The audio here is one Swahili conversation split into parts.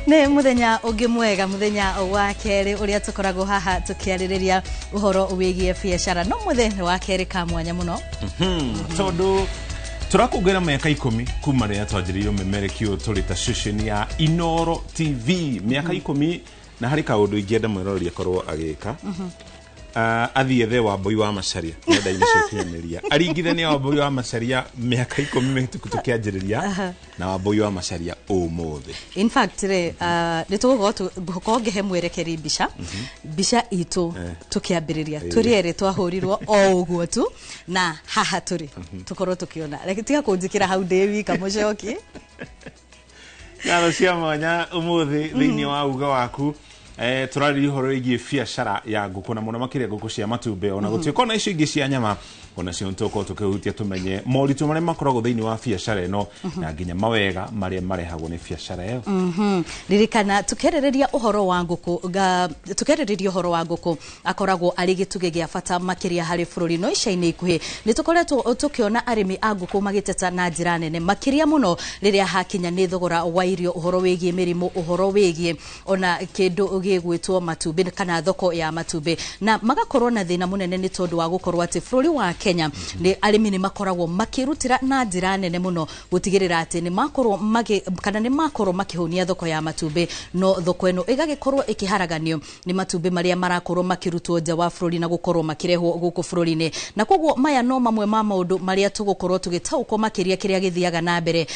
Ne muthenya ungi mwega muthenya wa keri uria tukoragwo haha tukiaririria uhoro wigie biashara no muthenya wa keri ka mwanya muno tondu turakugera miaka 10 kuma ria twanjiririo memerekio turita station ya Inoro TV miaka 10 na hari kaundu ingienda mwirori akorwo agika athiethe wa Mbui wa Macharia nenda ini cio kinyanĩria aringithania wa Mbui wa Macharia miaka 10 mihituku tukianjiriria na wa Mbui wa Macharia umuthi. In fact nitugukorwo ngihe mwerekeri mbica itu tukiambiriria turiere twahurirwo o uguo tu na haha turi tukorwo tukiona reke tiga kunjikira hau Dewi kamucoki ngaro cia mwanya umuthi thiini wa uga waku turari horo igie biashara ya nguku na muno makiria nguku cia matumbe ona gutiko na icio ingi cia nyama ona cio ntoko tukihutia tumenye moritu mare makoragwo thiini wa biashara eno na nginya mawega maria marehagwo ni biashara iyo ririkana tukerereria uhoro wa nguku tukerereria uhoro wa nguku akoragwo ari gituge gia bata makiria hari bururi no ica-ini ikuhi ni tukoretwo tukiona arimi a nguku magiteta na njira nene makiria muno riria hakinya ni thogora wa irio uhoro wigie mirimu uhoro wigie ona kindu gwitwo matumbe kana thoko ya matumbe na magakorwo na thina munene ni tondu wa gukorwo ati bururi wa Kenya ni arimi ni makoragwo makirutira na njira nene muno gutigirira ati ni makorwo kana ni makorwo makihunia thoko ya matumbe no thoko eno igagikorwo ikiharaganio ni matumbe maria marakorwo makirutwo nja wa bururi na gukorwo makirehwo guku bururi-ini na kogwo maya no mamwe ma maundu maria tugukorwo tugitauko makiria kiria githiaga na mbere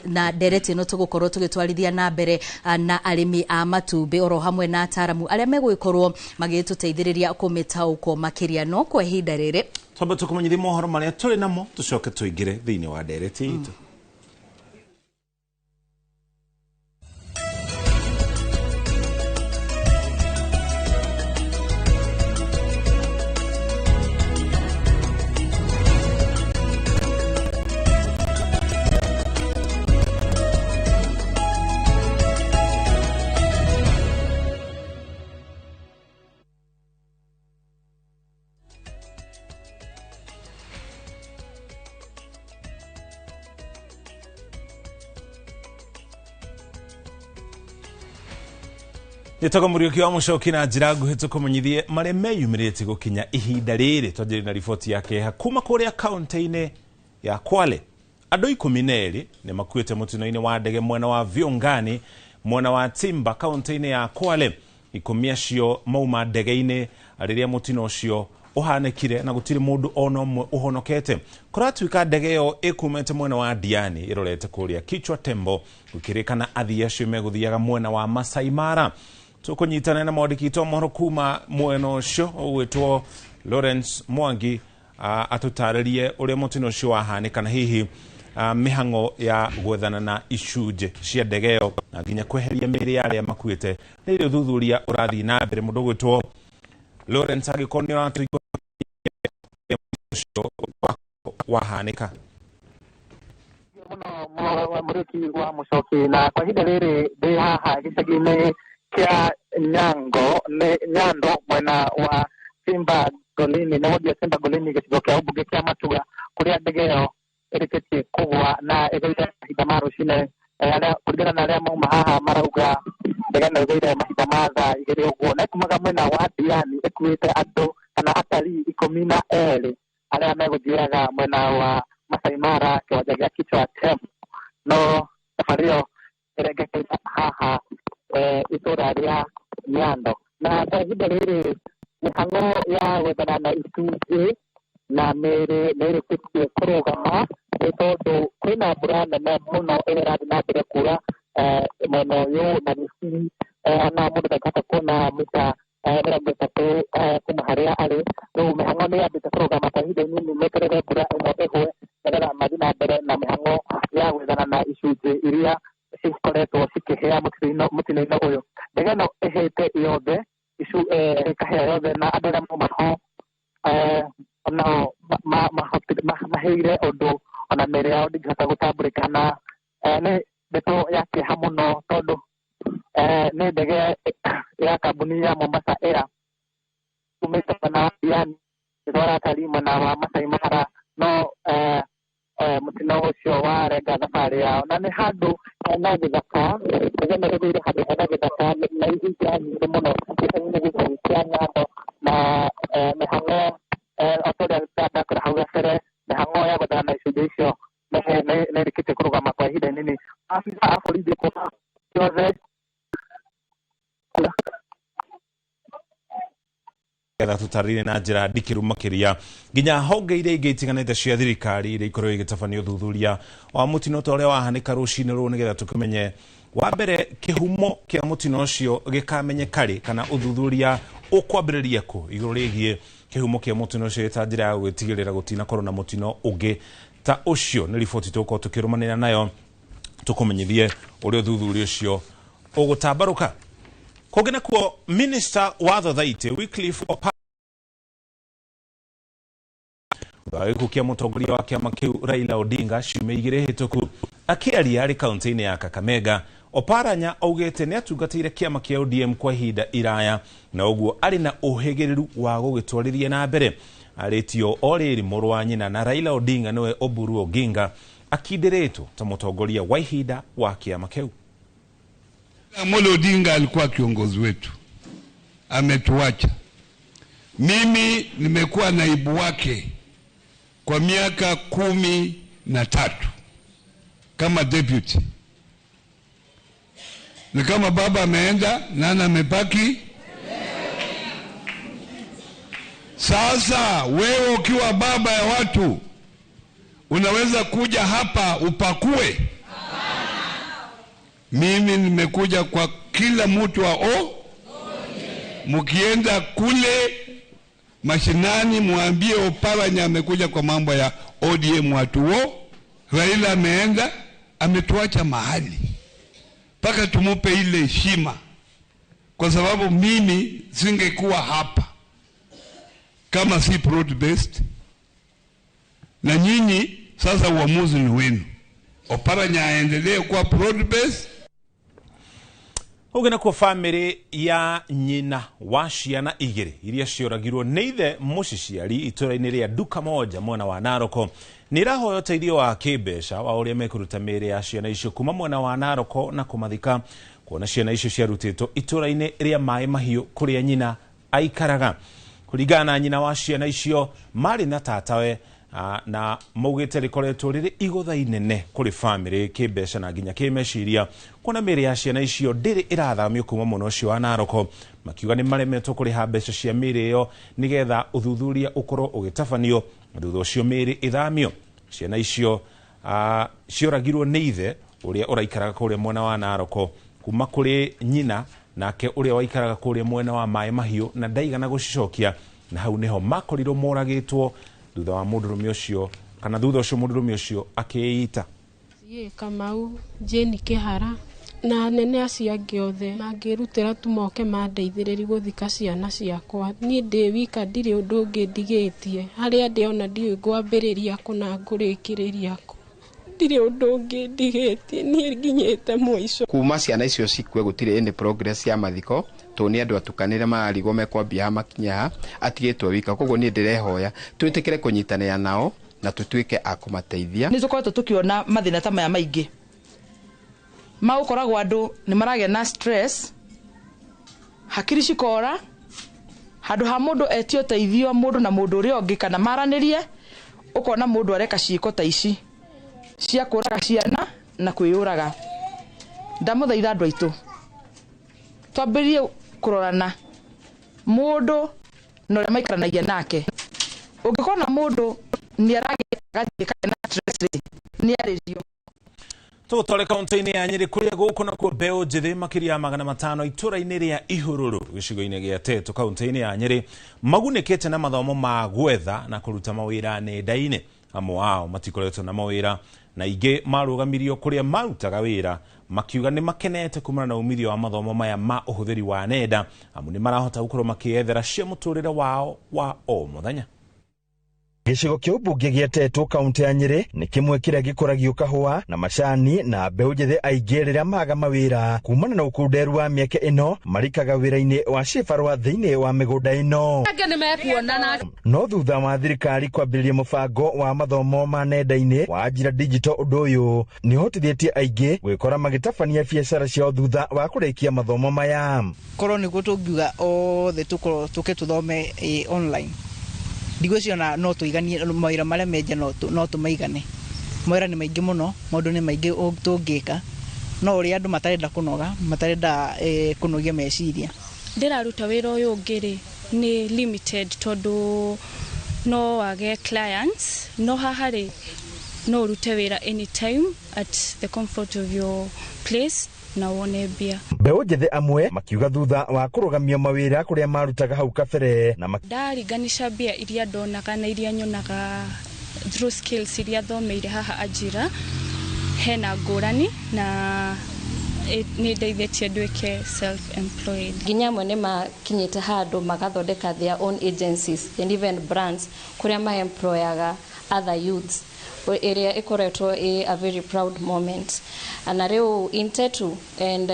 na dereti no tugukorwo tugitwarithia na mbere na arimi a matumbe oro hamwe na ataramu aria megwikorwo magituteithiriria kumitauko makiria no kwa ihinda riri toba tukumanyithia mohoro maria turi namo tucoke tuingire thiini wa dereti itu. Nitoka muriuki wa mucoki na njira nguhi tukumanyithie maria meyumirite gukinya ihinda riri twanjiri na riboti yake hakuma kuria kaunti-ini ya Kwale andu 12 ni makuite mutino-ini wa ndege mwena wa Viungani mwena wa Timba kaunti-ini ya Kwale 10 acio mauma ndege-ini riria mutino ucio uhanekire na gutiri mundu ono mwe uhonokete kuratuika ndege yo ikumete mwena wa Diani irorete kuria Kichwa Tembo gukirikana athii acio meguthiaga mwena wa Masai Mara tukunyitana na mwandikito mohoro kuma mwena ucio ugwitwo Lawrence Mwangi atutaririe uria mutino ucio wahanika na hihi mihango ya gwethana na icunje cia ndege yo na nginya kweheria miri aria makuite ni thuthuria urathi na mbere mundu gwitwo Lawrence agikonio na tuiko wahanika muno muriki wa mucoki na kwa hinda riri ndi haha gicagi-ini kia Nyando mwena wa Simba Golini na wodi ya Simba Golini gicigo kia ubunge kia Matuga kuria ndege yo irikitie kugwa na igaita mahinda ma rucine aria kuringana na aria mauma haha marauga ndege no igaita mahinda ma thaa igiri uguo na kumaga mwena wa Diani ikuite andu kana atarii 12 aria meguthiaga mwena wa Masai Mara kiwanja gia Kichwa Tembo no safari yo iregekete haha itura ria Nyando na kwa ihinda riri mihango ya gwethana na icunji na mĩĩrĩ nĩĩrĩkĩtie kũrũgama nĩ tondũ kwĩna mbura nene mũno ĩrĩa ĩrathiĩ na mbere kuura mwena ũyũ na Gĩcii ona mũndũ ndangĩhota kuona mita 30 kuma harĩa arĩ rĩu mĩhango nĩyambĩte kũrũgama kwa ihinda inini meterere mbura ĩmwe ĩgwe nĩgetha mathiĩ na mbere na mĩhango ya gwethana na icunjĩ iria cikoretwo cikĩhĩa mũtino-inĩ ũyũ ndege ĩno ĩhĩte yothe ĩkahĩa yothe na andũ arĩa mauma ho nao mahĩire ũndũ ona mĩĩrĩ yao ndĩngĩhota gũtambũrĩka na nĩ ndeto ya kĩeha mũno tondũ nĩ ndege ya kambuni ya Mombasa Air kumĩte mwena wa Diani gĩtwara atarii mwena wa Masai Mara no mũtino ũcio warenga thabarĩ yao na nĩ handũ hena gĩthaka nĩguo meregeire handũ hena gĩthaka na ihinda nyingĩ mũno gĩcagi-inĩ gĩkĩ kĩa Nyando na mĩhang'o otorĩa ndakora hau gabere mĩhang'o ya gũthana icunjĩ icio nĩrĩkĩtie kũrũgama kwa ihinda inini. Afisa a borithi kuuma ciothe getha tutarire na njĩra ndikiru makiria nginya honge iria ingĩ itiganĩte cia thirikari iria ikorwo igĩtabania ũthuthuria wa mũtino ta ũrĩa wahanĩka rũcinĩ rũu nĩgetha tũkĩmenye wa mbere kĩhumo kĩa mũtino ũcio gĩkamenyeka rĩ kana ũthuthuria ũkwambĩrĩria kũ igũrũ rĩgiĩ kĩhumo kĩa mũtino ũcio ta njĩra ya gwĩtigĩrĩra gũtinakorwo na mũtino ũngĩ ta ũcio. Nĩ riboti tũgũkorwo tũkĩrũmanĩra nayo tũkũmenyithie ũrĩa ũthuthuria ũcio ũgũtambarũka. Kũngĩ nakuo Minister wa Thothaitĩ Wycliffe Oparanya gũkia mũtongoria wa kĩama kĩu Raila Odinga ciumia igĩrĩ hĩtũku akĩaria arĩ kaunti-inĩ ya Kakamega. Oparanya augĩte nĩ atungatĩire kĩama kĩa ODM kwa ihinda iraya na ũguo arĩ na ũhĩgĩrĩru wa gũgĩtwarithia na mbere. Arĩtio o rĩrĩ mũrũ wa nyina na Raila Odinga nĩwe Oburu Oginga akindĩrĩtwo ta mũtongoria wa ihinda wa kĩama kĩu. Amolo Odinga alikuwa kiongozi wetu, ametuacha. Mimi nimekuwa naibu wake kwa miaka 13 kama deputy. Ni kama baba ameenda, nana amebaki. Sasa wewe ukiwa baba ya watu unaweza kuja hapa upakue? Mimi nimekuja kwa kila mtu wa mkienda kule mashinani muambie Oparanya amekuja kwa mambo ya ODM watu Raila ameenda, ametuacha mahali paka tumupe ile heshima, kwa sababu mimi singekuwa hapa kama si broad based. Na nyinyi sasa uamuzi ni wenu. Oparanya aendelee kuwa broad based. Ugena kwa family ya nyina wa ciana igĩrĩ iria cioragirwo nĩ ithe mũciciari itũra-inĩ rĩa Duka Moja mwena wa Naroko nĩrahoya ũteithio wa kĩmbeca wa ũrĩa mekũruta mĩĩrĩ ya ciana icio kuma mwena wa Naroko na kũmathika, kuona ciana icio ciarutĩtwo itũra-inĩ rĩa Maĩ Mahiũ kũrĩa nyina aikaraga. Kũringana na nyina wa ciana icio marĩ na tatawe na maugĩte rĩkoretwo rĩrĩ igũtha inene kũrĩ family kĩmbeca na nginya kĩmeciria, kuona mĩĩrĩ ya ciana icio ndĩrĩ ĩrathamio kuma mwena ũcio wa Naroko, makiuga nĩ maremetwo kũrĩha mbeca cia mĩĩrĩ ĩyo nĩgetha ũthuthuria ũkorwo ũgĩtabanio na thutha ũcio mĩĩrĩ ĩthamio. Ciana icio cioragirwo nĩ ithe ũrĩa ũraikaraga kũrĩa mwena wa Naroko kuma kũrĩ nyina nake ũrĩa waikaraga kũrĩa mwena wa Maĩ Mahiũ na ndaigana gũcicokia, na hau nĩho makorirwo moragĩtwo thutha wa mũndũrũme ũcio kana thutha ũcio mũndũrũme ũcio akĩĩita Kamau Jane Kĩhara na nene acio angĩ othe mangĩrutĩra tu moke mandeithĩrĩrie gũthika ciana ciakwa. Niĩ ndĩ wika ndirĩ ũndũ ũngĩ ndigĩtie, harĩa ndĩ ona ndiũĩ ngwambĩrĩria kũ na ngũrĩkĩrĩria kũ, ndirĩ ũndũ ũngĩ ndigĩtie, niĩ nginyĩte mũico. Kuma ciana icio cikue gũtirĩ any progress ya mathiko, toni andũ atukanĩre marigwo mekwambia makinya atigĩtwo wika. Koguo niĩ ndĩrehoya twĩtĩkĩre kũnyitanĩra nao na tũtuĩke a kũmateithia. Nĩ tũkoretwo tũkĩona mathĩna ta maya maingĩ maũkoragwo andũ nĩ maragĩa na stress, hakiri cikora, handũ ha mũndũ etio ũteithio mũndũ na mũndũ ũrĩa ũngĩ kana maranĩrie, ũkona mũndũ areka ciĩko ta ici cia kũraga ciana na kwĩyũraga. Ndamũthaitha andũ aitũ twambĩrĩrie kũrorana mũndũ na ũrĩa maikaranagia nake. Ũngĩkona mũndũ nĩ aragĩgathiĩ kana stress nĩ arĩrio. Tũtore kaunti-inĩ ya Nyĩrĩ kũrĩa gũkũ nakuo mbeũ njĩthĩ makĩria 500 itũra-inĩ rĩa Ihũrũrũ gĩcigo-inĩ gĩa Teto kaunti-inĩ ya Nyĩrĩ magunĩkĩte na mathomo ma gwetha na kũruta mawĩra nenda-inĩ. Amwe ao matikoretwo na mawĩra na ingĩ marũgamirio kũrĩa marutaga wĩra, makiuga nĩ makenete kumana na umithio wa mathomo maya ma ũhũthĩri wa nenda, amu nĩ marahota gũkorwo makĩethera cia mũtũrĩre wao wa o mũthenya. Gicigo kia ubunge gia Tetu kaunti ya Nyeri ni kimwe kiria gikoragio kahua na macani na mbeu njithe aingi riria maga mawira kumana na ukunderu wa mieke ino marikaga wira-ini wa cibarua thiini wa migunda ino. No thutha wa thirikari kwambiriria mubango wa mathomo ma nenda-ini wa njira digital undu uyu ni hotithietie aingi gwikora magitabania biacara ciao thutha wa kurikia mathomo maya. Korwo niguo tungiuga othe tuke tuthome online ndigwiciona no tuiganie mawira maria menja no tumaigane. Mawira ni maingi muno, maundu ni maingi tungika no uri andu matarenda kunoga matarenda kunogia meciria. Ndiraruta wira uyu ngiri ni limited tondu no wage clients no hahari no rute wira anytime at the comfort of your place na wone bia. Mbeu njithe amwe makiuga thutha wa kurugamia mawira kuria marutaga hau kabere na ndariganisha bia iria ndona kana iria nyonaga through skills iria thomeire haha ajira hena ngurani na ni ndeithĩtie nduĩke self employed. Nginya amwe nĩ makinyĩte handũ magathondeka their own agencies and even brands kuria ma employaga other youths area ikoretwo a very proud moment. Na rĩu in Tetu and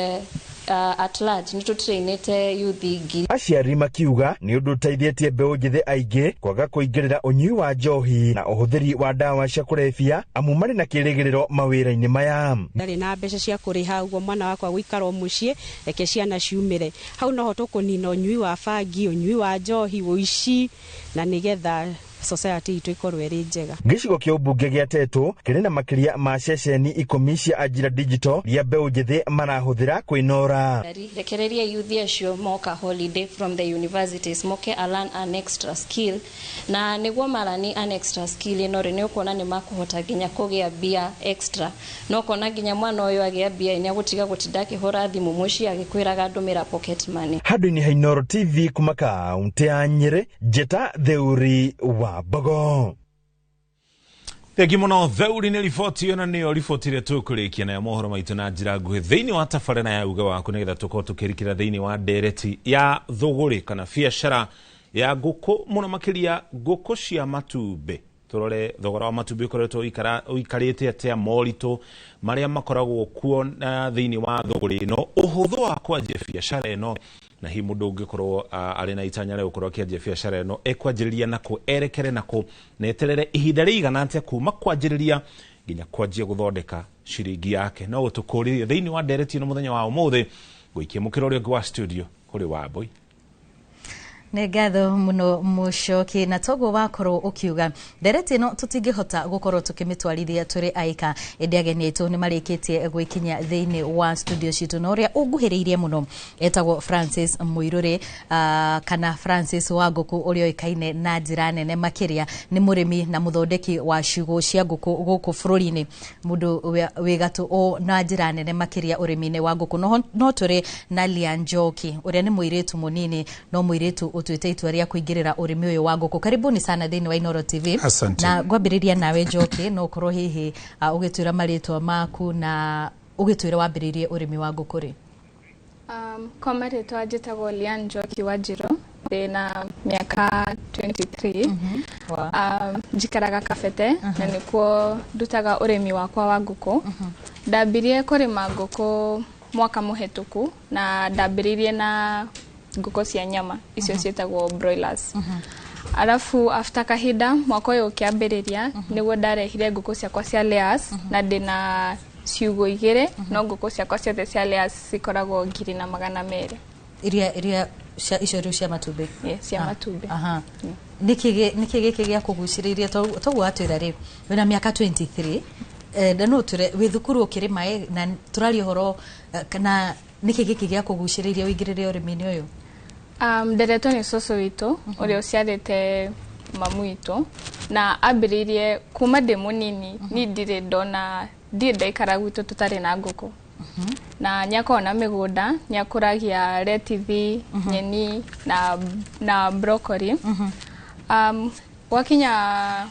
at large nĩ tũtrainĩte youth ingĩ. Aciari makiuga nĩ ũndũ ũteithĩtie mbeũ njĩthĩ aingĩ kwaga kũingĩrĩra ũnyui wa njohi na ũhũthĩri wa ndawa cia kũrebia amu marĩ na kĩrĩgĩrĩro mawĩra-inĩ maya. Ndarĩ na mbeca cia kũrĩha ũguo mwana wakwa gũikara mũciĩ reke ciana ciumĩre hau noho tũkũnina ũnyui wa bangi, ũnyui wa njohi, ũici na nĩgetha society itu ikorwo iri njega. Gicigo kia ubunge gia Tetu kiri na makiria ma ceceni 10 cia ajira digital ya mbeu njithi marahuthira kwinora. Rekereria youth acio moka holiday from the universities moke learn an extra skill na niguo marani an extra skill ino ri ni ukona ni makuhota ginya kugia bia extra no kona ginya mwana uyu agia bia ni agutiga gutinda kihora thimu muci agikwiraga ndumira pocket money. Handu-ini ha Inooro TV kuma kaunti ya Nyeri, Njeta Theuri wa Bogo. Thengi muno Theuri ni riboti iyo na niyo riboti iria tukurikia na ya mohoro maitu na njira nguhi thiini wa tabarĩra ya uga waku nigetha tukorwo tukirikira thiini wa ndereti ya thogori kana biacara ya nguku muno makiria nguku cia matumbi. Turore thogora wa matumbi ukoretwo uikarite atia moritu maria makoragwo kuo thiini wa thogori ino uhuthu wa kwanjia biacara ino na hi mundu ungikorwo ari na itanya rĩa gukorwo akianjia biacara ino ekwanjiriria nako erekere nako neterere ihinda rĩigana atia kuma kwanjiriria nginya kwanjia guthondeka ciringi yake no utukuririe thiini wa ndereti ino muthenya wa umuthi guikia mukiro uri wa studio kuri Wambui. Negatho muno Muchoki na togo wakorwo ukiuga ndereti ino tutingihota gukorwo tukimitwarithia turi aika ediageni itu ni marikitie gwikinya thiini wa studio citu no ria unguhiriirie muno etagwo Francis Muiruri kana Francis Wanguku urio ikaine na njira nene makiria ni murimi na muthondeki wa ciugo cia nguku guku bururi-ini mundu wigatu o na njira nene makiria urimi-ini wa nguku no turi na Lian Njoki uria ni muiritu munini no muiritu utuite itua ria kuingirira urimi uyu wa nguku. Karibuni sana thiini wa Inooro TV. Asante. Na gwambiriria nawe Njoki no korwo hihi ugitwira maritwa maku na ugitwira wambiririe urimi wa nguku ri. Kwa maritwa njitagwo Lian Njoki Wanjiru ndina miaka 23. Njikaraga Kabete na nikuo ndutaga urimi wakwa wa nguku. Ndambirie kurima nguku mwaka muhetuku na ndambiririe na nguku cia nyama icio cietagwo broilers. Alafu after kahinda mwaka uyu ukiambiriria niguo ndarehire nguku ciakwa cia layers na ndina ciugo 2 no nguku ciakwa ciothe cia layers cikoragwo 2,200 iria icio cia matumbi. Yes, cia matumbi. Niki giki gia kuguciriria toguo atwira ri wina miaka 23 no ture withukuru ukirima na turari horo kana niki giki gia kuguciriria wingirire urimi-ini uyu. Nderetwo ni soso witu uria uciarite mamu witu na ambiririe kuma ndi munini ni ndire ndona ndaikara gwitu tutari na nguku. Na nyakona migunda nyakuragia retithi nyeni na broccoli. Wakinya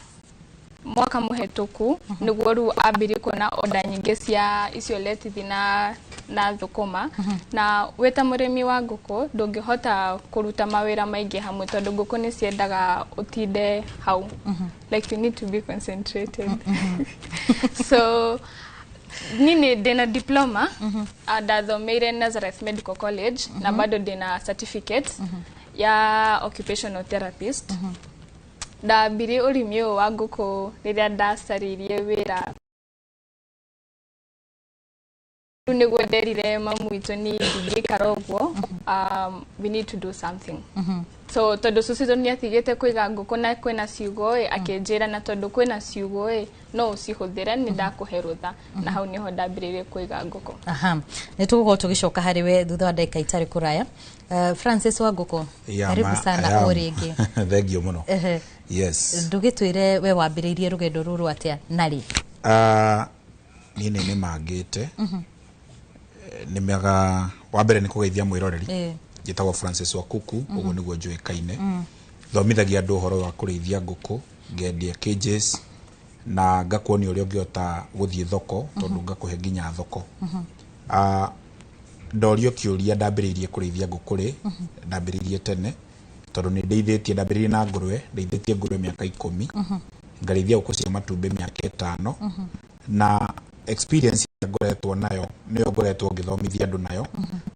mwaka muhetuku niguo ru ambiri kuona order nyingi cia icio retithi na na thũkũma na weta mũrĩmi wa ngũkũ ndũngĩhota kũruta mawĩra maingĩ hamwe tondũ ngũkũ nĩ ciendaga ũtinde hau like you need to be concentrated so nini ndina diploma ndathomeire Nazareth Medical College na bado ndina certificate ya occupational therapist ndambire ũrĩmi ũyũ wa ngũkũ rĩrĩa ndacaririe wĩra nĩguo nderire mamu witũ ni ndingĩikara ũguo we need to do something so tondũ cucu nĩ atigĩte kũiga ngũkũ na kwĩna ciugo akĩnjĩra na tondũ kwĩna ciugo no ũcihũthĩre nĩ ndakũhe rũtha na hau niho ndambĩrĩirie kũiga ngũkũ nĩ tũgũkorwo tũgĩcoka harĩ we thutha wa ndagĩka itarĩ kũraya Francis wa ngũkũ karibu sana o rĩngĩ thengio mũno yes ndũgĩtwĩre we wambĩrĩirie rũgendo rũrũ atĩa na rĩ niĩ nĩ mangĩte nĩ mega wa mbere nĩ kũgeithia mwĩroreri njĩtagwo Francis wa Kuku ũguo nĩguo njũĩkaine thomithagia andũ ũhoro wa kũrĩithia ngũkũ ngendia cages na ngakuonia ũrĩa ũngĩhota gũthiĩ thoko tondũ ngakũhe nginya thoko ndorio kĩũria ndambĩrĩirie kũrĩithia ngũkũ rĩ ndambĩrĩirie tene tondũ nĩ ndeithĩtie ndambĩrĩirie na ngũrwe ndeithĩtie ngũrwe mĩaka 10 ngarĩithia ngũkũ cia matumbĩ mĩaka 5 na experience ngoretwo nayo nĩyo ngoretwo ngĩthomithia andũ nayo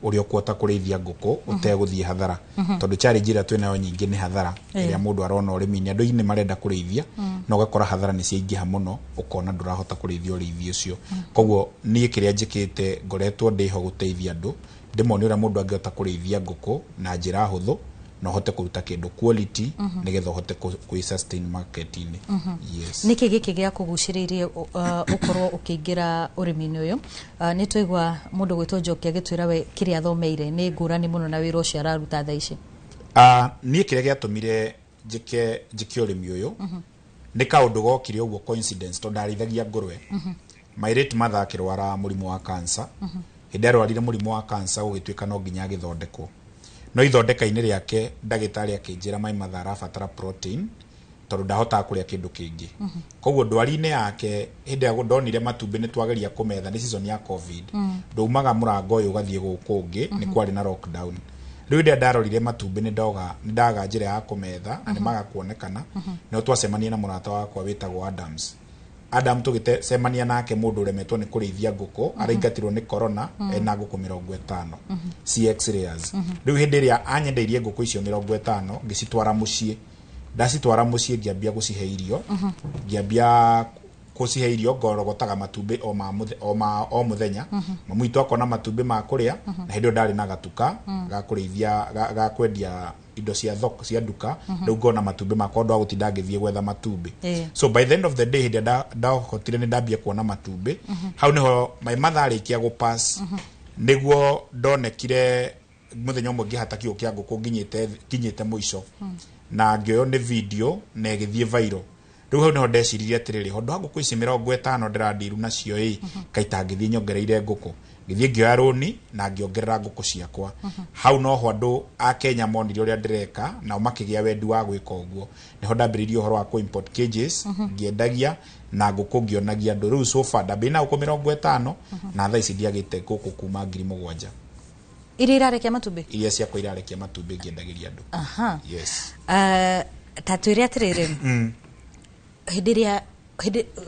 ũrĩa ũkũhota kũrĩithia ngũkũ ũtegũthiĩ hathara tondũ challenge ĩrĩa twĩnayo nyingĩ nĩ hathara ĩrĩa mũndũ arona ũrĩmi-inĩ andũ nĩ marenda kũrĩithia na ũgakora hathara nĩ ciaingĩha mũno ũkona ndũrahota kũrĩithia ũrĩithia ũcio koguo niĩ kĩrĩa njĩkĩte ngoretwo ndĩho gũteithia andũ ndĩmonie ũrĩa mũndũ angĩhota kũrĩithia ngũkũ na njĩra hũthũ na hote kuruta kĩndũ quality nigetha hote ku sustain market-inĩ yes niki giki gĩa kũgucĩrĩirie ũkorwo ũkĩingĩra ũrĩmi-inĩ ũyũ nĩ tũigua mũndũ gwĩtwo Njoki agĩtwĩra we kĩrĩa athomeire nĩ ngũrani mũno na wĩra ũcio araruta thaa ici niĩ kĩrĩa gĩatũmire njĩke ũrĩmi ũyũ nĩ kaũndũ gokire ũguo coincidence tondũ ndarĩithagia ngũrwe mairĩtu mathakĩrwara mũrimũ wa cancer hĩndĩ arwarire mũrimũ wa cancer ũgĩtuĩka no nginya agĩthondekwo no ithondeka-inĩ rĩake ndagĩtarĩ akĩnjĩra mai mathaa arabatara protein tondũ ndahotaga kũrĩa kĩndũ kĩngĩ koguo ndwari-inĩ yake hĩndĩ ya ndonire matumbĩ nĩ twageria kũmetha nĩ season ya covid ndaumaga mũrango ũyũ ũgathiĩ gũkũ ũngĩ nĩ kwarĩ na lockdown rĩu hĩndĩ ndarorire matumbĩ nĩ ndaga njĩra ya kũmetha na nĩ maga kuonekana no twacemania na mũrata wakwa wĩtagwo Adam tũgĩcemania nake mũndũ ũremetwo nĩ kũrĩithia ngũkũ araingatirwo nĩ corona ena ngũkũ 50 CX layers rĩu hĩndĩ ĩrĩa anyendeirie ngũkũ icio 50 ngĩcitwara mũciĩ ndacitwara mũciĩ ngĩambia gũcihe irio ngĩambia gũcihe irio ngorogotaga matumbĩ o mũthenya mamu itũ akona matumbĩ ma kũrĩa na hĩndĩ ĩyo ndarĩ na gatuka ga kũrĩithia ga kwendia indo cia thoko cia nduka rĩu ngona matumbĩ makwa ndwa gũtinda ngĩthiĩ gwetha matumbĩ so by the end of the day hĩndĩ ndahotire nĩ ndambia kuona matumbĩ hau nĩho my mother arĩkia gũpass nĩguo ndonekire mũthenya ũmwe ngĩhata kiugũ kĩa ngũkũ nginyĩte mũico na ngĩoywo nĩ video na ĩgĩthiĩ viral rĩu hau nĩho ndeciririe atĩrĩrĩ handũ ha ngũkũ ici 50 ndĩrandiru nacio kaita ngĩthiĩ nyongereire ngũkũ ngĩthiĩ ngĩoya rũni na ngĩongerera ngũkũ ciakwa hau noho andũ a Kenya monire ũrĩa ndĩreka na makĩgĩa wendi wa gwĩka ũguo nĩho ndambĩrĩirie ũhoro wa import cages ngĩendagia na ngũkũ ngĩonagia andũ rĩu so far ndambĩrĩirie na ngũkũ 50 na thaa ici ndiagĩte ngũkũ kuma 7,000 iria irarekia matumbĩ iria ciakwa irarekia matumbĩ ngĩendagĩria andũ yes ta twĩre atĩrĩrĩ hĩndĩ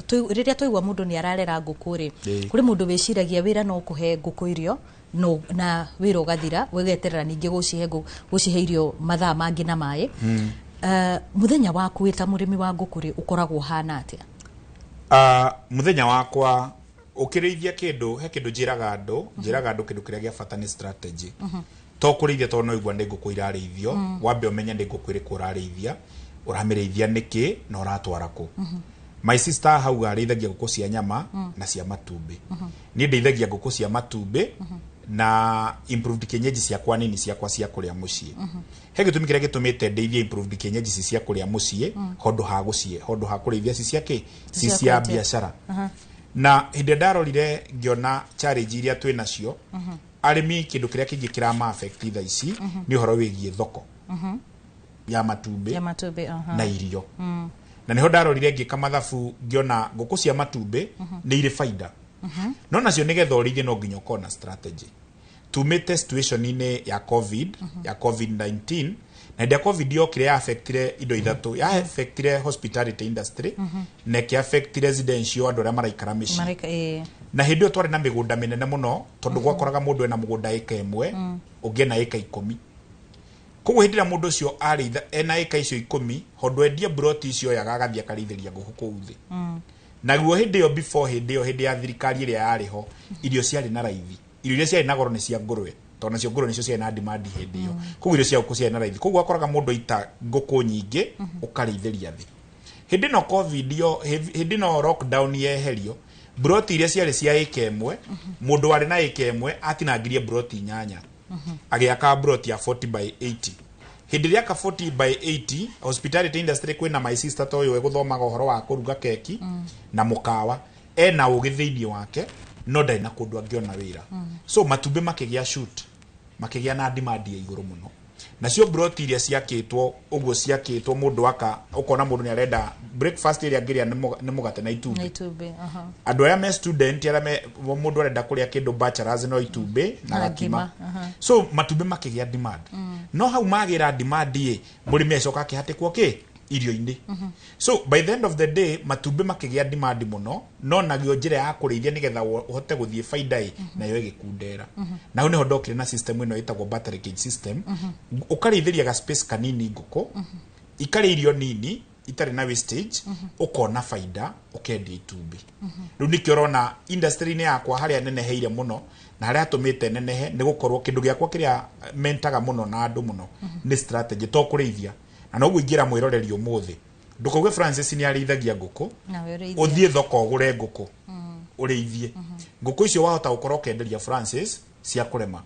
rĩrĩa twaigua mũndũ nĩ ararera ngũkũ rĩ kũrĩ mũndũ wĩciragia wĩra no kũhe ngũkũ irio na wĩra ũgathira wegeterera ningĩ gũcihe irio mathaa mangĩ na maĩ mũthenya waku wĩta mũrĩmi wa ngũkũ rĩ ũkoragwo hana atĩa mũthenya wakwa ũkĩrĩithia kĩndũ he kĩndũ njĩraga andũ kĩndũ kĩrĩa gĩa bata nĩ strategy to kũrĩithia to no igua nĩ ngũkũ irarĩithio wambe ũmenye nĩ ngũkũ ĩrĩkũ ũrarĩithia ũramĩrĩithia nĩkĩ na ũratwara kũ my sister hau arĩithagia ngũkũ cia nyama na cia matumbĩ niĩ ndeithagia ngũkũ cia matumbĩ na improved kienyeji ciakwa nini ciakwa cia kũrĩa mũciĩ he gĩtũmi kĩrĩa gĩtũmĩte ndeithie improved kienyeji cia kũrĩa mũciĩ handũ ha kũrĩithia ci cia biacara na hĩndĩ ndarorire ngĩona challenge iria twĩ nacio arĩmi kĩndũ kĩrĩa kĩngĩ kĩrama affect thaa ici nĩ ũhoro wĩgiĩ thoko ya matumbĩ na irio na niho ndarorire ngĩka mathabu ngĩona ngũkũ cia matumbĩ nĩ irĩ faida no nacio nigetha urithie no nginya ukorwo na strategy. Tumite situation ine ya covid ya covid-19 na ndia covid yokire ya affectire indo ithatu ya affectire hospitality industry na ki affect residential andu aria maraikara mici na hindi twari na migunda minene muno tondu gwakoraga mundu ena mugunda eka imwe ungi na eka 10 koguo hindi ra mundu ucio ari ena eka icio 10 hondu endia broti icio yagagathia karithiria nguku kuu thi naguo hindi yo before hindi ya thirikari iria yariho irio ciari na raithi irio iria ciari na goro ni cia ngurwe tona cio ngurwe nicio ciari na demand hindi yo koguo irio cia nguku ciari na raithi koguo akoraga mundu ita nguku nyingi ukarithiria thi hindi no covid yo hindi no lockdown yeherio broti iria ciari cia eka imwe mundu wari na eka imwe atinangirie broti nyanya agiaka broti ya 40 by 80 hindi ya ka 40 by 80 hospitality industry kwina my sister toyo eguthomaga uhoro wa kuruga keki na mukawa ena ugithiini wake no ndai na kundu angiona wira so matumbe makigia shoot makigia na demand ya iguru muno nacio broti iria ciakitwo uguo ciakitwo mundu aka ukona mundu ni arenda breakfast iria ngiria ni mugate na itumbe andu aya me student ara mundu arenda kuria kindu bachelors no itumbe na gakima so matumbe makigia demand no hau magira demand ye murimi acoka akihatikwo ki irio-ini so by the end of the day matumbe makigia demand muno no nagio njira ya kurithia nigetha uhote guthie faida na yo igikundera na hu niho ndokire na system ino itagwo battery cage system ukarithiria ga space kanini nguku ikari irio nini itari na wastage ukona faida ukendia itumbi riu nikiorona industry ni yakwa haria neneheire muno na haria atumite nenehe ni gukorwo kindu giakwa kiria mentaga muno na andu muno ni strategy to kurithia na no gwingira mwiroreri umuthi ndukauge Francis ni arithagia nguku uthie thoko ugure nguku urithie nguku icio wahota gukorwo kenderia Francis cia kurema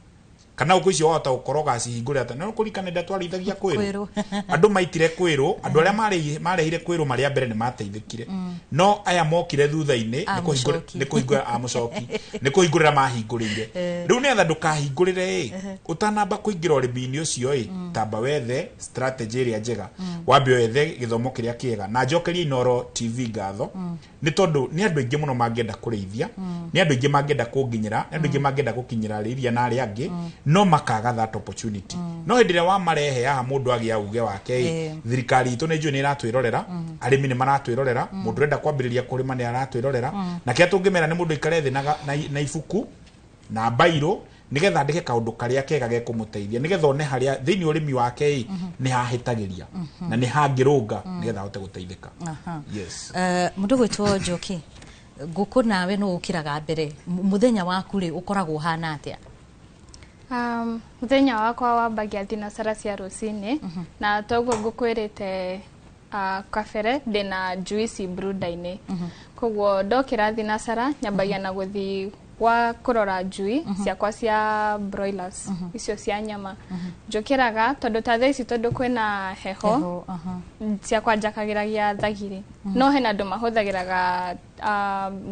kana nguku icio wahota gukorwo gacihingure ata no kurikana nda twarithagia kwiru andu maitire kwiru andu aria marehire kwiru maria mbere ni mateithikire no aya mokire thutha-ini ni kuhingura amucoki ni kuhingurira mahingurire riu ni atha ndukahingurire utanamba kuingira urimi-ini ucio tamba wethe strategy iria njega wambe wethe githomo kiria kiega na njokerie Inoro TV ngatho ni tondu ni andu aingi muno mangenda kurithia ni andu aingi mangenda kunginyira ni andu aingi mangenda gukinyira riria na aria angi no makaga that opportunity no hindire wa marehe ya mundu agia uge wake thirikari itu ni njui ni iratwirorera arimi ni maratwirorera mundu renda kwambiriria kurima ni aratwirorera na kia tungimera ni mundu ikare thi na ifuku na bairo nigetha ndike kaundu karia kega ge kumuteithia nigetha one haria thiini urimi wake ni hahitagiria na ni hangirunga nigetha hote guteithika yes mundu gwitwo Njoki nguku nawe no ukiraga mbere muthenya waku ri ukoragwo hana atia muthenya wakwa wambagia thinacara cia rucini na toguo ngukwirite kafere ndina juice bruda-ini koguo ndokira thinacara nyambagia na guthi wa kurora njui ciakwa cia broilers icio cia nyama njukiraga tondu ta thaici tondu kwina heho ciakwa njakagiragia thagiri no hena andu mahuthagiraga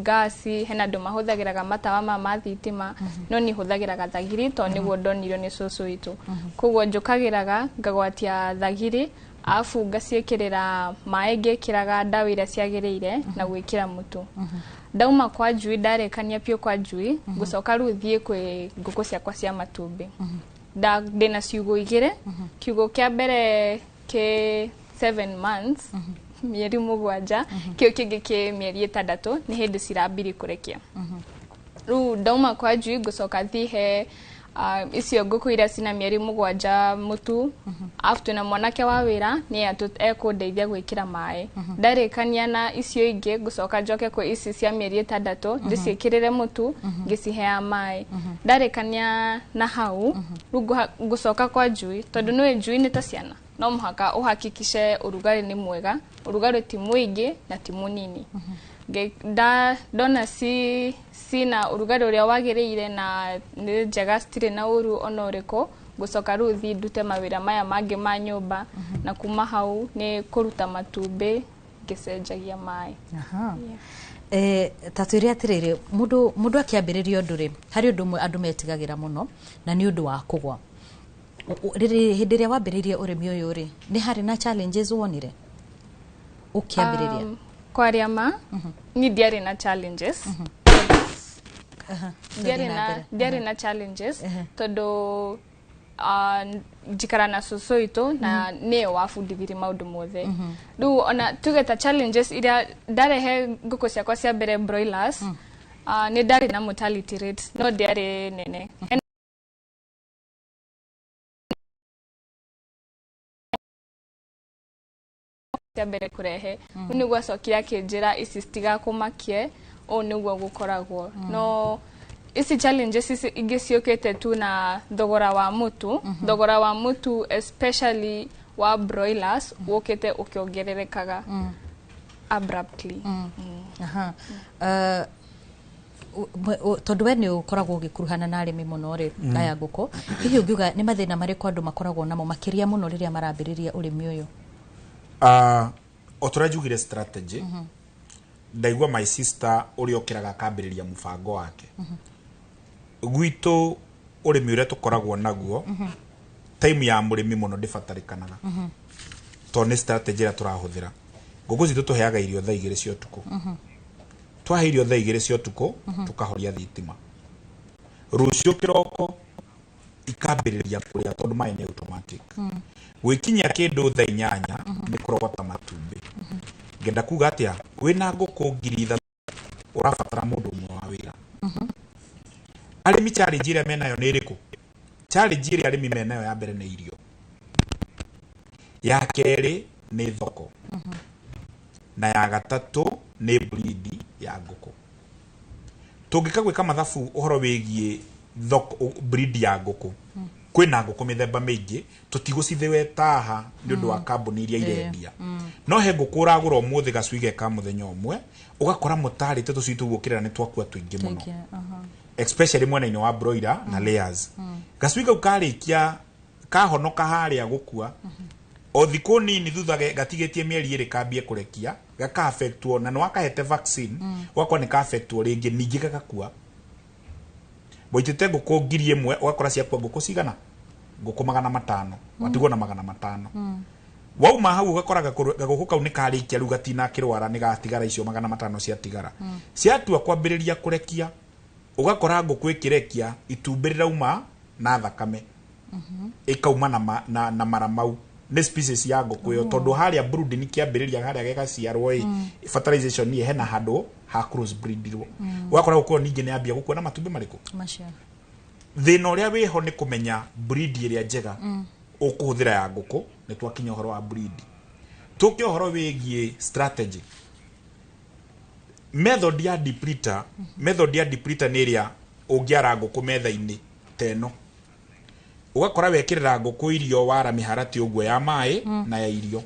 gasi hena andu mahuthagiraga matawa ma thitima no ni huthagiraga thagiri to niguo ndonirio ni cucu itu koguo njukagiraga ngagwatia thagiri afu ngaciikirira mai ngikiraga ndawa iria ciagiriire na gwikira mutu ndauma kwa njui ndarekania pio kwa njui gucoka ruthie kwi nguku ciakwa cia matumbi ndina ciugo igire kiugo kia mbere ke 7 months mieri mugwanja kio kingi ke mieri 6 ni hindi cirambiri kurekia ru ndauma kwa njui gucoka thihe icio nguku iria cina mieri mugwanja mutu after na mwanake wa wira ni ekundeithia gwikira mai ndarekania na icio ingi gucoka njoke kwa ici cia mieri 6 ndiciikirire mutu ngicihea mai ndarekania na hau gucoka kwa njui tondu no njui ni ta ciana no muhaka uhakikishe urugari ni mwega urugari ti mwingi na ti munini ndona sina urugari uria wagiriire na ni njega stire na uru onoreko gucoka ruthi ndute mawira maya mangi ma nyumba na kuma hau ni kuruta matumbi ngicenjagia mai tatuiria atiriri mundu akiambiriria undu ri hari undu mwe andu metigagira muno na ni undu wa kugwa riri hindi ria wambiririe urimi uyu ri ni hari na challenges wonire ukiambiriria kwa riama ni diari na challenges diari na challenges todo jikara na soso ito na ne wafundithiri maundu mothe du ona tugeta challenges iria ndarehe nguku ciakwa cia mbere broilers ni ndari na mortality rate no diari nene cia mbere kurehe niguo acokire akinjira ici citigakumakie o niguo gukoragwo no isi challenges ingi ciukite tu na thogora wa mutu especially wa broilers wokite ukiongererekaga abruptly tondu we ni ukoragwo gikuruhana na arimi muno ri aya nguku hihi ungiuga ni mathina mariko andu makoragwo namo makiria muno riria marambiriria urimi uyu oturajugire strategy ndaigua my sister uri okiraga kambiriria mubango wake gwito urimi uria tukoragwo naguo time ya murimi muno ndibatarikanaga to ni strategy ira turahuthira nguku citu tuheaga irio thaa 2 cia utuku twahe irio thaa 2 cia utuku tukahoria thitima rucio kiroko ikambiriria kuria tondu mai ni automatic wikinya kindu thaa 8 ni kurogota matumbi ngenda kuga atia wina nguku ngiri urabatara mundu umwe wa wira arimi challenge iria menayo ni iriku challenge iria arimi menayo ya mbere ni irio ya keri ni thoko na ya gatatu ni breed ya nguku tungikagwika mathabu uhoro wigie thoko breed ya nguku kwina nguku mithemba mingi tutigucithiwe taha ni undu wa kambuni iria irendia no he nguku uragura umuthi gacuige ka muthenya umwe ugakora mutari tetu citu gukirira ni twakua twingi muno especially mwena-ini wa broiler na layers gacuiga ukarikia kahonoka haria gukua o thiku nini thutha gatigetie mieri iri kambie kurekia gaka affectwo na no akahete vaccine wakwa ni ka affectwo ringi ningi gakakua boitete nguku ngiri imwe ugakora ciakwa nguku cigana nguku 500 watigwo na 500 wauma hau ugakora gaguku kau ni karikia riu gatina kirwara ni gatigara icio 500 cia tigara ciatua kwambiriria kurekia ugakora nguku ikirekia itumbĩ rirauma na thakame ikauma na maramau ne species ya nguku yo tondu haria brooding kiambiriria haria gegaciarwo fertilization ni hena hado ha cross breediro ugakora nguku ningi ni ambia gukua na matumbi mariku macio thina uria wiho ni kumenya breed iria njega ukuhuthira ya nguku ni twakinya horo wa breed tuki horo wigie strategy method ya depleter ni iria ungiara nguku metha-ini teno ugakora wekirira nguku irio wara miharati uguo ya mai na ya irio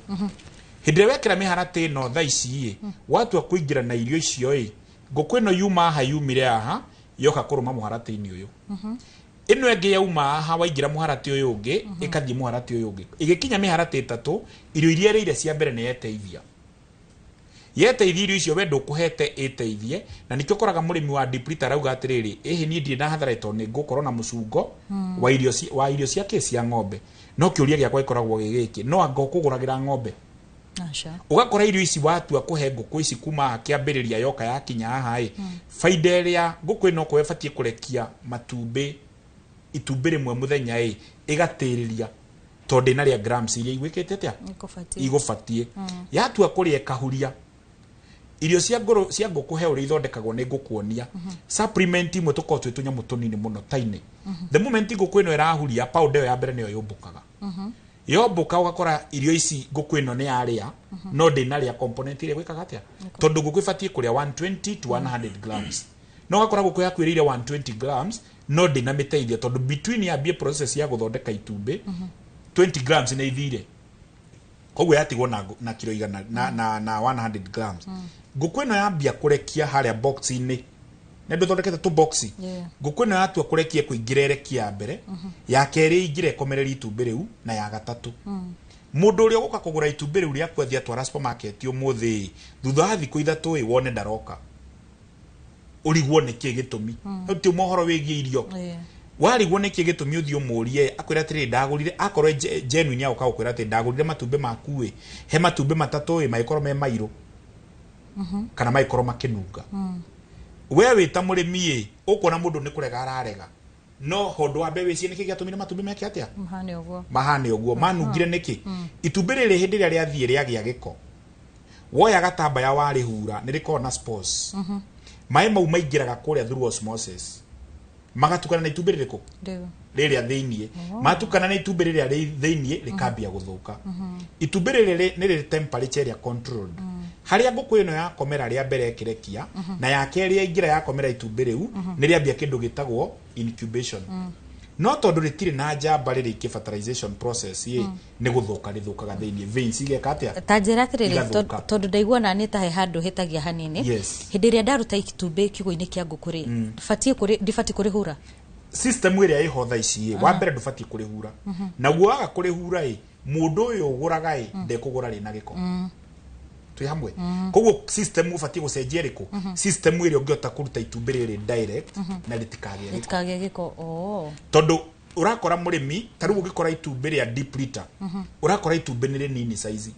hindire wekira miharati no thaa ici watu kuingira na irio icio nguku ino yuma ha yumire aha yoka kuruma muharati-ini uyu ino enge yauma aha waingira muharati uyu ungi ikathie muharati uyu ungi igikinya miharati 3 irio iria rire cia mbere ni yeteithia irio icio wendo kuhete eteithie na nikyo koraga murimi wa depleter rauga atiriri ni ndire na hathara to ni ngukorwo na mucungo wa irio cia cia ng'ombe no kiuria giakwa ikoragwo gigiki no anga kuguragira ng'ombe ugakora irio ici watua kuhe nguku ici kuma kiambiriria yoka ya kinya haha faida iria nguku ino ko efatie kurekia matumbi itumbĩ rimwe muthenya igatiriria tondu ina ria grams iria igwikite atia igufatie yatua kuria kahuria irio cia nguku he uri ithondekagwo ni ngukuonia supplement imwe tukotwe tunyamu tunini muno taine the moment nguku ino irahuria powder ya mbere niyo yumbukaga yombuka ugakora irio ici nguku ino ni yaria no ndina ria component iria gwikaga atia tondu nguku ifatie kuria 120 to 100 grams no ugakora nguku yaku iriria 120 grams no ndina miteithia tondu between ya bie process ya guthondeka itumbĩ 20 grams ni ithire koguo yatigwo na kilo igana na 100 grams nguku ino yambia kurekia haria box-ini ne nduthondekete tu boxi nguku ino yatua kurekia kuingira erekia mbere ya keri ingire komereri itumbĩ riu na ya gatatu mundu uria uguka kugura itumbĩ riu ria kwethia twara supermarket umuthi thutha wa thiku 3 wone ndaroka urigwo niki gitumi ti mohoro wigie irio warigwo niki gitumi uthio murie akwira atiri ndagurire akorwe genuine yao kaukwira ati ndagurire matumbi maku he matumbi matatu maikorwo me mairo kana maikorwo makinunga we wita murimi ukona mundu ni kurega ararega no hondo wa mbewe cie niki giatumire matumbi meke atia mahane uguo manungire niki itumbi riri hindi ria riathie riagia giko woya gatamba ya wari hura nirikona spores mai mau maingiraga kuria through osmosis magatukana na itumbi ririko riria thiinie matukana na itumbi riria thiinie rikambia guthuka itumbi riri ni temperature ya controlled haria nguku ino ya komera ria mbere kirekia na ya keri ya ingira ya komera itumbi riu ni riambia kindu gitagwo incubation no tondu ritire na njamba riri ki fertilization process ye ni guthuka rithukaga thiinie veins igeka atia tanjira atiriri tondu ndaiguana ni ta he handu hitagia hanini hindi ria ndaruta itumbi kiugo-ini kia nguku ri ndibati kurihura system iria iho tha ici wa mbere ndubati kurihura na guaga kurihura mundu uyu uguraga ndekugura rina giko twi hamwe koguo system ubati gucenjia riko system iria ungiota kuruta itumbi riri direct na ritikage giko tondu urakora murimi taru ugikora itumbi ria deep liter urakora itumbi ni nini size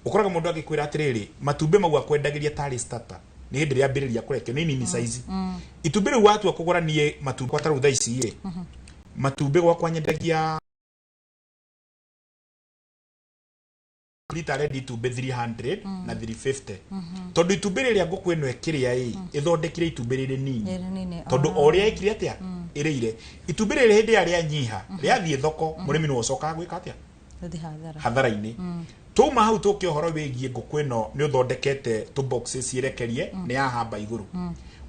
ukoraga mundu agikwira atiriri matumbi magwa kwendagiria tari starter ni hindi ria mbiriria kurekio ni nini size itumbi ri watu akugura nie matumbi kwa taru tha ici matumbi gwa kwanyendagia liter ready to be 300 na 350 tondu itumbi riria nguku ino ekiria ithondekire itumbi riri nini tondu oria ikiri atia irire itumbi riri hindi ya nyiha riathie thoko murimi no coka gwika atia hathara-ini tuma hau tuke horo wigie nguku ino ni uthondekete tu boxes cirekerie ni ahamba iguru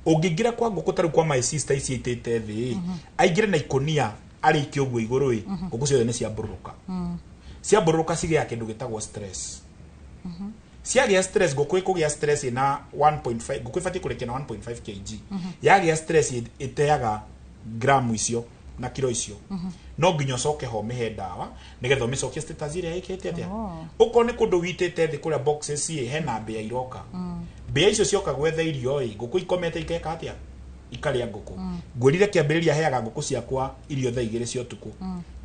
ungingira kwa nguku taru kwa my sister ici itete thi aingire na ikonia ariki uguo iguru nguku ciothe ni cia buruka cia buruka cigia kindu gitagwo stress ciagia stress nguku ikugia stress na 1.5 nguku ifati kurekia na 1.5 kg yagia stress iteaga gramu icio na kilo icio no nginya coke ho mihe dawa nigetha micokie status iria ikete atia uko ni kundu witete thi kuria boxes hena mbia iroka mbia icio cioka gwetha irio nguku ikomete ikeka atia ikaria nguku ngwirire kiambiriria heaga nguku ciakwa irio tha igiri cia utuku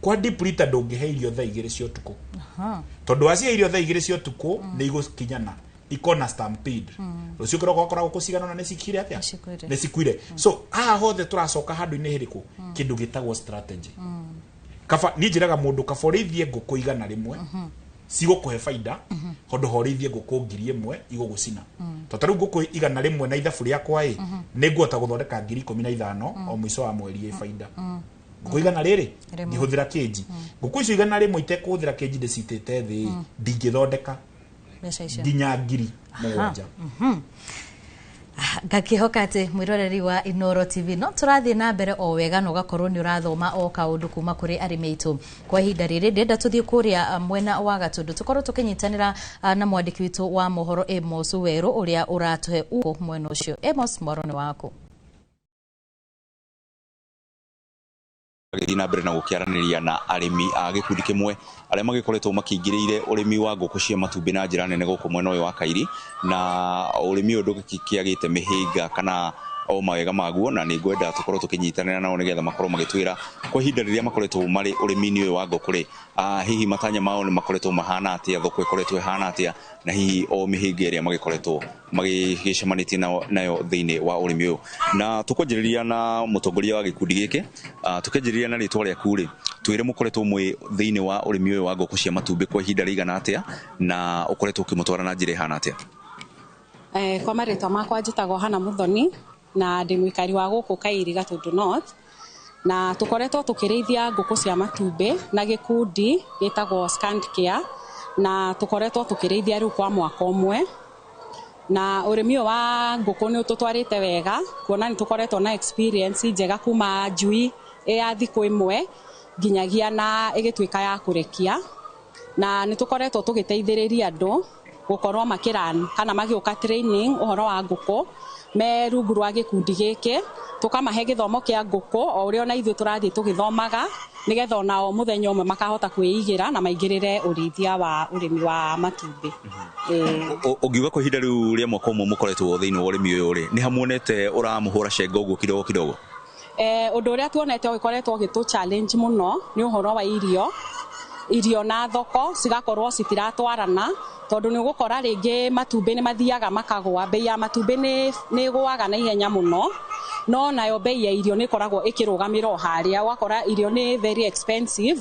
kwa deep liter ndungihe irio tha igiri cia utuku tondu acia irio tha igiri cia utuku ni igukinyana ikona stampede rucio kiroko akora gukucigana na nicikire atia nicikuire so aha hothe turacoka handu-ini hiriku kindu gitagwo strategy kaba ni njiraga mundu kaborithie nguku igana rimwe cigukuhe faida hondu horithie nguku 1,000 igugucina totaru nguku igana rimwe na ithabu riakwa ni nguota guthondeka 15,000 o mwico wa mweri faida nguku igana riri nihuthira keji nguku icio igana rimwe itekuhuthira keji ndicitete thi ndingithondeka nginya 7,000 ngakihoka ati mwiroreri wa Inoro TV no turathie na mbere o wega no gakorwo ni urathoma o kaundu kuma kuri arimi itu kwa ihinda riri ndenda tuthie kuria mwena wa Gatundu tukorwo tukinyitanira na mwandiki witu wa mohoro Amos Weru uria uratuhe uko mwena ucio Amos morone wako agithina mbere na gukiaraniria na arimi a gikundi kimwe aria magikoretwo makingiriire urimi wa nguku cia matumbi na njira nene guku mwena uyu wa Kairi na urimi undu kiagite mihinga kana o mawega maguo na ni ngwenda tukorwo tukinyitanira nao nigetha makorwo magitwira kwa ihinda riria makoretwo mari urimi-ini uyu wa nguku ri hihi matanya mao ni makoretwo mahana atia thoko ikoretwo ihana atia na hihi o mihinga iria magikoretwo magicemanitie nayo thiini wa urimi uyu na tukwanjiriria na mutongoria wa gikundi giki tukinjiriria na ritwa riaku ri twire mukoretwo mwi thiini wa urimi uyu wa nguku cia matumbi kwa ihinda rigana atia na ukoretwo ukimutwara na njira ihana atia kwa maritwa makwa njitagwo Hana Muthoni na ndi mwikari wa guku Kairi Gatundu North na tukoretwo tukirithia nguku cia matumbi na gikundi gitagwo Scant Care na tukoretwo tukirithia riu kwa mwaka umwe na urimi wa nguku ni ututwarite wega kuona ni tukoretwo na experience njega kuma njui ya thiku imwe nginyagia na igitwika ya kurekia na ni tukoretwo tugiteithiriria andu gukorwo makiran kana magioka training uhoro wa nguku me rungu rwa gikundi giki tukamahe githomo kia nguku o uria na ithu turathie tugithomaga nigetha ona o muthenya umwe makahota kwiigira na maingirire urithia wa urimi wa matumbi ugiuga kwa ihinda riu ria mwaka umwe mukoretwo thiini wa urimi uyu ri ni hamuonete uramuhura cengo uguo kidogo undu uria tuonete ugikoretwo gitu challenge muno ni uhoro wa irio na thoko cigakorwo citiratwarana tondu ni gukora ringi matumbi ni mathiaga makagwa bei ya matumbi ni igwaga na ihenya muno no nayo bei ya irio nĩ koragwo ĩkĩrũgamĩra o harĩa wakora irio nĩ very expensive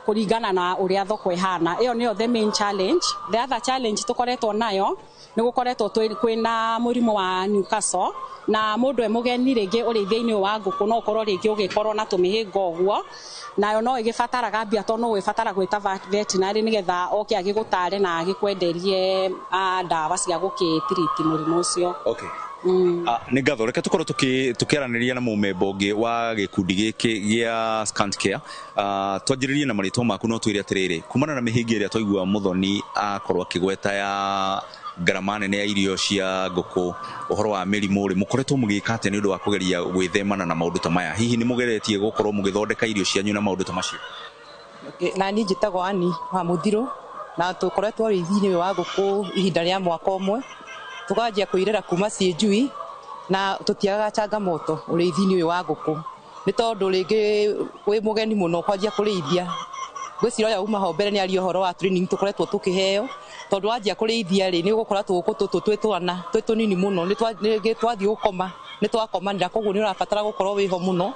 kũringana na ũrĩa thoko ihana. Ĩyo nĩyo the main challenge. The other challenge tũkoretwo nayo nĩ gũkoretwo kwĩna mũrimũ wa Newcastle na mũndũ mũgeni rĩngĩ ũrĩithia-inĩ wa ngũkũ no ũkorwo rĩngĩ ũgĩkorwo na tũmĩhĩnga ũguo, nayo no ĩgĩbataraga mbia tondũ no ũgĩbatara gwĩta veterinary nĩgetha oke agĩgũtare na agĩkwenderie ndawa cia gũkĩtiriti mũrimũ ũcio. Okay. Nĩ ngatho reke tũkorwo tũkĩaranĩria na mũmemba ũngĩ wa gĩkundi gĩkĩ gĩa Scant Care. Twanjĩrĩrie na marĩtwa maku no twĩre atĩrĩrĩ, kumana na mĩhĩnga ĩrĩa twaigua Muthoni akorwo akĩgweta ya ngarama nene ya irio cia ngũkũ, ũhoro wa mĩrimũ rĩ mũkoretwo mũgĩka atĩa nĩ ũndũ wa kũgeria gwĩthemana na maũndũ ta maya? Hihi nĩ mũgeretie gũkorwo mũgĩthondeka irio cianyu na maũndũ ta macio? Na niĩ njĩtagwo Ani wa Mũthiro na tũkoretwo ũrĩithi-inĩ wa ngũkũ ihinda rĩa mwaka ũmwe, tũkanjia kwĩrera kuma ciĩ njui na tũtiagaga changamoto ũrĩithi-inĩ ũyũ wa ngũkũ, nĩ tondũ rĩngĩ wĩ mũgeni mũno kwanjia kũrĩithia gwĩcira ũrĩa uma ho mbere nĩ ario ũhoro wa training tũkoretwo tũkĩheo, tondũ wanjia kũrĩithia rĩ nĩ ũgũkora tũgũkũ tũtũ twĩ twana twĩ tũnini mũno nĩ twathiĩ gũkoma nĩ twakomanĩra, koguo nĩ ũrabatara gũkorwo wĩho mũno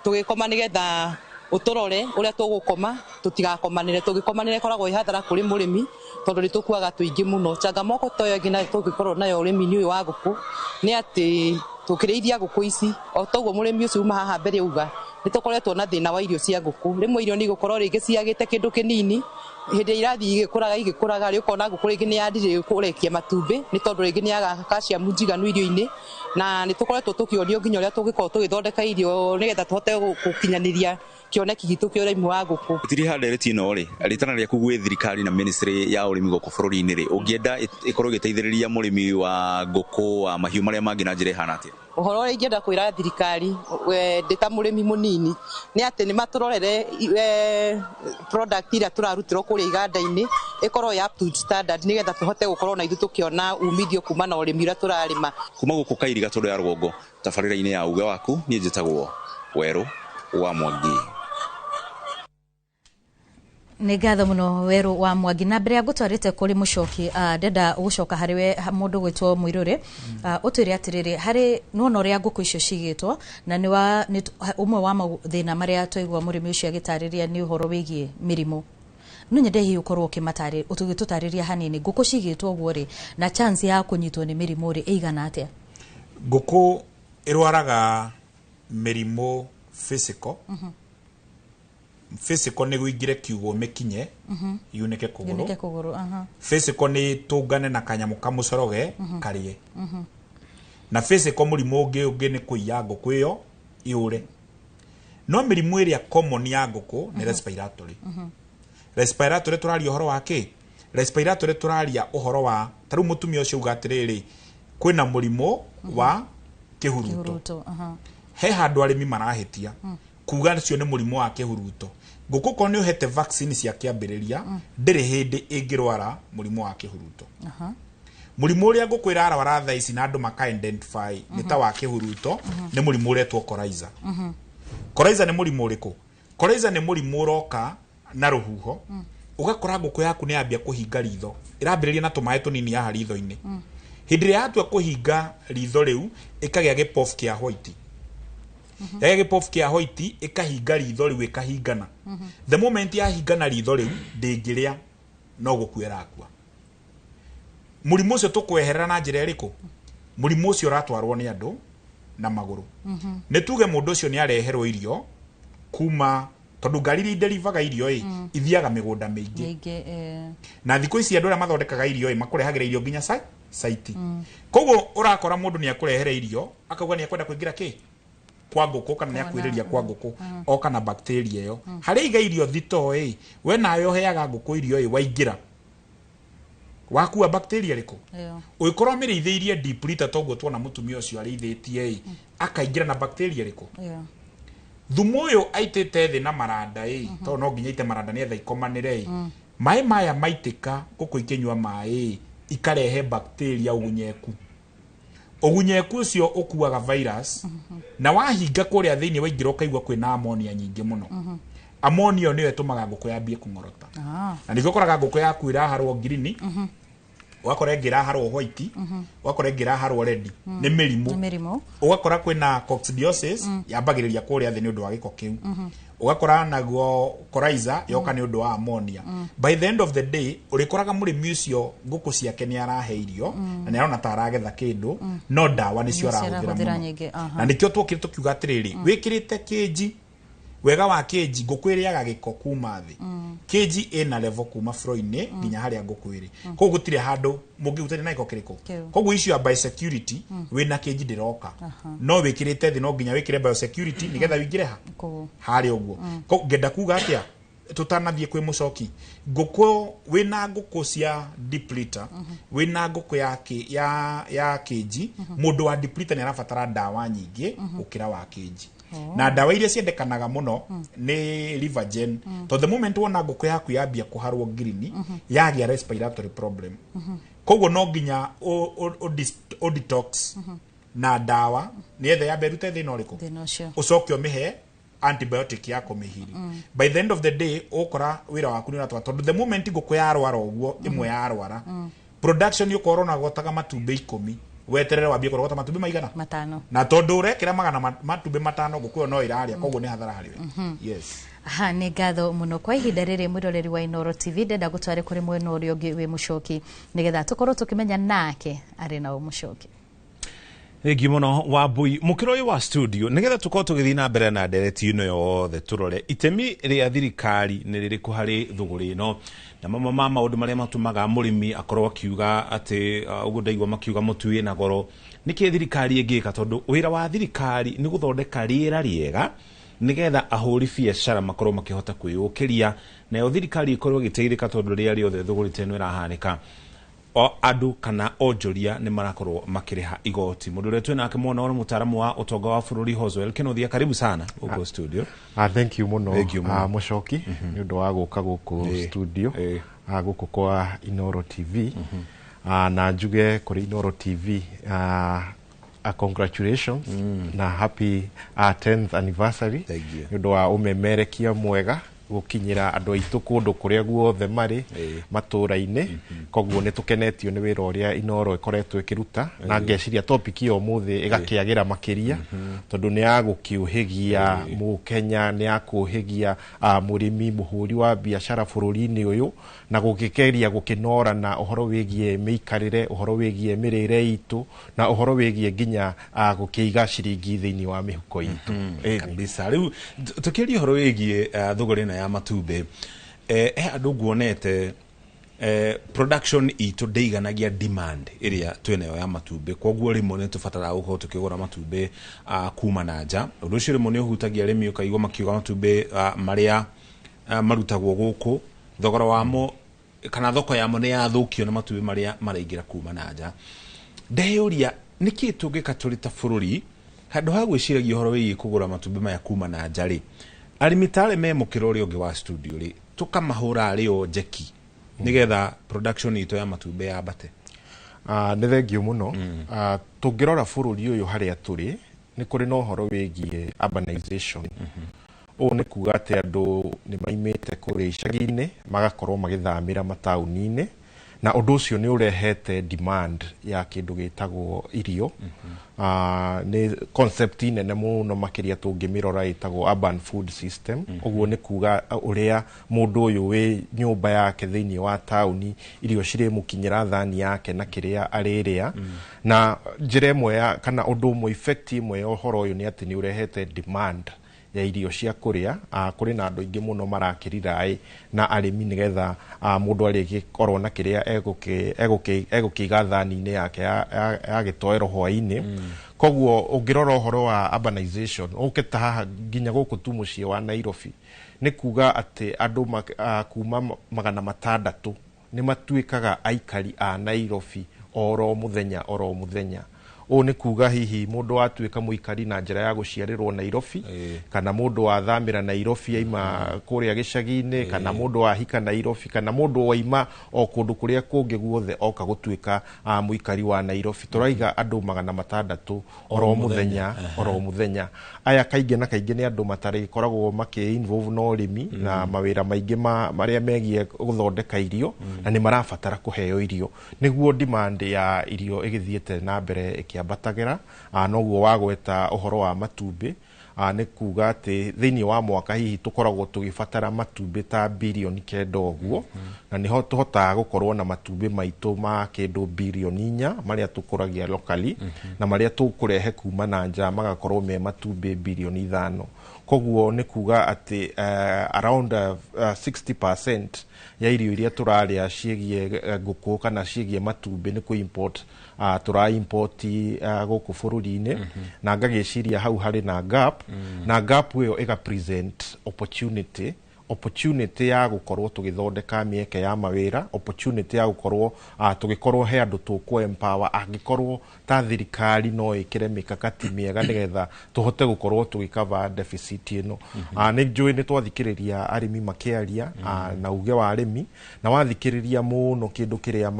tũgĩkoma nĩgetha ũtũrore ũrĩa tũgũkoma tũtigakomanĩre, tũgĩkomanĩre ĩkoragwo ĩhathara kũrĩ mũrĩmi tondũ nĩ tũkuaga tũingĩ mũno. Changamoto toyo ĩngĩ nayo tũngĩkorwo nayo ũrĩmi-inĩ ũyũ wa ngũkũ nĩ atĩ tũkĩrĩithia ngũkũ ici o toguo mũrĩmi ũcio uma haha mbere uga nĩ tũkoretwo na thĩna wa irio cia ngũkũ. Rĩmwe irio nĩ igũkorwo rĩngĩ ciagĩte kĩndũ kĩnini, hĩndĩ irathiĩ igĩkũraga rĩ ũkona ngũkũ rĩngĩ nĩ yandire kũrekia matumbĩ nĩ tondũ rĩngĩ nĩ yaga calcium njiganu irio-inĩ, na nĩ tũkoretwo tũkĩonio nginya ũrĩa tũngĩkorwo tũgĩthondeka irio nĩgetha tũhote gũkinyanĩria kĩoneki gitũ kĩa ũrĩmi wa ngũkũ. Tiri handereti ĩno rĩ rĩtana rĩaku gwĩ thirikari na ministry ya ũrĩmi gũkũ bũrũri-inĩ rĩ ũngĩenda ĩkorwo ĩgĩteithĩrĩria mũrĩmi wa ngũkũ wa mahiũ marĩa mangĩ na njĩra ĩhana atĩa? Ũhoro ũrĩa ingĩenda kwĩra thirikari ndĩ ta mũrĩmi mũnini nĩ atĩ nĩ matũrorere product iria tũrarutĩrwo kũrĩa iganda-inĩ ĩkorwo ya up to standard nĩgetha tũhote gũkorwo na ithuĩ tũkĩona umithio kuma na ũrĩmi ũrĩa tũrarĩma. Kuma gũkũ Kairiga tondũ ya rũgongo tabarĩra-inĩ ya uga waku niĩ njĩtagwo Werũ wa Mwangi. Nĩ ngatho mũno Werũ wa Mwangi, na mbere ya ngũtwarĩte kũrĩ mũcoki ndenda gũcoka harĩ we mũndũ gwĩtwo Mũirũrĩ ũtwĩre atĩrĩrĩ harĩ nuona ũrĩa ngũkũ icio cigĩtwo na nĩ ũmwe wa mathĩna marĩa twaigua mũrĩmi ũcio agĩtarĩria nĩ ũhoro wĩgiĩ mĩrimũ. No nyende hihi ũkorwo ũgĩtũtarĩria hanini ngũkũ cigĩtwo ũguo rĩ na chance ya kũnyitwo nĩ mĩrimũ rĩ ĩigana atĩa? Ngũkũ ĩrwaraga mĩrimũ physical physical nĩ guingire kiugo mekinye yunike kuguru physical nĩ tungane na kanyamũ kamũcoroge karie na physical mũrimũ ũngĩ nĩ kũiya ngũkũ ĩyo iũre. No mĩrimũ ĩrĩa common ya ngũkũ nĩ respiratory. Respiratory tũraria ũhoro wa kĩ? Respiratory tũraria ũhoro wa tarĩu mũtumia ũcio uga atĩrĩrĩ kwĩna mũrimũ wa kĩhuruto. He handũ arĩmi marahĩtia kuga cio nĩ mũrimũ wa kĩhuruto. Ngũkũ ko nĩ ũhete vaccine cia kĩambĩrĩria ndĩrĩ hĩndĩ ĩngĩrwara mũrimũ wa kĩhuruto. Mũrimũ ũrĩa ngũkũ ĩrarwara thaa ici na andũ maka identify nĩ ta wa kĩhuruto nĩ mũrimũ ũretwo coryza. Coryza nĩ mũrimũ ũrĩkũ? Coryza nĩ mũrimũ ũroka na rũhuho ũgakora ngũkũ yaku nĩ yambia kũhinga ritho, ĩrambĩrĩria na tũmaĩ tũnini haha ritho-inĩ. Hĩndĩ ĩrĩa yatua kũhinga ritho rĩu ĩkagĩa gĩpofu kĩa white. Yaga gĩpofu kĩa white ĩkahinga ritho rĩu ĩkahingana. The moment yahingana ritho rĩu ndĩngĩrĩa no gũkua ĩrakua. Mũrimũ ũcio tũkweherera na njĩra ĩrĩkũ? Mũrimũ ũcio ũratwarwo nĩ andũ na magũrũ. Nĩ tuge mũndũ ũcio nĩ areherwo irio kuma tondũ ngari iria idelivaga irio ithiaga mĩgũnda mĩingĩ. Na thikũ ici andũ arĩa mathondekaga irio makũrehagĩra irio nginya site. Koguo ũrakora mũndũ nĩ akũrehere irio akauga nĩ akwenda kũingĩra kĩ? Kwa ngũkũ kana nĩ akwĩrĩria kwa ngũkũ o kana bacteria ĩyo. Harĩ iga irio thito we nawe ũheaga ngũkũ irio waingĩra wakua bacteria rĩkũ? Ũgĩkorwo mĩrĩithĩirie deep litter toguo tuona mũtumia ũcio arĩithĩtie akaingĩra na bacteria rĩkũ? Thumu ũyũ aitĩte thĩ na maranda tondũ no nginya ite maranda nĩgetha ikomanĩre maĩ maya maitĩka ngũkũ ikĩnyua maĩ ikarehe bacteria ũgunyeku. Ũgunyeku ũcio ũkuaga virus na wahinga kũrĩa thĩinĩ waingĩra ũkaigua kwĩna ammonia nyingĩ mũno. Ammonia nĩyo ĩtũmaga ngũkũ yambie kũng'orota. Na nĩguo ũkoraga ngũkũ yaku ĩraharwo ngirini ugakora ngiraharwo white ugakora ngiraharwo red ni mirimu ugakora kwina coccidiosis yambagiriria kuria thi ni undu wa giko kiu ugakora naguo coryza yoka ni undu wa ammonia by the end of the day urikoraga murimi ucio nguku ciake ni araheirio na ni arona ta aragetha kindu no dawa ni cio arahũthĩra muno na nikio twokire tukiuga atiriri wikirite keji wega wa keji nguku iriaga giko kuma thi keji ina level kuma floor-ini nginya haria nguku iri koguo gutire handu mungihutania na giko kiriko koguo issue ya biosecurity wina keji ndiroka no wikirite thi no nginya wikire biosecurity nigetha wingire hari uguo koguo ngenda kuga atia tutanathie kwi mucoki nguku wina nguku cia depleter wina nguku ya keji mundu wa depleter ni arabatara dawa nyingi ukira wa keji na dawa iria ciendekanaga muno ni Livagen to the moment wona nguku yaku yambia kuharwo green yagia respiratory problem koguo no nginya o detox na dawa ni ethe ya berute thina uriku ucokio mihe antibiotic yako mihiri by the end of the day ukora wira waku ni ratwa tondu the moment nguku yarwara uguo imwe yarwara production yukoro na gotaga matumbe 10 weterere wambie kurogota matumbe maigana 5 na tondu urekira magana matumbe 5 nguku no iraria koguo ni hathara hariwe yes ha ni ngatho muno kwa ihinda riri mwiroreri wa Inooro TV ndenda gutware kuri mwena uria ungi wi mucoki nigetha tukorwo tukimenya nake ari na umucoki Egi muno wa bui mukiroi wa studio nigetha tukorwo tugithii na mbere na ndereti ino yothe turore itemi ria thirikari ni ririku hari thuguri ino na mama maundu maria matumaga murimi akorwo akiuga ati uguo ndaigwa makiuga mutui na goro niki thirikari ingika tondu wira wa thirikari ni guthondeka riera riega nigetha ahuri biacara makorwo makihota kwiyukiria na thirikari ikorwo giteithika tondu ria riothe thuguri teno irahanika o adu kana ojoria ni marakorwo makiriha igoti mundu retu nake mwana ora mutaramu wa utonga wa bururi Hoswell Kenothia karibu sana uko studio thank you muno mucoki ni undu wa guka guku studio guku kwa Inooro TV na njuge kuri Inooro TV congratulations na happy 10th anniversary ni undu wa umemerekia mwega gukinyira andu aitu kundu kuria guothe mari matura-ini koguo ni tukenetio ni wira uria Inooro ikoretwo ikiruta na ngeciria topic iyo muthi igakiagira makiria tondu ni agukiuhigia mu Kenya ni akuhigia murimi muhuri wa biashara bururi-ini uyu na gukikeria gukinora na uhoro wigie miikarire uhoro wigie mirire itu na uhoro wigie nginya gukiiga ciringi thiini wa mihuko itu kabisa riu tukiria uhoro wigie thuguri ya matumbe andu nguonete production itu ndeiganagia demand iria twenayo ya matumbe koguo rimwe ni tubatara gukorwo tukigura matumbe kuma na nja undu ucio rimwe ni uhutagia arimi ukaigwa makiuga matumbe maria marutagwo guku thogora wamo kana thoko yamo ni yathukio na matumbe maria maraingira kuma na nja ndeyuria niki tungika turi ta bururi handu ha gwiciragia uhoro wigi kugura matumbe maya kuma na nja ri alimitale me mukirori ungi wa studio ri tukamahura ario jeki nigetha production ito ya matumbe ya bate ni thengio muno tungirora bururi uyu haria turi ni kuri no horo wigie urbanization ni kuga ati andu ni maimite kuri icagi-ini magakorwo magithamira matauni-ini na undu ucio ni urehete demand ya kindu gitagwo irio ni concept nene muno makiria tungimirora itagwo urban food system uguo ni kuga uria mundu uyu wi nyumba yake thiini wa tauni irio cire mukinyira thani yake na kiria ariria na njira imwe kana undu umwe effect imwe uhoro uyu ni ati ni urehete demand ya irio cia kuria kuri na andu ingi muno marakirira na arimi nigetha mundu arigikorwo na kiria egukiga thani-ini yake ya gitoero hwaini koguo ungirora uhoro wa urbanization ukita haha nginya guku tu mucii wa Nairobi ni kuga ati andu kuma 600 ni matuikaga aikari a Nairobi oro muthenya o nĩ kuga hihi mũndũ atuĩka mũikari na njĩra ya gũciarĩrwo Nairobi kana mũndũ wathamĩra Nairobi aima kũrĩa gĩcagi-inĩ kana mũndũ wahika Nairobi kana mũndũ waima o kũndũ kũrĩa kũngĩ guothe oka gũtuĩka mũikari wa Nairobi. Tũraiga andũ 600 oro mũthenya. Aya kaingĩ na kaingĩ nĩ andũ matarĩkoragwo makĩ-involve na ũrĩmi na mawĩra maingĩ marĩa megiĩ gũthondeka irio na nĩ marabatara kũheo irio. Nĩguo demand ya irio ĩgĩthiĩte na mbere ĩkĩambatagĩra, noguo wagweta ũhoro wa matumbĩ, nĩ kuga atĩ thĩinĩ wa mwaka hihi tũkoragwo tũgĩbatara matumbĩ ta bilioni 9 ũguo, na nĩho tũhotaga gũkorwo na matumbĩ maitũ ma kĩndũ bilioni 4 marĩa tũkũragia locally na marĩa tũkũrehe kuma na nja magakorwo me matumbĩ bilioni 5. Koguo nĩ kuga atĩ around 60% ya irio iria tũrarĩa ciĩgiĩ ngũkũ kana ciĩgiĩ matumbĩ nĩ kũ-import, tũra-import gũkũ bũrũri-inĩ, na ngagĩciria hau harĩ na gap, na gap ĩyo ĩga-present opportunity ya gũkorwo tũgĩthondeka mĩeke ya mawĩra, opportunity ya gũkorwo tũgĩkorwo he andũ tũkũ-empower angĩkorwo ta thirikari no ĩkĩre mikakati mĩega nĩgetha tũhote gũkorwo tũgĩcover deficit ĩno. Nĩ njũĩ nĩ twathikĩrĩria arĩmi makĩaria na uge wa arĩmi, na wathikĩrĩria mũno kĩndũ kĩrĩa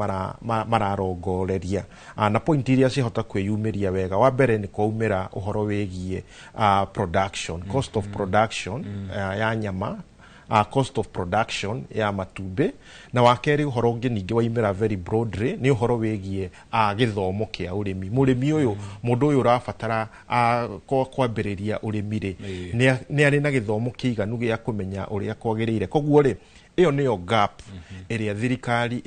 mararongoreria na point iria cihota kwĩyumĩria wega. Wa mbere nĩ kwaumĩra ũhoro wĩgiĩ production, cost of production ya nyama, cost of production ya matumbĩ, na wakerĩ ũhoro ũngĩ ningĩ waimĩra very broadly nĩ ũhoro wĩgiĩ gĩthomo kĩa ũrĩmi. Mũrĩmi ũyũ, mũndũ ũyũ ũrabatara kwambĩrĩria ũrĩmi-rĩ, nĩ arĩ na gĩthomo kĩiganu gĩa kũmenya ũrĩa kwagĩrĩire. Koguo rĩ, ĩyo nĩyo gap ĩrĩa thirikari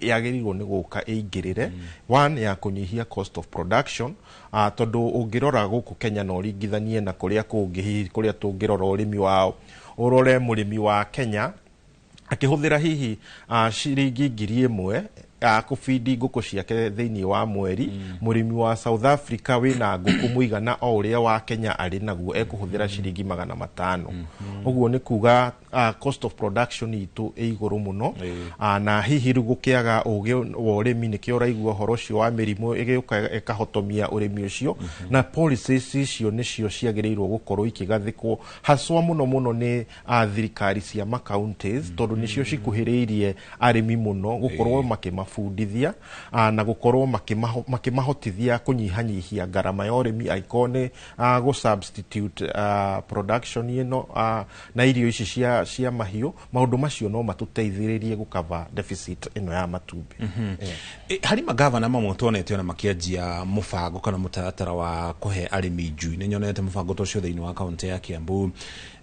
yagĩrĩirwo nĩ gũka ĩingĩrĩre. One, ya kũnyihia cost of production, tondũ ũngĩrora gũkũ Kenya na ũringithanie na kũrĩa kũngĩ hihi kũrĩa tũngĩrora ũrĩmi wao, ũrore mũrĩmi wa Kenya akĩhũthĩra hihi ciringi 1,000 kũbindi ngũkũ ciake thĩinĩ wa mweri, mũrĩmi wa South Africa wĩna ngũkũ mũigana o ũrĩa wa Kenya arĩ naguo ekũhũthĩra ciringi 500. Ũguo nĩ kuga cost of production itũ ĩ igũrũ mũno, na hihi rĩu gũkĩaga ũgĩ wa ũrĩmi nĩkĩo ũraigua ũhoro ũcio wa mĩrimũ ĩgĩũka ĩkahotomia ũrĩmi ũcio, na policies icio nĩcio ciagĩrĩirwo gũkorwo ikĩgathĩkwo haswa mũno nĩ thirikari cia ma-counties, tondũ nĩcio cikuhĩrĩirie arĩmi mũno gũkorwo makĩmabundithia na gũkorwo makĩmahotithia kũnyihanyihia ngarama ya ũrĩmi angĩkorwo nĩ gũ-substitute production ĩno na irio ici cia mahiũ. Maũndũ macio no matũteithĩrĩrie gũcover deficit ĩno ya matumbĩ. Harĩ magavana mamwe tuonete ona makĩanjia mũbango kana mũtaratara wa kũhe arĩmi njui. Nĩ nyonete mũbango ũcio thĩinĩ wa kaunti ya Kiambu,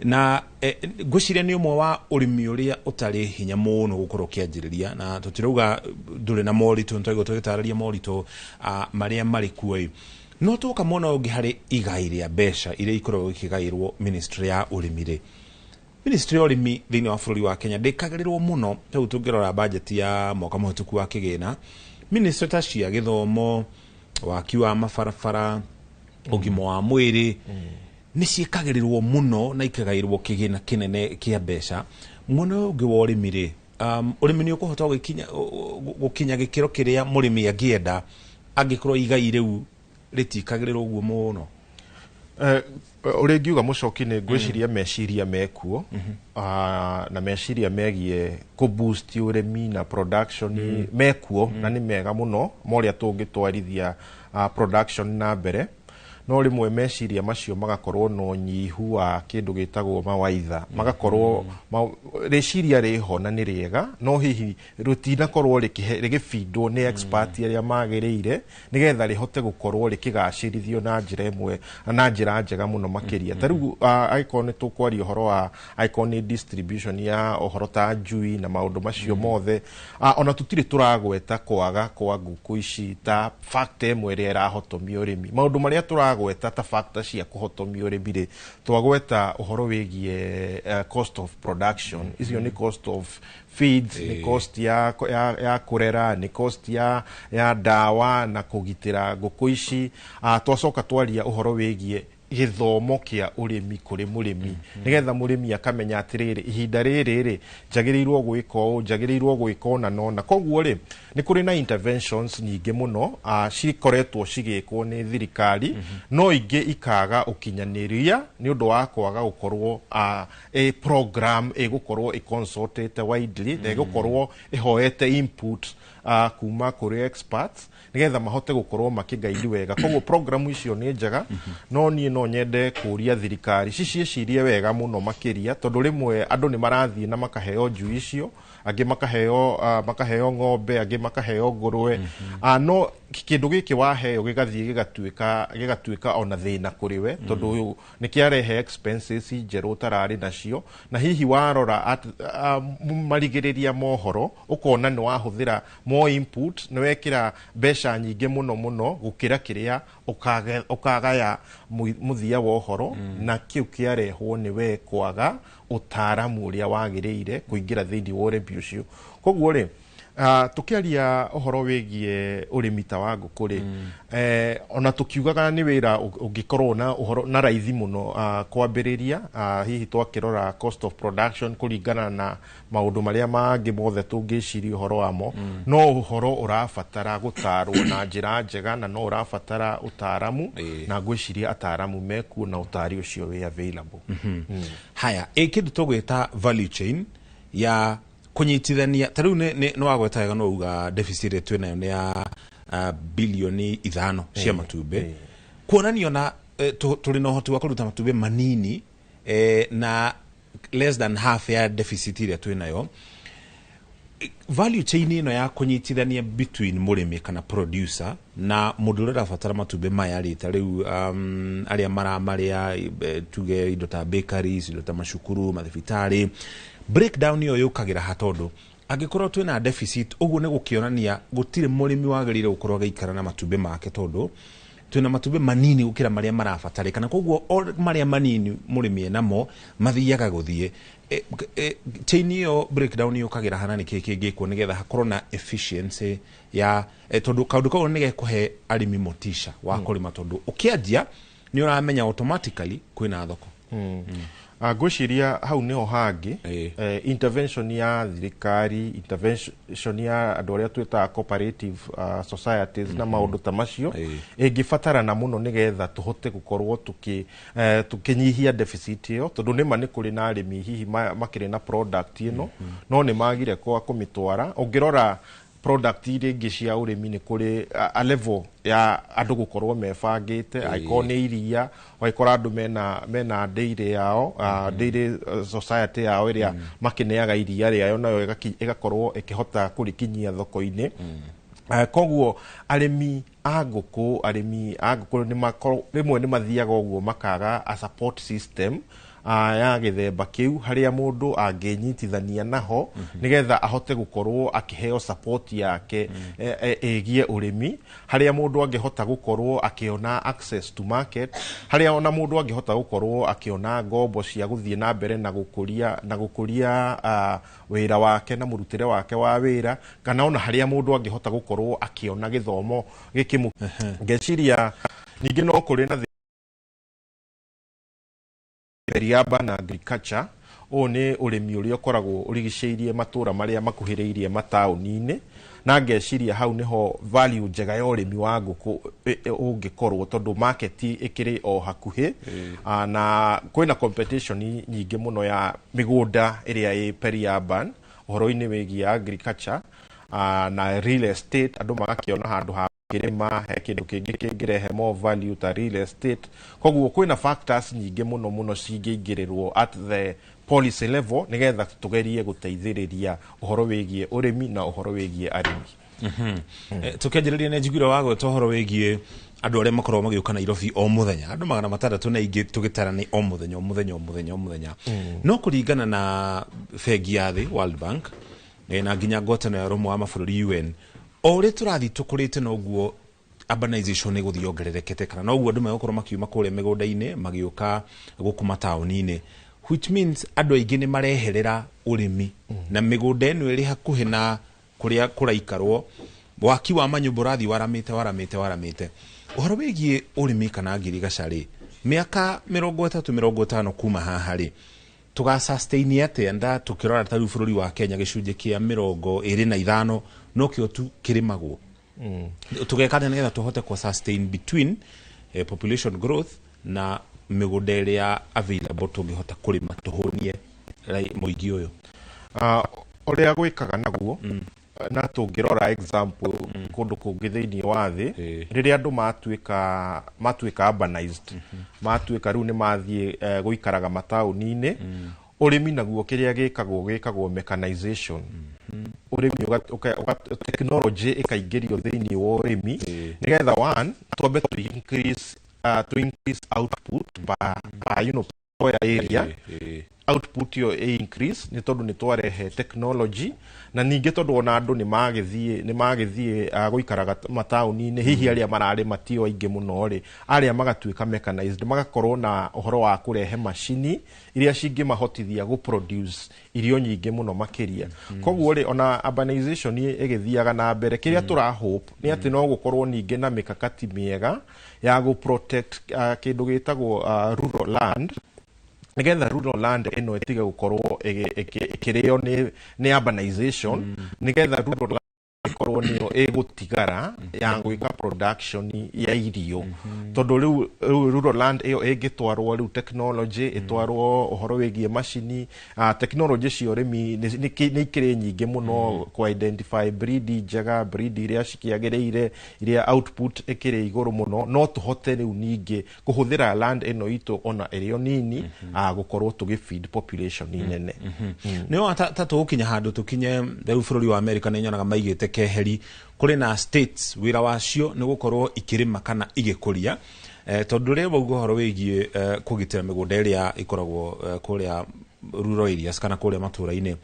na ngwĩciria nĩ ũmwe wa ũrĩmi ũrĩa ũtarĩ hinya mũno gũkorwo ũkĩanjĩrĩria, na tũtirauga ndũrĩ na moritũ, nĩtwagwo tũgĩtarĩria moritũ marĩa marĩ kuo. No tũka mwena ũngĩ harĩ igai rĩa mbeca iria ikoragwo ikĩgaĩrwo ministry ya ũrĩmi-rĩ, ministry ya ũrĩmi thĩinĩ wa bũrũri wa Kenya ndĩkagĩrĩrwo mũno. Rĩu tũngĩrora budget ya mwaka mũhĩtũku wa kĩgĩna, ministry ta cia gĩthomo, waki wa mabarabara, ũgima wa mwĩrĩ nĩ ciĩkagĩrĩrwo mũno na ikagaĩrwo kĩgĩna kĩnene kĩa mbeca. Mwena ũngĩ wa ũrĩmi-rĩ, ũrĩmi nĩ ũkũhota gũkinya gĩkĩro kĩrĩa mũrĩmi angĩenda angĩkorwo igai rĩu rĩtikagĩrĩrwo ũguo mũno? Ũrĩa ngiuga mũcoki nĩ ngwĩciria meciria mekuo, na meciria megiĩ kũ-boost ũrĩmi na production mekuo na nĩ mega mũno morĩa tũngĩtwarithia production na mbere. No rĩmwe meciria macio magakorwo na ũnyihu wa kĩndũ gĩtagwo mawaitha, magakorwo rĩciria rĩho na nĩ rĩega, no hihi rĩtinakorwo rĩgĩbindwo nĩ expert arĩa magĩrĩire nĩgetha rĩhote gũkorwo rĩkĩgacĩrithio na njĩra ĩmwe na njĩra njega mũno makĩria. Ta rĩu angĩkorwo nĩ tũkwaria ũhoro wa angĩkorwo nĩ distribution ya ũhoro ta njui na maũndũ macio mothe, ona tũtirĩ tũragweta kwaga kwa ngũkũ ici ta factor ĩmwe ĩrĩa ĩrahotomia ũrĩmi. Maũndũ marĩa tũragweta ta factor cia kũhotomia ũrĩmi-rĩ, twagweta ũhoro wĩgiĩ cost of production. Icio nĩ cost of feeds, nĩ cost ya kũrera, nĩ cost ya ndawa na kũgitĩra ngũkũ ici. Twacoka twaria ũhoro wĩgiĩ githomo kia urimi kuri murimi nigetha murimi akamenya atiriri ihinda riri jagirirwo gwika o jagirirwo gwika ona nona koguo ri ni kuri na interventions nyingi muno cikoretwo cigikwo ni thirikari no ingi ikaga ukinyaniria ni undu wa kwaga gukorwo a program igukorwo consulted widely na igukorwo ihoete input kuma kuri experts nigetha mahote gukorwo makigaidi wega koguo program icio ni njega no nie no nyende kuria thirikari ciciecirie wega muno makiria tondu rimwe andu ni marathie na makaheo njui icio angi makaheo ng'ombe angi makaheo ngurwe no kindu giki waheo gigathie gigatuika ona thina kuriwe tondu ni kiarehe expenses njeru tarari nacio na hihi warora marigiriria mohoro ukona ni wahuthira more input ni wekira besha nyingi muno gukira kiria ukagaya muthia wa uhoro na kiu kiarehwo ni we kwaga utaramu uria wagiriire kuingira thiini wa urimi ucio koguo ri tukiaria uhoro wigie urimi ta wa nguku ri ona tukiugaga ni wira ungikorwo na uhoro na raithi muno kwambiriria hihi twakirora cost of production kuringana na maundu maria mangi mothe tungiciria uhoro wamo no uhoro urafatara gutarwo na njira njega na no urafatara utaramu na gwiciria ataramu meku na utari ucio we available haya kindu tugwita value chain ya kunyitithania tariu ni wagweta wega no uga deficit twinayo ni ya bilioni 5 cia matumbe kuonanio na tuli na uhoti wa kuruta matumbe manini na less than half ya deficit ile twinayo value chain ino ya kunyitithania between murimi kana producer na mundu uria rafatara matumbe maya ri tariu aria maria tuge indo ta bakeries indo ta mashukuru mathibitari breakdown yo yukagira hatondu angikorwo twina deficit uguo ne gukionania gutire murimi wagirire gukorwo gaikara na matumbe make tondu twina matumbe manini gukira maria marafatarikana koguo maria manini murimi enamo mathiaga guthie chain yo breakdown yukagira hana ni kingikwo nigetha hakorwo na efficiency ya tondu kaundu kaundu nige kuhe arimi motisha wa kurima tondu ukianjia ni uramenya automatically kwina thoko gwiciria hau niho hangi intervention ya thirikari intervention ya andu aria twita cooperative societies na maundu ta macio ingifatarana muno nigetha tuhote gukorwo tukinyihia deficit yo tondu nima ni kuri na arimi hihi makire na product ino no ni magire kwa kumitwara ungirora product iringi cia urimi ni kuri a level ya andu gukorwo mebangite aiko ni iria waikora andu mena dairy yao dairy society yao iria makineaga iria riayo nayo igakorwo ikihota kurikinyia thoko-ini koguo arimi a nguku ni makoro rimwe ni mathiaga uguo makaga a support system ya githemba kiu haria mundu angenyitithania naho nigetha ahote gukorwo akiheo support yake egie urimi haria mundu angehota gukorwo akiona access to market haria ona mundu angehota gukorwo akiona ngombo cia guthie na mbere na gukuria wira wake na murutire wake wa wira kana ona haria mundu angehota gukorwo akiona githomo gikimu ngeciria ningi no kuri na urban agriculture one urimi uria ukoragwo urigiceirie matura maria makuhiriirie matauni-ini na ngeciria hau niho value njega ya urimi wa nguku ungikorwo tondu market ikiri o hakuhi na kwina competition nyingi muno ya migunda iria i peri-urban uhoro-ini wigie agriculture na real estate andu magakiona handu ha kirima he kindu kingi kingirehe more value ta real estate koguo kwina factors nyingi muno cingingirerwo at the policy level nigetha tugerie guteithiriria uhoro wigie urimi na uhoro wigie arimi tukianjiriria ne njiguira wago uhoro wigie andu aria makorwo magiuka Nairobi o muthenya andu 600 na ingi tugitara ni o muthenya no kuringana na fegi ya thi World Bank na nginya ngotano ya romo wa mabũrũri UN ore turathi tukurite no guo urbanization ni guthiongererekete kana no guo andu magokorwo makiuma kure migunda-ini magiuka gukuma tauni-ini which means andu aingi ni mareherera urimi na migunda eno iri hakuhi na kuria kuraikarwo waki wa manyumba rathi waramite uhoro wigie urimi kana ngirigaca ri miaka 30-50 kuma haha ri tuga sustain ate anda tukirora ta bururi wa Kenya gicunje kia 25 no kio tu kirimagwo tugekana nigetha tuhote ku sustain between population growth na migunda iria available tungihota kurima tuhunie muingi uyu oria gwikaga naguo na tungirora example kundu kungi thiini wa thi riria andu matuika urbanized matuika riu ni mathie guikaraga matauni-ini urimi naguo kiria gikagwo mechanization urimi technology ikaingirio thiini wa urimi nigetha one twambe to increase output by area output yo increase ni tondu ni twarehe technology na ninge tondu ona andu ni magithie guikaraga matauni-ini hihi aria marari matio aingi muno ri aria magatuika mechanized magakorwo na uhoro wa kurehe machine iria cingi mahotithia gu produce irio nyingi muno makiria koguo ri ona urbanization igithiaga na mbere kiria tura hope ni ati no gukorwo ninge na mikakati miega ya gu protect kindu gitagwo rural land nigetha rural land ino etiga gukorwo ikirio ni urbanization nigetha rural land ikorwo niyo igutigara ya gwika production ya irio tondu riu rural land iyo igitwarwo riu technology itwarwo uhoro wigie machine technology cio rimi ni ikire nyingi muno ku identify breed njega breed iria cikiagiriire iria output ikire iguru muno no tuhote riu ningi kuhuthira land ino itu ona irio nini gukorwo tugifeed population inene no tatu ukinya handu tukinye riu bururi wa America ni nyonaga maigite keheri kuri na states wira wacio ni gukorwo ikirima kana igikuria tondu ri baugo horo wigie kugitira migunda iria ikoragwo kuria rural areas kana kuria matura-ini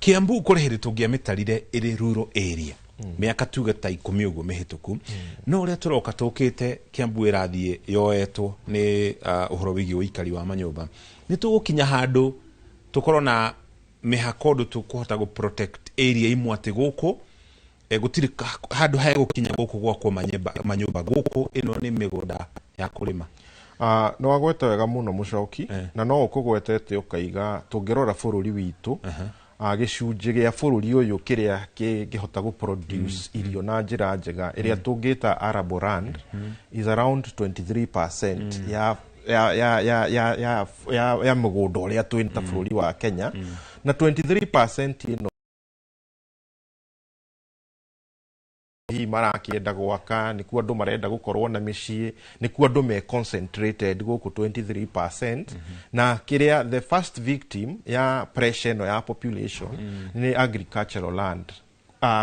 Kiambu kuri hindi tungiamitarire iri rural area miaka tuge ta 10 uguo mihituku no uria turoka tukite Kiambu irathie yoetwo ni uhoro wigie uikari wa manyumba ni tugukinya handu tukorwo na mihakondo tukuhota gu protect area imwe ati guku gutiri handu ha gukinya guku gwakwo manyumba guku ino ni migunda ya kurima no wagwete wega muno mucoki na no ukugwetete ukaiga tungirora bururi witu gicunje gia bururi uyu kiria kihota gu produce irio na njira njega iria tungita arable land is around 23% ya mugunda uria twinta bururi wa Kenya na 23% ino hii marakienda gwaka ni ku andu marenda gukorwo na micii ni ku andu me concentrated guku 23% na kiria the first victim ya pressure no ya population ni agricultural land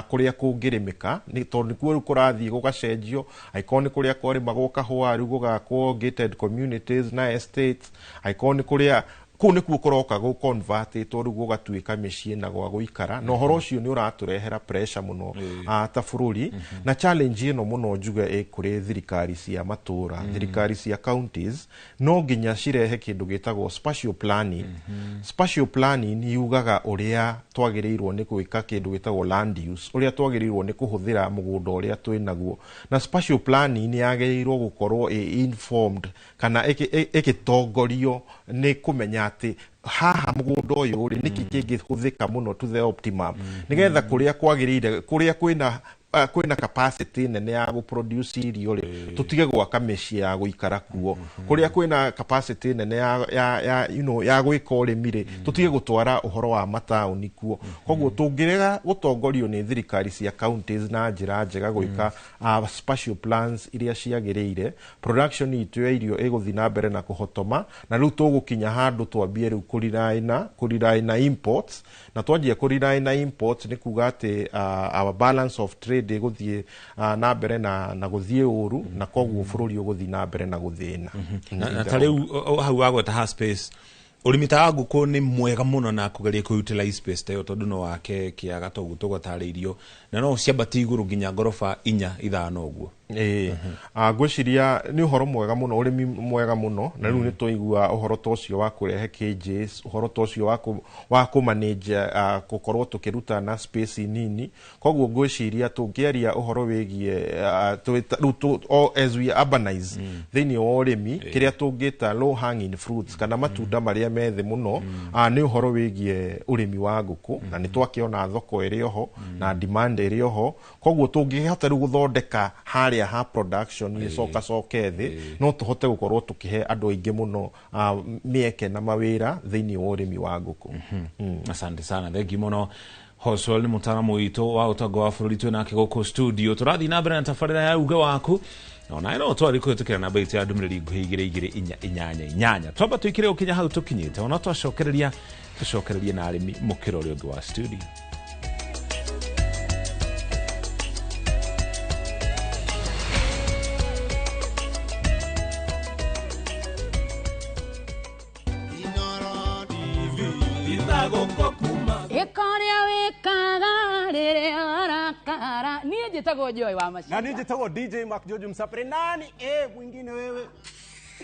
kuria kungirimika ni tondu kuo kurathie gugacenjio aikoni kuria kwari magoka hwa ru gugakwo gated communities na estates aikoni kuria kuni kuroka go convert tondu gugatuika micii na gwa guikara no horo ucio ni uraturehera pressure muno ta bururi na challenge ino muno njuga kuri thirikari cia matura thirikari cia counties no nginya cirehe kindu gitagwo spatial planning yugaga uria twagirirwo ni gwika kindu gitagwo land use uria twagirirwo ni kuhuthira mugunda uria twinaguo na spatial planning ni yagirirwo gukorwo informed kana ikitongorio ni kumenya ati haha mugunda uyu ri niki kingihuthika muno to the optimum nigetha kuria kwagirire kuria kwina capacity nene ya gu produce irio ri tutige gwaka micii ya guikara kuo kuria kwina capacity nene ya gwika urimi ri tutige gutwara uhoro wa matauni kuo koguo tungirega gutongorio ni thirikari cia counties na njira njega gwika spatial plans iria ciagiriire production itu ya irio iguthi na mbere na kuhotoma na riu tugukinya handu twambie riu kuriraina imports na twanjia kuriraina imports ni kuga ati our balance of trade iguthie na mbere na guthie uru na koguo bururi uguthie na mbere na guthina na tariu hau wagweta ha space urimita wa nguku ni mwega muno na kugeria ku utilize space tayo tondu no wake kiaga togu tugotariirio na no ciambati iguru nginya ngorofa 4-5 uguo ngwiciria nĩ ũhoro mwega mũno ũrĩmi mwega mũno na rĩu nĩ tũigua ũhoro ta ũcio wa kũrehe cages ũhoro ta ũcio wa kũmanage gũkorwo tũkĩruta na space nini koguo ngwiciria tũngĩaria ũhoro wĩgiĩ as we urbanize thĩinĩ wa ũrĩmi kĩrĩa tũngĩta low hanging fruits kana matunda marĩa me thĩ mũno nĩ ũhoro wĩgiĩ ũrĩmi wa ngũkũ na nĩ twakĩona thoko ĩrĩ oho na demand ĩrĩ oho koguo tũngĩhota rĩu gũthondeka harĩa ha production coke thĩ no tũhote gũkorwo tũkĩhe andũ aingĩ mũno mĩeke na mawĩra thĩinĩ wa ũrĩmi wa ngũkũ. Asante sana, thengi mũno. Hoswell nĩ mũtaaramu witũ wa ũtonga wa bũrũri twĩ nake gũkũ studio. Tũrathiĩ na mbere na tabarĩra ya uge waku ona ĩno twari kũhĩtũkĩra namba itũ ya ndũmĩrĩri nguhĩ 2288. Twamba tũikire ũkinya hau tũkinyĩte ona twacokereria na arĩmi mũkĩra ũrĩa ũngĩ wa studio. Njĩtagwo Joy wa Macina. Na niĩ njĩtagwo DJ Mark George Msapre. Nani mwingine wewe?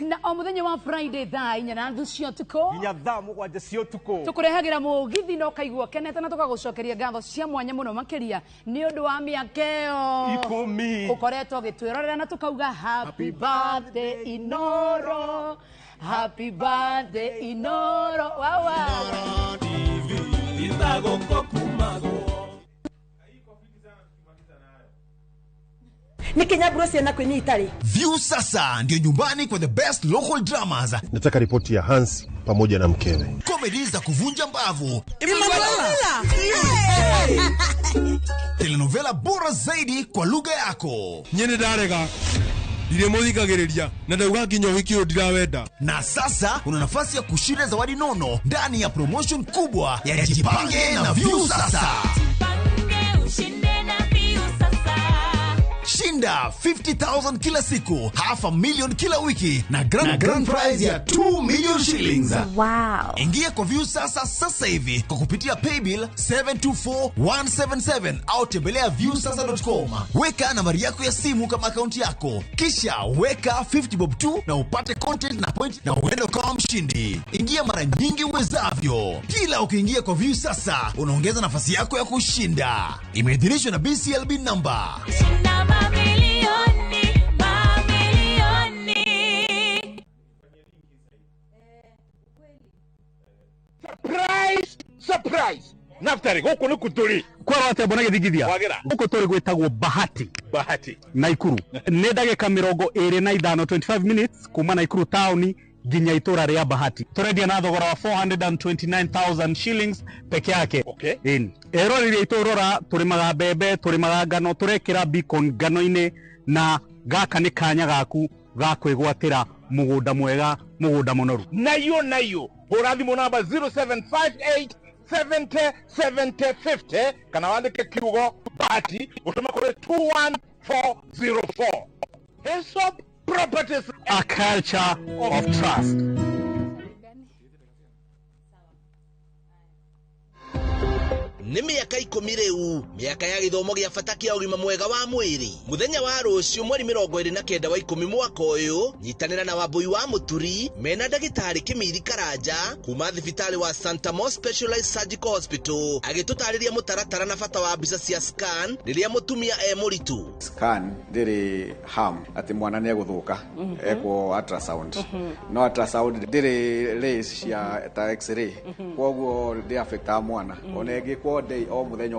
Na o mũthenya wa Friday thaa 4 cia ũtukũ nginya thaa 7 cia ũtukũ tũkũrehagĩra mũgithi na ũkaigua kenete na tũgagũcokeria ngatho cia mwanya mũno makĩria nĩ ũndũ wa mĩaka ĩyo 10 ũkoretwo ũgĩtwĩrorera na tũkauga happy birthday Inoro, happy birthday Inoro. Wawa Nikinyabrosi na kwenye Itali. View sasa ndio nyumbani kwa the best local dramas. Nataka ripoti ya Hans pamoja na mkewe. Comedy za kuvunja mbavu. Telenovela bora zaidi kwa lugha yako. Nyene darega. Ndire muthikagiriria na ndauga kinyo hikio ndirawenda. Na sasa una nafasi ya kushinda zawadi nono ndani ya promotion kubwa ya Jipange na View sasa. Shinda 50,000 kila siku, $500,000 kila wiki na grand prize ya 2 million shillings. Wow. Ingia kwa View sasa hivi kwa kupitia paybill 724177 au tembelea viewsasa.com. Weka nambari yako ya simu kama akaunti yako, kisha weka 50 bob tu na upate content na point na uende kama mshindi. Ingia mara nyingi uwezavyo. Kila ukiingia kwa View sasa unaongeza nafasi yako ya kushinda. Imeidhinishwa na BCLB number. Surprise Naftari gũkũ nĩ kuturi kwa wate mbona gĩthigithia gũkũ tũrĩ gwĩtagwo Bahati Naikuru nĩ ndagĩka 25 25 minutes kuma Naikuru town nginya itũra rĩa Bahati tũrendia na thogora wa 429,000 shillings peke yake. Erorire itũrora tũrĩmaga mbembe tũrĩmaga ngano tũrekĩra beacon ngano-inĩ na gaka nĩ kanya gaku ga kwĩgwatĩra mũgũnda mwega mũgũnda mũnoru. Nayo hũra thimũ namba 0758 70 70 50 kana wandĩke kiugo Bahati ũtũme kũrĩ 21404. Hillsop Properties, a culture of trust. Nĩ mĩaka 10 rĩu, mĩaka ya gĩthomo gĩa bata kĩa ũgima mwega wa mwĩrĩ. Mũthenya wa rũciũ mweri 29 wa 10 mwaka ũyũ, nyitanĩra na Wambui wa Mũturi mena ndagĩtarĩ Kĩmiri Karanja kuma thibitarĩ wa Santa Mo Specialized Surgical Hospital agĩtũtarĩria mũtaratara na bata wa mbica cia scan rĩrĩa mũtumia mũritũ. Scan ndĩrĩ harm atĩ mwana nĩ egũthũka ekwo ultrasound. No ultrasound ndĩrĩ rays cia ta x-ray. Koguo ndĩ affect mwana. Ona ĩngĩkwo day o muthenya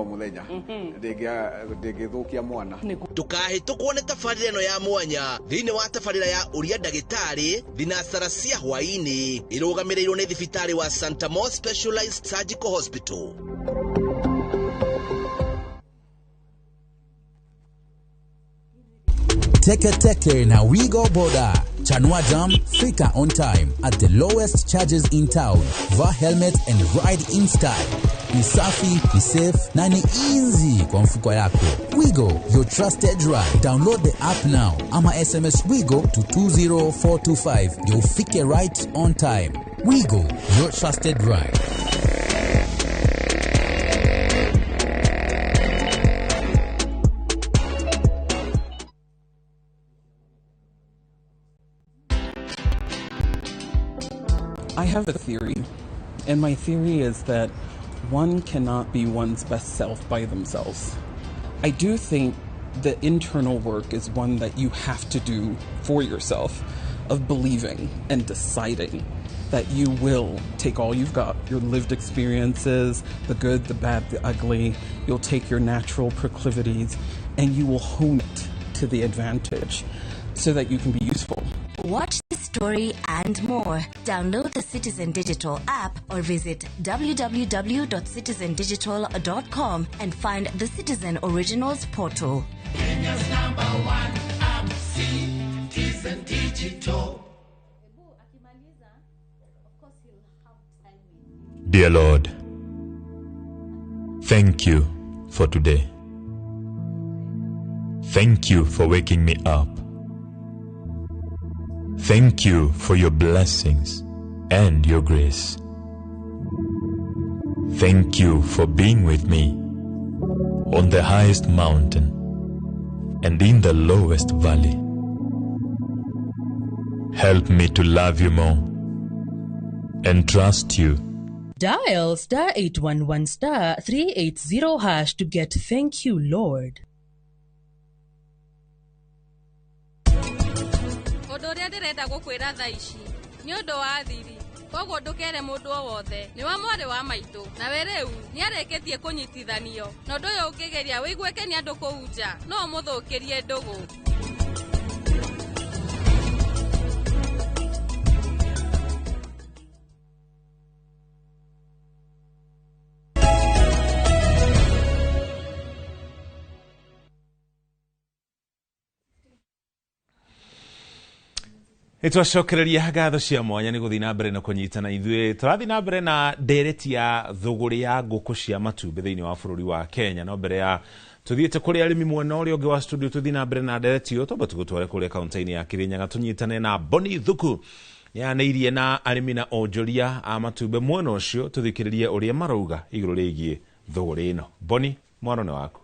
ndĩngĩthũkia mwana. Tukahĩtũkwo nĩ tabarĩra ĩno ya mwanya thĩinĩ wa tabarĩra ya ũria ndagĩtarĩ thinacara cia hwaĩ-inĩ ĩrũgamĩrĩirwo nĩ thibitarĩ wa Santa Mo Specialized Surgical Hospital. Teke na Wigo Boda. Chanua Jam, fika on time at the lowest charges in town. Vaa helmet and ride in style. Ni safi, ni safe, na ni easy kwa mfuko yako. Wigo, your trusted ride. Download the app now. Ama SMS Wigo to 20425. You'll fike right on time. Wigo, your trusted ride. I have a theory, and my theory is that one cannot be one's best self by themselves. I do think the internal work is one that you have to do for yourself, of believing and deciding that you will take all you've got, your lived experiences, the good, the bad, the ugly, you'll take your natural proclivities, and you will hone it to the advantage so that you can be useful. Watch this story and more. Download the Citizen Digital app or visit www.citizendigital.com and find the Citizen Originals portal. Kenya's #1 app, Citizen Digital. Dear Lord, thank you for today. Thank you for waking me up. Thank you for your blessings and your grace. Thank you for being with me on the highest mountain and in the lowest valley. Help me to love you more and trust you. Dial *811 *380# to get Thank You, Lord. Ũndũ ũrĩa ndĩrenda gũkwĩra thaa ici nĩ ũndũ wa thiri, koguo ndũkere mũndũ o wothe. Nĩ wa mwarĩ wa maitũ, na we rĩu nĩ arĩkĩtie kũnyitithanio. Na ũndũ ũyũ ũngĩgeria wĩiguĩke nĩ andũ kũu nja, no ũmũthũkĩrie ndũgũ. Itwacokereria ngatho cia mwanya ni guthii na mbere na kunyitana ithuĩ tũrathi na mbere na ndereti ya thũgũrĩ ya ngũkũ cia matumbĩ thĩinĩ wa bũrũri wa Kenya. No mbere ya tuthiĩte kũrĩ arĩmi mwena ũrĩa ũngĩ wa studio tuthi na mbere na ndereti ĩyo twamba tũgũtware kũrĩa kaunti-inĩ ya Kirinyaga tunyitane na Boni Thuku yanĩirie na arĩmi na onjoria a matumbĩ mwena ũcio tuthikĩrĩrie ũrĩa marauga igũrũ rĩgiĩ thũgũrĩ ĩno. Boni, mwaro nĩ waku.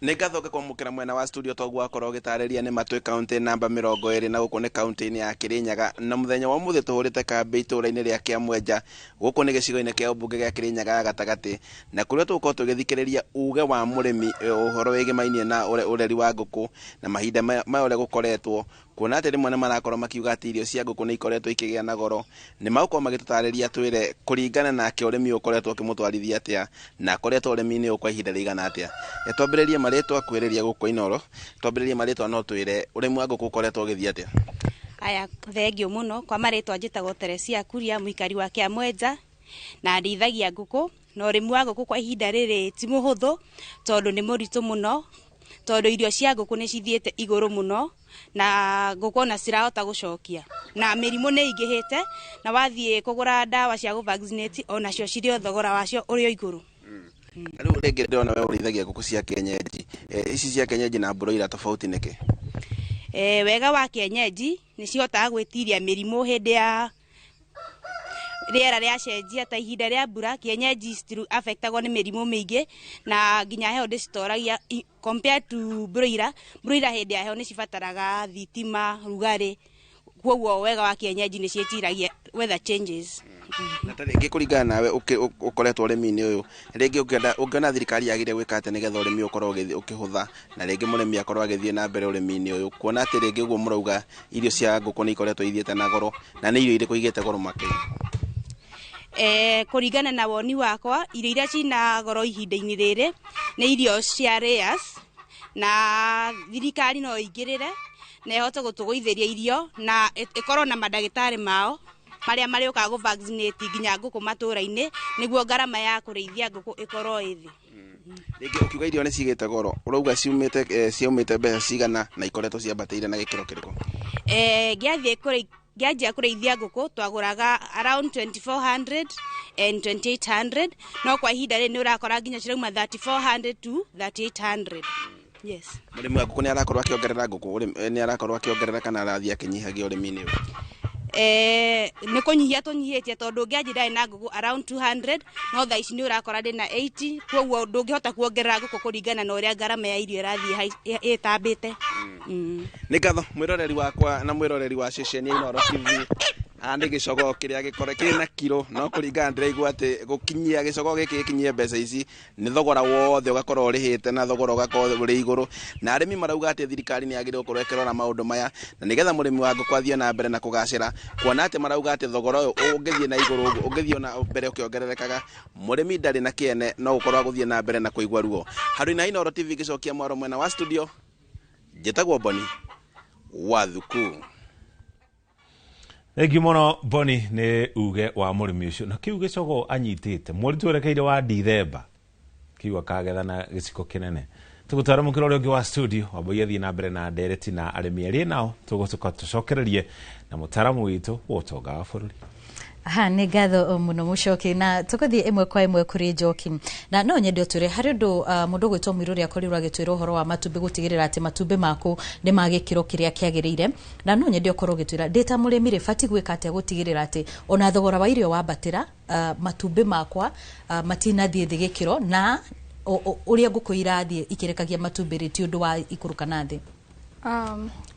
Nĩngathoka kwamũkĩra mwena wa studio toguo akorwo gĩtarĩria nĩ matwĩ kaunti namba 20 na gũkũ nĩ kaunti-inĩ ya Kirinyaga, na mũthenya wa mũthĩ tũhũrĩte kambĩ itũũra-inĩ rĩa Kĩamwenja gũkũ nĩ gĩcigo-inĩ kĩa ũmbunge gĩa Kirinyaga ya gatagatĩ, na kũrĩa tũgũkorwo tũgĩthikĩrĩria uge wa mũrĩmi ũhoro wĩgĩmainie na ũreri wa ngũkũ na mahinda maya ũrĩa gũkoretwo, kuona atĩ rĩmwe nĩ marakorwo makiuga atĩ irio cia ngũkũ nĩ ikoretwo ikĩgĩa na goro. Nĩ magũkorwo magĩtũtarĩria twĩre kũringana nake ũrĩmi ũkoretwo ũkĩmũtwarithia atĩa na akoretwo ũrĩmi-inĩ kwa ihinda rĩigana atĩa. Twambĩrĩrie marĩtwa kwĩrĩria gũkũ Inoro, twambĩrĩrie marĩtwa no twĩre ũrĩmi wa ngũkũ ũkoretwo ũgĩthiĩ atĩa? Aya, thengio mũno. Kwa marĩtwa njĩtagwo Teresia Kuria, mũikari wa Kĩamwenja, na ndĩithagia ngũkũ. Na ũrĩmi wa ngũkũ kwa ihinda rĩrĩ ti mũhũthũ tondũ nĩ mũritũ mũno, tondũ irio cia ngũkũ nĩ cithiĩte igũrũ mũno na ngũkũ na cirahota gũcokia, na mĩrimũ nĩ ingĩhĩte, na wathiĩ kũgũra ndawa cia gũ-vaccinate onacio cirĩ thogora wacio ũrĩ igũrũ. Rĩu rĩngĩ ndĩrona we ũrĩithagia ngũkũ cia kienyeji, ici cia kienyeji na broiler tofauti nĩkĩ? Wega wa kienyeji nĩ cihotaga gwĩtiria mĩrimũ hĩndĩ ya rĩera rĩacenjia, ta ihinda rĩa mbura. Kienyeji still affectagwo nĩ mĩrimũ mĩingĩ na nginya heho ndĩcitoragia compared to broiler. Broiler hĩndĩ ya heho nĩ cibataraga thitima, rugarĩ, kwoguo wega wa kienyeji nĩ ciĩtiragia weather changes. Na ta rĩngĩ kũringana nawe ũkoretwo ũrĩmi-inĩ ũyũ, rĩngĩ ũngĩona thirikari yagĩrĩire gwĩka atĩ nĩgetha ũrĩmi ũkorwo ũkĩhũtha na rĩngĩ mũrĩmi akorwo agĩthiĩ na mbere ũrĩmi-inĩ ũyũ, kuona atĩ rĩngĩ ũguo mũrauga irio cia ngũkũ nĩ ikoretwo ithiĩte na goro, na nĩ irio irĩkũ igĩte goro makĩria? Kũringana na woni wakwa, irio iria cina goro ihinda-inĩ rĩrĩ nĩ irio cia layers, na thirikari no ĩingĩrĩre na ĩhote gũtũgũithĩria irio na ĩkorwo na mandagĩtarĩ mao marĩa marĩũkaga gũ-vaccinate nginya ngũkũ matũũra-inĩ nĩguo ngarama ya kũrĩithia ngũkũ ĩkorwo ĩthĩ. Rĩngĩ ũkiuga irio nĩ cigĩte goro, ũrauga ciaumĩte mbeca cigana na ikoretwo ciambatĩire na gĩkĩro kĩrĩkũ? Ngĩanjia kũrĩithia ngũkũ twagũraga around 2400 and 2800, no kwa ihinda rĩrĩ nĩ ũrakora nginya cirauma 3400 to 3800. Yes. Mũrĩmi wa ngũkũ nĩ arakorwo akĩongerera ngũkũ, nĩ arakorwo akĩongerera kana arathiĩ akĩnyihagia ũrĩmi-inĩ ũyũ? Nĩ kũnyihia tũnyihĩtie tondũ ngĩanjia na ngũkũ around 200, no thaa ici nĩ ũrakora ndĩ na 80, kwoguo ndũngĩhota kuongerera ngũkũ kũringana na ũrĩa ngarama ya irio ĩrathiĩ ĩtambĩte. Nĩ ngatho mwĩroreri wakwa na mwĩroreri wa ceceni ya Inoro TV ande gicogo kiria gikore kiri na kilo no kuringana ndiraigua ati gukinyia gicogo giki gikinyie mbeca ici ni thogora wothe ugakorwo urihite na thogora ugakorwo uri iguru na arimi marauga ati thirikari ni agire gukorwo ikirora maundu maya na nigetha murimi wa nguku athie na mbere na kugacira kuona ati marauga ati thogora uyu ungithie na iguru ungithie na mbere ukiongererekaga murimi ndari na kiene no ukorwo guthie na mbere na kuigwa ruo Haruna Inooro TV gicokia mwaro mwena wa studio Jetagwo Boni Wathuku. Egi mono Boni ne uge wa murimi ucio na kiu gicogo anyitite muri twerekeire wa Dithemba kiwa kagetha na giciko kinene tugutara mukiro uri ungi wa studio waboye thie na mbere na ndereti na arimi eri nao tugutuka tucokererie na mutaramu witu wotonga wa bururi. Nĩ ngatho mũno Mũchoki na tũgũthiĩ ĩmwe kwa ĩmwe kũrĩ Njoki na no nyende ũtwĩre harĩ ũndũ mũndũ gwĩtwo Mũirũrĩ akorirwo agĩtwĩra ũhoro wa matumbĩ gũtigĩrĩra atĩ matumbĩ maku nĩ ma gĩkĩro kĩrĩa kĩagĩrĩire na no nyende ũkorwo ũgĩtwĩra ndĩ ta mũrĩmi rĩ batiĩ gwĩka atĩa gũtigĩrĩra atĩ ona thogora wa irio wambatĩra matumbĩ makwa matinathiĩ thĩ gĩkĩro na ũrĩa ngũkũ irathiĩ ikĩrekagia matumbĩ rĩ ti ũndũ wa ikũrũka na thĩ.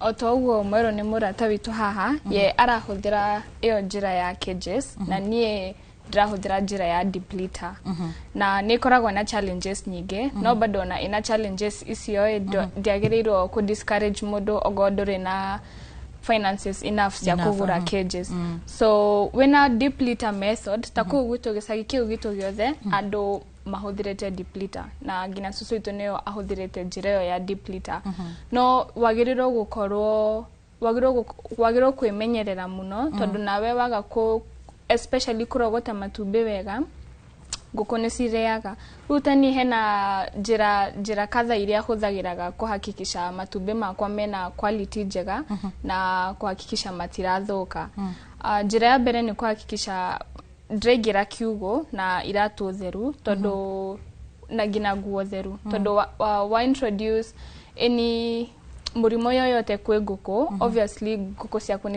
Oto uguo Mwero ni murata witu haha ye arahuthira iyo njira ya cages na nie ndirahuthira njira ya depleter na ni koragwo na challenges nyingi no bado na ina challenges icio ndiagĩrĩirwo ku discourage mundu ogodore na finances enough cia kugura cages so when a depleter method taku gwito gicagi kiu gitu giothe andu mahuthirete depleter na ngina susu itu neo ahuthirete njira yo ya depleter no wagiriro wagiriro kwimenyerera muno tondu nawe waga ku especially kurogota matumbi wega nguku ni cireaga rutani hena njira kadha iria huthagiraga kuhakikisha matumbi makwa mena quality njega na kuhakikisha matirathuka njira ya mbere ni kuhakikisha ndregira kiugo na iratu theru tondu na gina nguo theru tondu wa introduce any murimo yoyote kwe nguku obviously nguku ciaku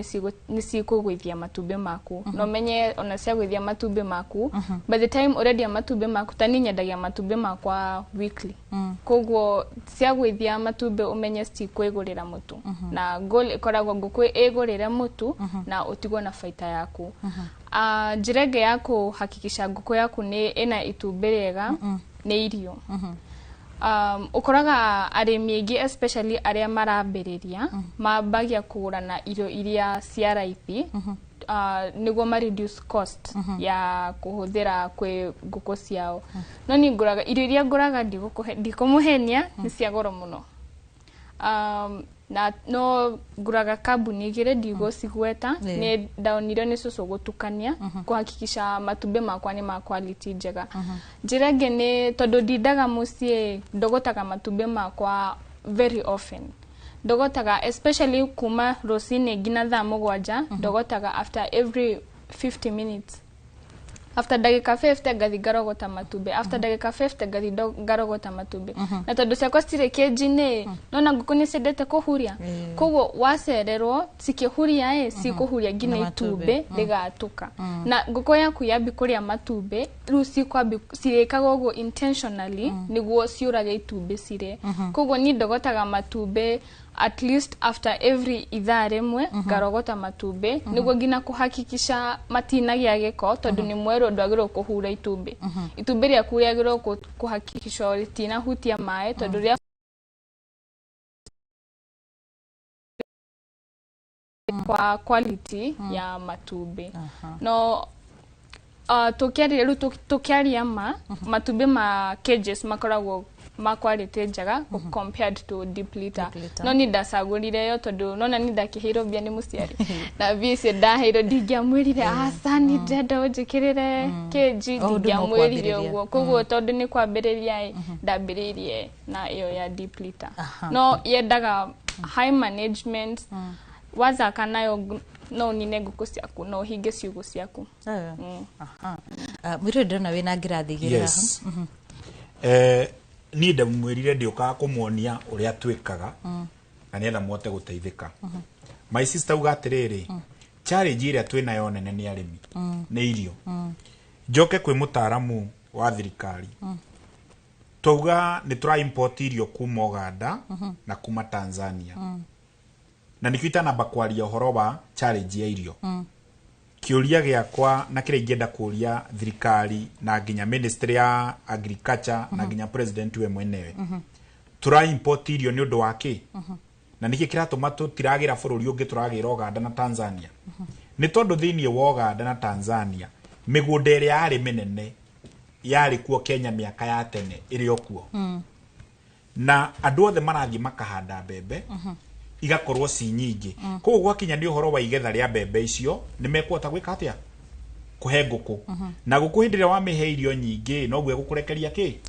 ni cikugwithia matumbi maku no menye ona ciagwithia matumbi maku by the time already matumbi maku tani nyendagia matumbi makwa weekly koguo ciagwithia matumbi umenye cikwigurira mutu na goal ikoragwo nguku igurire mutu na utigwo na faita yaku njirege yako hakikisha nguku yaku ni ina itumbi riega ni irio ukoraga arimi aingi especially aria marambiriria mabagia kugura na irio iria cia raithi niguo ma reduce cost ya kuhuthira kwe nguku ciao no ni nguraga irio iria nguraga ndikumuhenia ni cia goro muno na no nguraga kambuni igire ndigo cigweta ni daunire ni susu gutukania kuhakikisha matumbi makwa ni ma quality njega njirege ni tondu ndidaga mucie ndogotaga matumbi makwa very often ndogotaga especially kuma rosine ngina thaa 7 ndogotaga after every 50 minutes after dagika 50 gathi garogota matumbi after dagika 50 gathi garogota matumbi na tondu ciakwa citire kejine nona nguku ni cendete kuhuria koguo wacererwo cikihuria cikuhuria ngina itumbi rigatuka na nguku yaku yambi kuria matumbi riu cikwambi cirikaga uguo intentionally niguo ciurage itumbi cire koguo ni ndogotaga matumbi at least after every ithaa rimwe garogota matumbi niguo ngina kuhakikisha matinagia giko tondu ni Mwero ndwagirwo kuhura itumbi itumbi ria kuriagirwo kuhakikisha ritina hutia mae tondu ria kwa quality ya matumbi no tukiaria matumbi ma cages makoragwo ma quality njega compared to depleter no ni ndacagurire yo tondu nona ni ndakihiro bia ni muciari na bisi ndahiro ndingiamwirire asani ndenda unjikirire keji ndingiamwirire uguo koguo tondu ni kwambiriria ndambiririe na iyo ya depleter no yendaga high management waza kanayo no nine nguku ciaku no hinge ciugo ciaku Mwiro ndona wina ngirathi gira ni ndamwirire ndioka kumuonia uria twikaga na nienda mwote guteithika my sister uga atiriri challenge iria twina yo nene ni arimi ni irio njoke kwi mutaramu wa thirikari tuga ni try import irio kuma Uganda na kuma Tanzania na nikita namba kwaria uhoro wa challenge ya irio kiuria giakwa na kire ingenda kuria thirikari na nginya ministry ya agriculture na nginya president we mwenewe tura import irio ni undu wake na niki kiratuma tutiragira bururi ungi turagira Uganda na Tanzania ni tondu thiini wa Uganda na Tanzania migunda iri yari minene yari kuo Kenya miaka ya tene iri okuo na andu othe marathie makahanda mbembe igakorwo ci nyingi koguo gwakinya ni uhoro wa igetha ria mbembe icio ni mekwota gwika atia kuhe nguku na nguku hindire wa mihe irio nyingi no gwe gukurekeria ki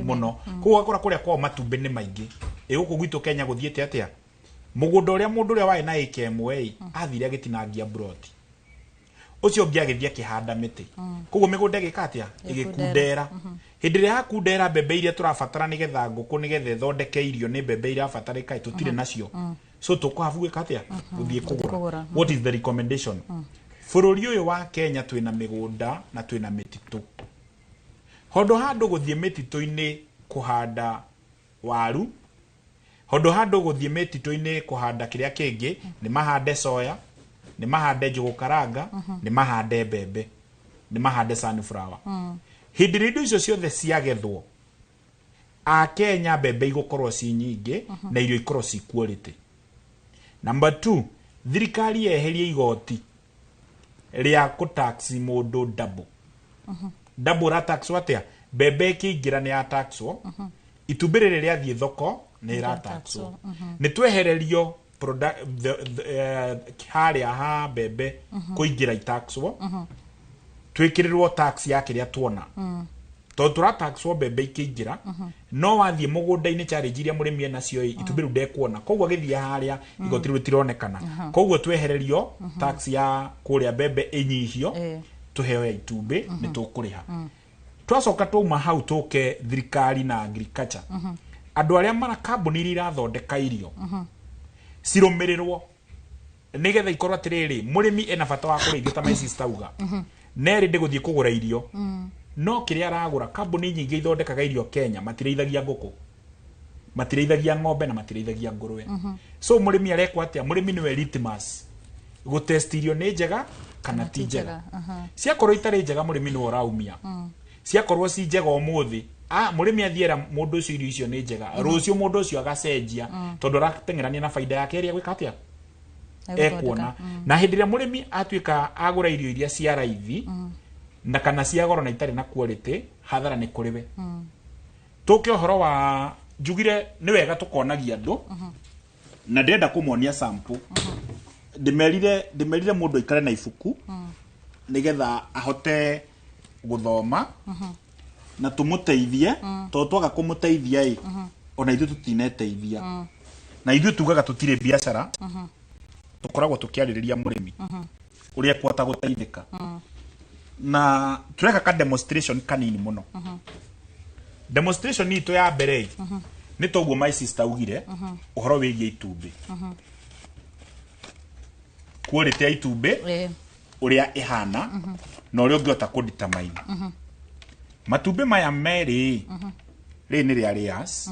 muno koguo akora kuria kwa matumbi ni maingi guku gwitu Kenya guthiete atia mugunda uria mundu uria wai na ikemwe athire agitinangia broti ucio ngiagithia kihanda miti koguo migunda gikatia igikundera hindire hakundera mbembe iria turabatara nigetha nguku nigetha thondeke irio ni mbembe iria abatarika tutire nacio so tukuhavu gwikatia guthie kugura what is the recommendation bururi uyu wa Kenya twina migunda na twina mititu hondo handu guthie mititu-ini kuhanda waru hondo handu guthie mititu-ini kuhanda kiria kingi ni mahande soya ni mahande njugu karanga ni mahande mbembe ni mahande sunflower hindire indo icio ciothe ciagethwo a Kenya mbembe igukorwo ci nyingi na irio ikorwo ci quality. Number 2, thirikari yeherie igoti ria kutaxi mundu double double ra tax watia mbembe kiingira ni ataxwo itumbirire ria thie thoko ni ra taxwo ni twehererio haria ha mbembe kuingira itaxwo twikirirwo tax ya kiria tuona to tura taxwo mbembe ikiingira no wathie mugunda-ini challenge iria murimi nacio itumbiru ndekuona koguo githie haria igoti ritironekana koguo twehererio tax ya kuria mbembe inyihio tuheo ya itumbi ni tukuriha twacoka tuma hau tuke thirikari na agriculture andu aria mara kambuni iria irathondeka irio cirumirirwo nigetha ikorwo atiriri murimi ena bata wa kurithio ta maici stauga neri ndiguthie kugura irio no kiria aragura kambuni nyingi ithondekaga irio Kenya matireithagia nguku matireithagia ng'ombe na matireithagia ngurwe so murimi arekwa atia murimi niwe litmus gutest irio ni njega kana ti njega ciakorwo itari njega murimi ni uraumia ciakorwo ci njega umuthi murimi athiera mundu ucio irio icio ni njega rucio mundu ucio agacenjia tondu aratengerania na faida yake iria gwika atia ekuona na hindire murimi atuika agura irio iria cia raithi na kana cia goro na itari na quality hathara ni kuriwe tuke uhoro wa njugire ni wega tukonagia andu na ndenda kumuonia sample ndimerire mundu ikare na ifuku nigetha ahote guthoma na tumuteithie to twaga kumuteithia ona ithu tutineteithia na ithu tugaga tutire biashara tukoragwo tukiaririria murimi uria kwata guteithika na tureka ka demonstration kanini muno demonstration ni to ya mbere ni toguo my sister ugire uhoro wigie itumbi quality ya itumbi uria ihana na uria ungiota ku determine matumbi maya meri ri ni ria layers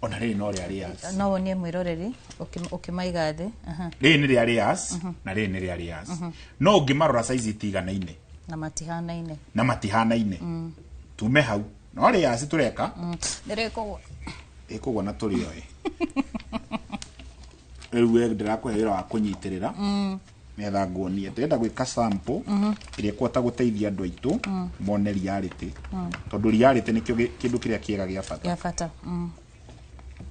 ona ri no ria layers no wonie mwiroreri ukimaiga thi ri ni ria layers na ri ni ria layers no ungimarora size itiganaine na matihanaine tume hau no layers tureka ndireko ikugwa na turi oi ewe ndirakuhera wa kunyitirira metha nguonie ndenda gwika sample iria kwata guteithia andu aitu mone reality tondu reality nikyo kindu kiria kiega gia fata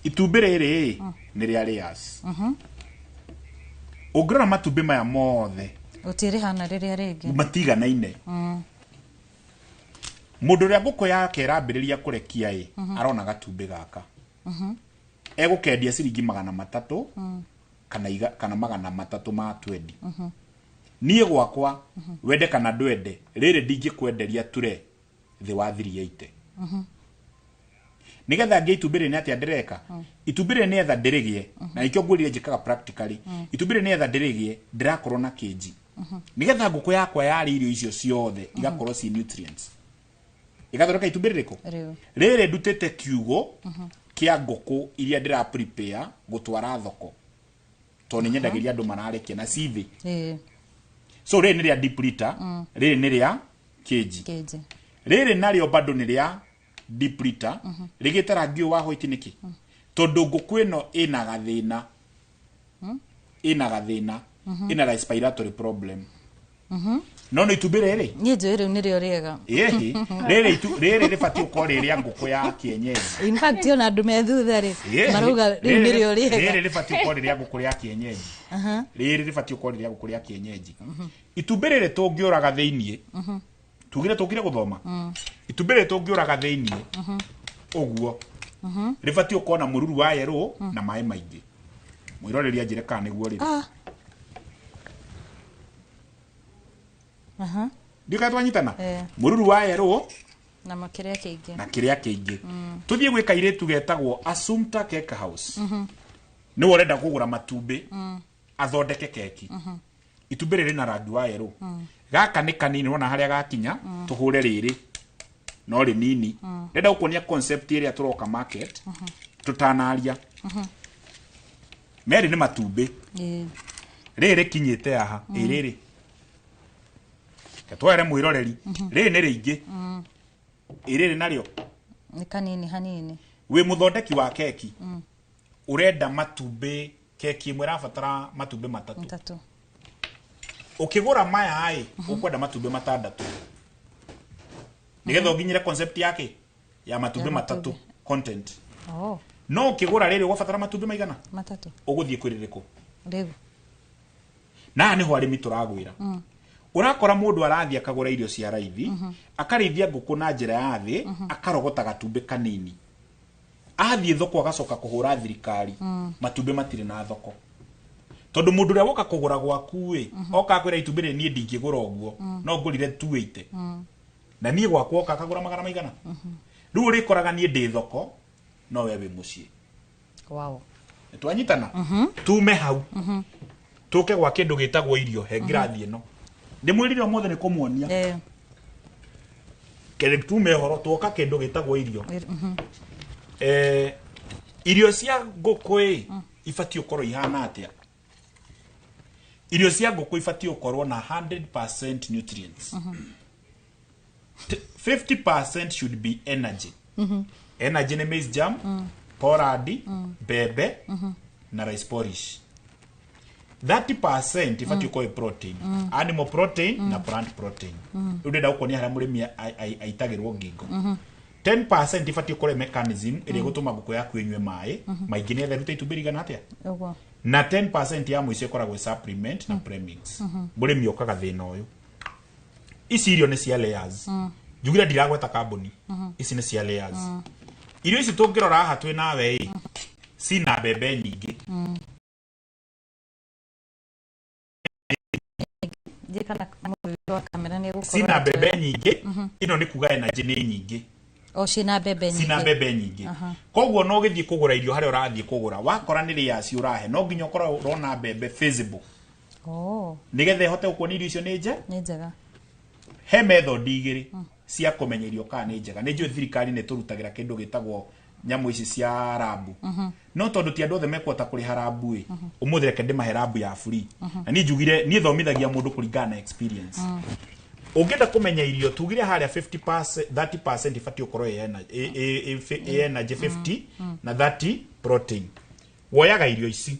itumbi riri ni ria layers ugrana matumbi maya mothe utiri hana riria ringi matiganaine mundu ria nguku yake irambiriria kurekia arona gatumbi gaka egukendia ciringi 300 kana 300 ma 20 nie gwakwa wende kana ndwende riri ndingikwenderia ture thi wa 380 nigetha ngeitumbire ni atia ndireka itumbire ni etha ndirigie na ikyo ngurire njikaga practically itumbire ni etha ndirigie ndirakorwo na kg nigetha nguku yakwa yari irio icio ciothe igakorwo ci nutrients igathoreka itumbire riko riri ndutete kiugo kia nguku iria ndira prepare gutwara thoko to ni nyendagiria andu mararekia na cithi So rĩrĩ nĩ rĩa deep liter, rĩrĩ nĩ rĩa kg. Rĩrĩ narĩo bado nĩ rĩa deep liter, rĩgĩte rangi wa white nĩkĩ? Tondũ ngũkũ ĩno ĩna gathĩna. Ĩna respiratory problem. No itumbĩ rĩrĩ? Niĩ njũĩ rĩu nĩrĩo rĩega. Ĩhĩ, rĩrĩ rĩbatiĩ gũkorwo rĩrĩa ngũkũ ya kienyeji. In fact, ona andũ me thutha rĩ, marauga rĩu nĩrĩo rĩega. Rĩrĩ rĩbatiĩ gũkorwo rĩrĩa ngũkũ ya kienyeji. Rĩrĩ rĩbatiĩ gũkorwo rĩrĩa ngũkũ ya kienyeji. Itumbĩ rĩrĩ tũngĩũraga thĩiniĩ, tugire gũthoma. Itumbĩ rĩrĩ tũngĩũraga thĩiniĩ, ũguo. Rĩbatiĩ gũkorwo na mũruru wa yellow na maĩ maingĩ. Mwĩroreria njĩre kana nĩguo rĩrĩ. Ndika twanyitana. Mũruru wa yellow na makĩrĩa kĩingĩ. Na kĩrĩa kĩingĩ. Tuthiĩ gwĩka iretu getagwo Assumpta Cake House. Nĩ ũrenda kũgũra matumbĩ athondeke keki. Itumbĩ rĩrĩ na rangi wa yellow. Gaka nĩ kanini wona harĩa gakinya tũhũre rĩrĩ. No rĩnini. Ndenda gũkuonia concept ĩrĩa tũroka market. Tutanaria. Merĩ nĩ matumbĩ. Rĩrĩ kinyĩte aha. Rĩrĩ. Katware mwĩroreri. Rĩrĩ nĩ rĩingĩ. Rĩrĩ narĩo nĩ kanini hanini. Wĩ mũthondeki wa keki. Urenda matumbĩ, keki ĩmwe ĩrabatara matumbĩ 3. Ukigura maya ukwenda matumbĩ 6. Nigetha ũginyire concept yake ya matumbĩ 3 content. No ukigura rĩrĩ ũgabatara matumbĩ maigana? 3. Ũgũthiĩ kwĩrĩrĩkũ? Rĩu. Na nĩ ho arĩmi tũragwĩra. Urakora mũndũ arathiĩ akagũra irio cia raithi, akarĩithia ngũkũ na njĩra ya thĩ, akarogota gatumbĩ kanini. Athiĩ thoko agacoka kũhũra thirikari, matumbĩ matirĩ na thoko. Tondũ mũndũ ũrĩa woka kũgũra gwaku oka kwĩra itumbĩ rĩ niĩ ndingĩgũra ũguo, no ngũrire 280. Na niĩ gwakwa oka akagũra magana maigana? Rĩu ũrĩkoraga niĩ ndĩ thoko, no we wĩ mũciĩ. Wow. Twanyitana? Tume hau. Tũke gwa kĩndũ gĩtagwo irio, he ngirathi ĩno. Ndimwirire mothe nĩ kũmuonia. Kele tume horo twoka kĩndũ gĩtagwo irio. Irio cia ngũkũ ifatio korwo ihana atia. Irio cia ngũkũ ifatio korwo na 100% nutrients. 50% should be energy. Energy ni maize germ, porrard, bebe na rice porridge. 30% ifatio korwo protein. Animal protein na plant protein. Udeda uko ni harĩa mũrĩmi aitagĩrwo ngingo. 10% ifatio korwo mechanism ĩrĩa gũtũma ngũkũ yaku ĩnyue maĩ, maingĩ nĩ etha itumbĩ rigana atia. Na 10% ya mũico ĩkoragwo supplement na premix. Mũrĩmi okaga thĩna ũyũ. Ici irio nĩ cia layers. Njugire ndiragweta kambuni. Ici nĩ cia layers. Irio ici tũngĩrora haha twĩ nawe sina bebe nyingĩ. Sina bebe nyingĩ, ino nĩ kuga energy nĩ nyingĩ. Sina bebe nyingĩ. Sina bebe nyingĩ. Koguo no gĩthiĩ kũgũra irio harĩa ũrathiĩ kũgũra. Wakora nĩ layers ũrahe, no nginya ũkorwo ũrona bebe feasible. Nigetha ihote gũkuona irio icio nĩ njega. He method igĩrĩ cia kũmenya irio kana nĩ njega. Nĩ njũĩ thirikari nĩ tũrutagĩra kĩndũ gĩtagwo nyamũ ici cia rabu. No tondũ ti andũ othe mekũhota kũrĩha rabu ũmũthĩ reke ndĩmahe rabu ya free. Na niĩ njugire niĩ thomithagia mũndũ kũringana na experience. Ũngĩenda kũmenya irio tugire harĩa 50% 30% ifatio korwo energy 50 na 30 protein. Woyaga irio ici.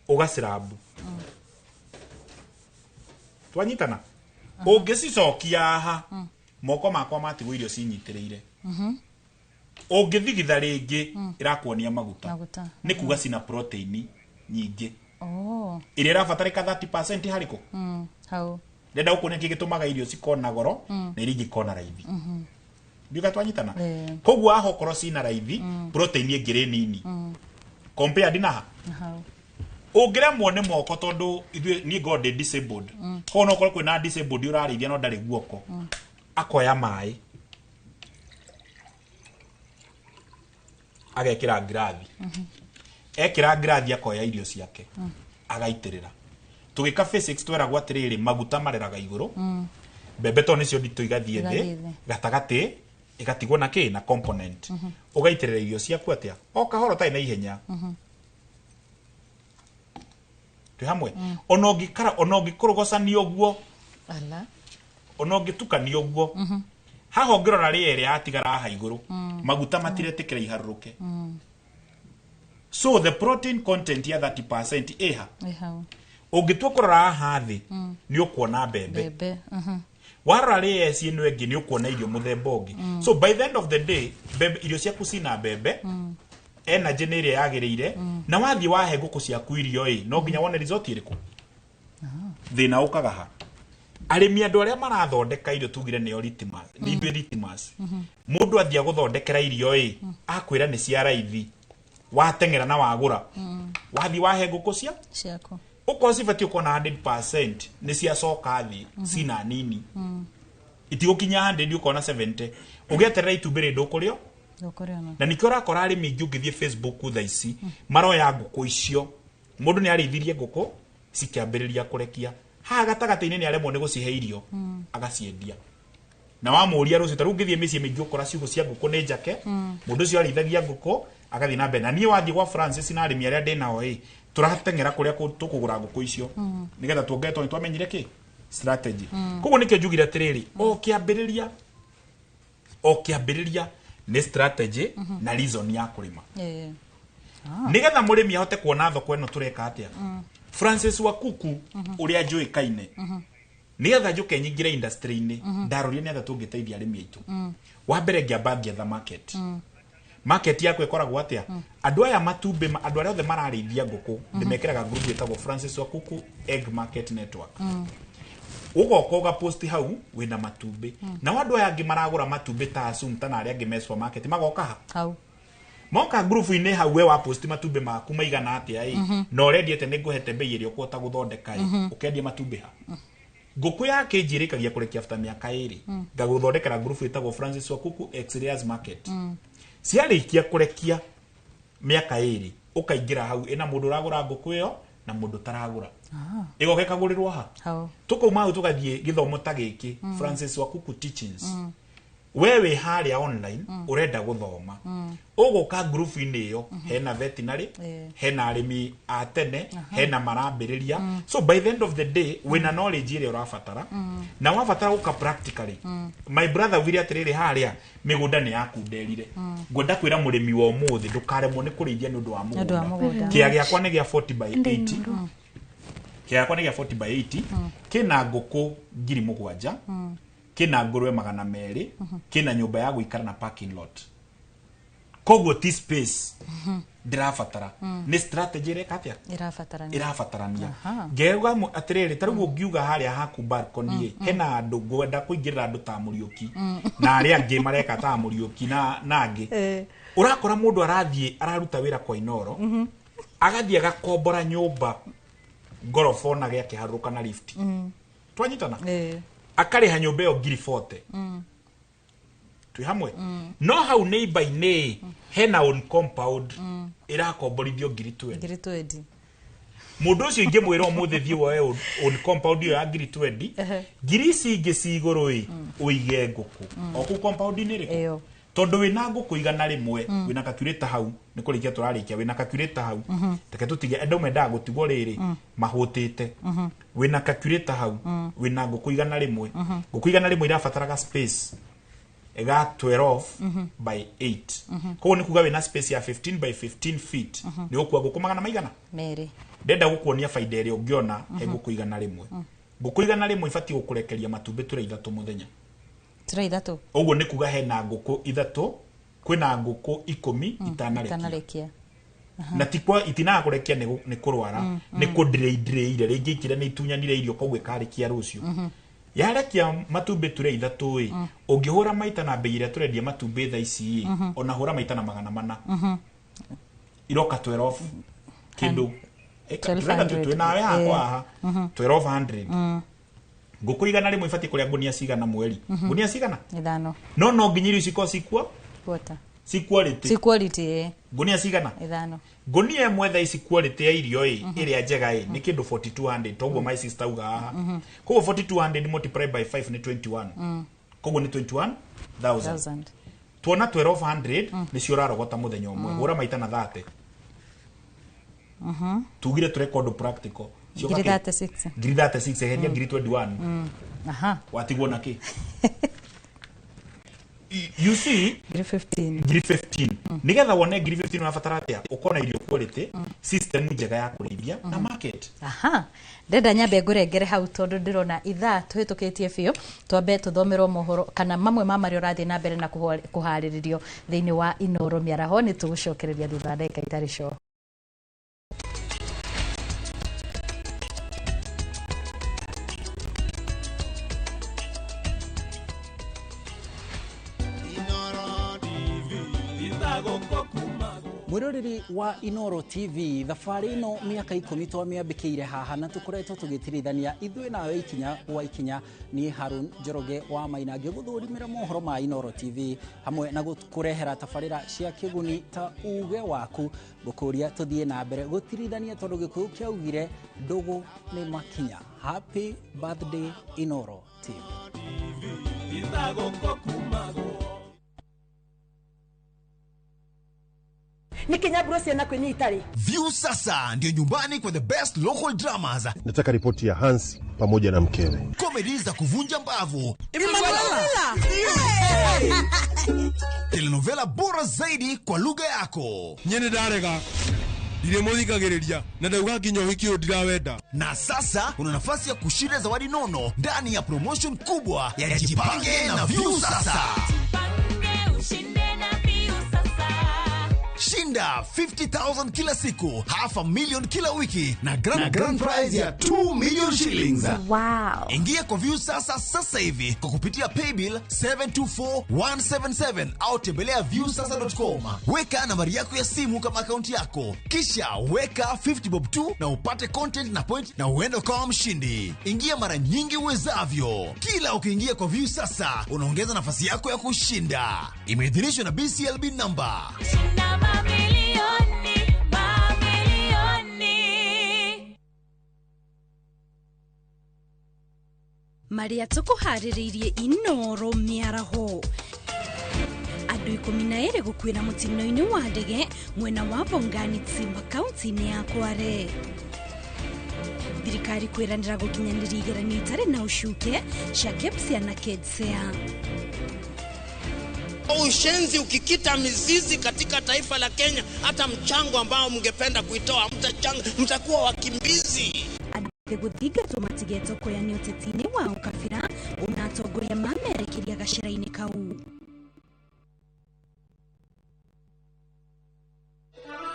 Ũgacirabu. Twanyitana. Ũngĩcicokia haha moko makwa matigwo irio cinyitĩrĩire. Ũngĩthigitha rĩngĩ irakuonia maguta. Nĩ kuga cina protein nyingĩ. Iria irabatarĩka 30% harĩko. Hau. Ndenda gũkuonia kĩ gĩtũmaga irio cikona goro na iria ingĩ ikona raithi. Ndika twanyitana. Koguo aho korwo cina raithi, protein ĩngĩ nini. Compared na hau. Ũngĩremwo nĩ moko tondũ niĩ God disabled. Kono okorwo kwĩna disabled ũrarĩithia no ndarĩ guoko. Akoya maĩ. Agekĩra ngirathi. Ekĩra ngirathi akoya irio ciake. Agaitĩrĩra. Tũgĩka physics tweragwo atĩrĩrĩ maguta mareraga igũrũ. Mbembe to nĩcio nditũ igathiĩ thĩ. Gatagatĩ igatigwo na kĩ na component. Ũgaitĩrĩra irio ciaku atĩa. O kahoro tarĩ na ihenya. twi hamwe ona ungikara ona ungikurugocania uguo ala ona ungitukania uguo haha ngirora riere yatigara ha iguru maguta matiretikira iharuruke so the protein content ya 30% eha ungitua kurora haha thi ni ukuona bebe warora riere ciino engi ni ukuona irio muthemba ungi so by the end of the day bebe irio ciaku cina bebe energy ni ire yagirire na wathi wahe nguku ciaku irio no nginya wone result iriku thina ukaga ha arimi andu aria marathondeka irio tugire ni litmus ni indwe litmus mundu athia guthondekera irio akwira ni cia raithi watengera na wagura wathi wahe nguku ciaku uko sifati uko na 100% ni cia coka thi cina nini itigukinya 100 uko na 70 ugeterera itumbire ndukurio na nikio rakora arimi ngithie Facebook tha ici maroya nguku icio mundu ni arithirie nguku cikiambiriria kurekia ha gatagata-ini ni aremwo ni gucihe irio agaciendia na wamuria rucio taru ngithie micii mingi ukora ciugo cia nguku ni njake mundu ucio arithagia nguku agathi na mbere na nie wathi gwa Francis na arimi aria ndinao turatengera kuria tukugura nguku icio nigetha tuongetwo ni twamenyire ki strategy koguo nikio njugire atiriri o kiambiriria ni strategy na reason ya kurima nigetha murimi ahote kuona thoko eno tureka atia Francis Wakuku uria njui kaine nigetha njuke nyingire industry ini ndaroria ni atha tungiteithia arimi aitu wa mbere ngiambangia the market yako ikoragwo atia andu aya matumbe andu aria othe mararithia nguku ndimekeraga group yetagwo Francis Wakuku Egg Market Network ugoka uga post hau wina matumbe na wandu aya angi maragura matumbe ta Assumpta na aria angi me supermarket magoka hau moka group ine hau we wa post matumbe maku maigana atia no ready ete ninguhete bei irio kwota guthondeka ukendia matumbe ha nguku yake njirikagia kurekia after miaka 2 ngaguthondekera group yetagwo Francis Wakuku X-Rares Market ciarikia kurekia miaka 2 ukaingira hau ina mundu uragura nguku iyo na mundu taragura igoke kagurirwo ha tukuma hau tugathie githomo ta giki Francis Wakuku Teachings wewe haria online urenda guthoma ugoka group ine iyo hena veterinary hena arimi atene hena marambiriria so by the end of the day wina knowledge ile urafatara na wafatara uka practically my brother wiri atiriri haria migunda ni yaku nderire ngwenda kwira murimi wa umuthi ndukaremwo ni kurithia ni undu wa mugunda kia giakwa ni gia 40 by 80 kiakwa ni gia 40 by 80 kina nguku 7,000 kina ngurwe 200 kina nyumba ya guikara na parking lot koguo ti space ndirafatara ni strategy rekatia irafatarania ngeuga atiriri tarugo ngiuga haria haku balcony hena andu ngwenda kuingirira andu ta Muriuki na aria angi mareka ta Muriuki na angi urakora mundu arathie araruta wira kwa Inoro agathie agakombora nyumba ngorofa na giake haruka na lift twanyitana akariha nyumba yo 40 twi hamwe no hau neighbor hena on compound irakomborithio 20 mundu ucio ingi mwira umuthi thio we on compound yo ya 20 girisi ingi ciguru uige nguku oku compound ni riko tondu wina nguku igana rimwe wina calculator hau ni kurikia turarikia wina calculator hau teke tutige endo menda gutigwo riri mahutite wina calculator hau wina nguku igana rimwe nguku igana rimwe irafataraga space ega 12 by 8 koguo ni kuga wina space ya 15 by 15 feet ni ukua nguku magana maigana meri ndenda gukuonia faida iri ungiona nguku igana rimwe nguku igana rimwe ifati gukurekeria matumbe tura 3 muthenya tura 3 uguo ni kuga hena nguku 3 kwina nguku 10 itanarekia na tikwa itina kurekia ni kurwara ni kudreidreire ringi ikire ni itunyanire irio koguo ikarikia rucio yarekia matumbe tura 3 ungihura maita na bei ire turendia matumbe tha ici ona hura maita na 400 iroka 12 kindu turenda tutwina ya kwa 1200 nguku igana rimwe ifati kuria gunia cigana mweri gunia cigana 5 no nginyiri ciko cikwa quota si quality gunia cigana 5 gunia imwe tha ici quality ya irio iria njega ni kindu 4200 toguo my sister uga haha koguo 4200 multiply by 5 ni 21 koguo ni 21000 tuona 1200 ni cio rarogota muthenya umwe hura maita na 30 tugire tu record practical ngiri 36 ngiri 36 eheria ngiri 21 aha watigwo na ki you see ngiri 15 nigetha wone ngiri 15 unafatara atia ukona irio quality system njega ya kurithia na market aha ndenda nyambe ngurengere hau tondu ndirona ithaa tuhitukitie biu twambe tuthomerwo mohoro kana mamwe ma mario rathi na mbere na kuhariririo thiini wa Inoro miaraho ni tugucokereria thutha ndeka itari sho. Mwiroreri wa Inoro TV thabarĩ ĩno mĩaka 10 twamĩambĩkĩire haha na tũkoretwo tũgĩtirithania ithuĩ nawe ikinya wa ikinya ni Harun Njoroge wa Mainangi gũthũrimĩra mohoro ma Inoro TV hamwe na kũrehera tabarĩra cia kĩguni ta uge waku gũkũria tũthiĩ na mbere gũtirithania tondũ gĩkũyũ kĩaugire ndũgũ nĩ makinya. Happy birthday Inoro TV. View sasa ndio nyumbani kwa the best local dramas. Nataka ripoti ya Hansi pamoja na mkewe. Comedy za kuvunja mbavu. Telenovela bora zaidi kwa lugha yako. Nyene darega. Ile muthikagiriria na ndauga nginya hiki ndirawenda. Na sasa una nafasi ya kushinda zawadi nono ndani ya promotion kubwa ya Jipange na View sasa. Shinda 50,000 kila siku, $500,000 kila wiki na grand prize ya 2 million shillings. Wow. Ingia kwa View sasa hivi kwa kupitia paybill 724177 au tembelea viewsasa.com. Weka nambari yako ya simu kama akaunti yako, kisha weka 50 bob tu na upate content na point na uende kama mshindi. Ingia mara nyingi uwezavyo. Kila ukiingia kwa View sasa unaongeza nafasi yako ya kushinda. Imeidhinishwa na BCLB number. Maria tukuhaririirie Inoro miaraho andu 12 gukwira mutino-ini wa ndege mwena wa Bongani Tsimba kaunti-ini ya Kware. Thirikari kwiranira gukinyanĩria igeranio itari na ucuke cia KEPSIA na KEDSEA. Ushenzi ukikita mizizi katika taifa la Kenya, hata mchango ambao mngependa kuitoa mtakuwa wakimbizi. Guthiga tumatigeto koyani utetini wa ukabira unatongoria mamerekeria gacira-ini kau.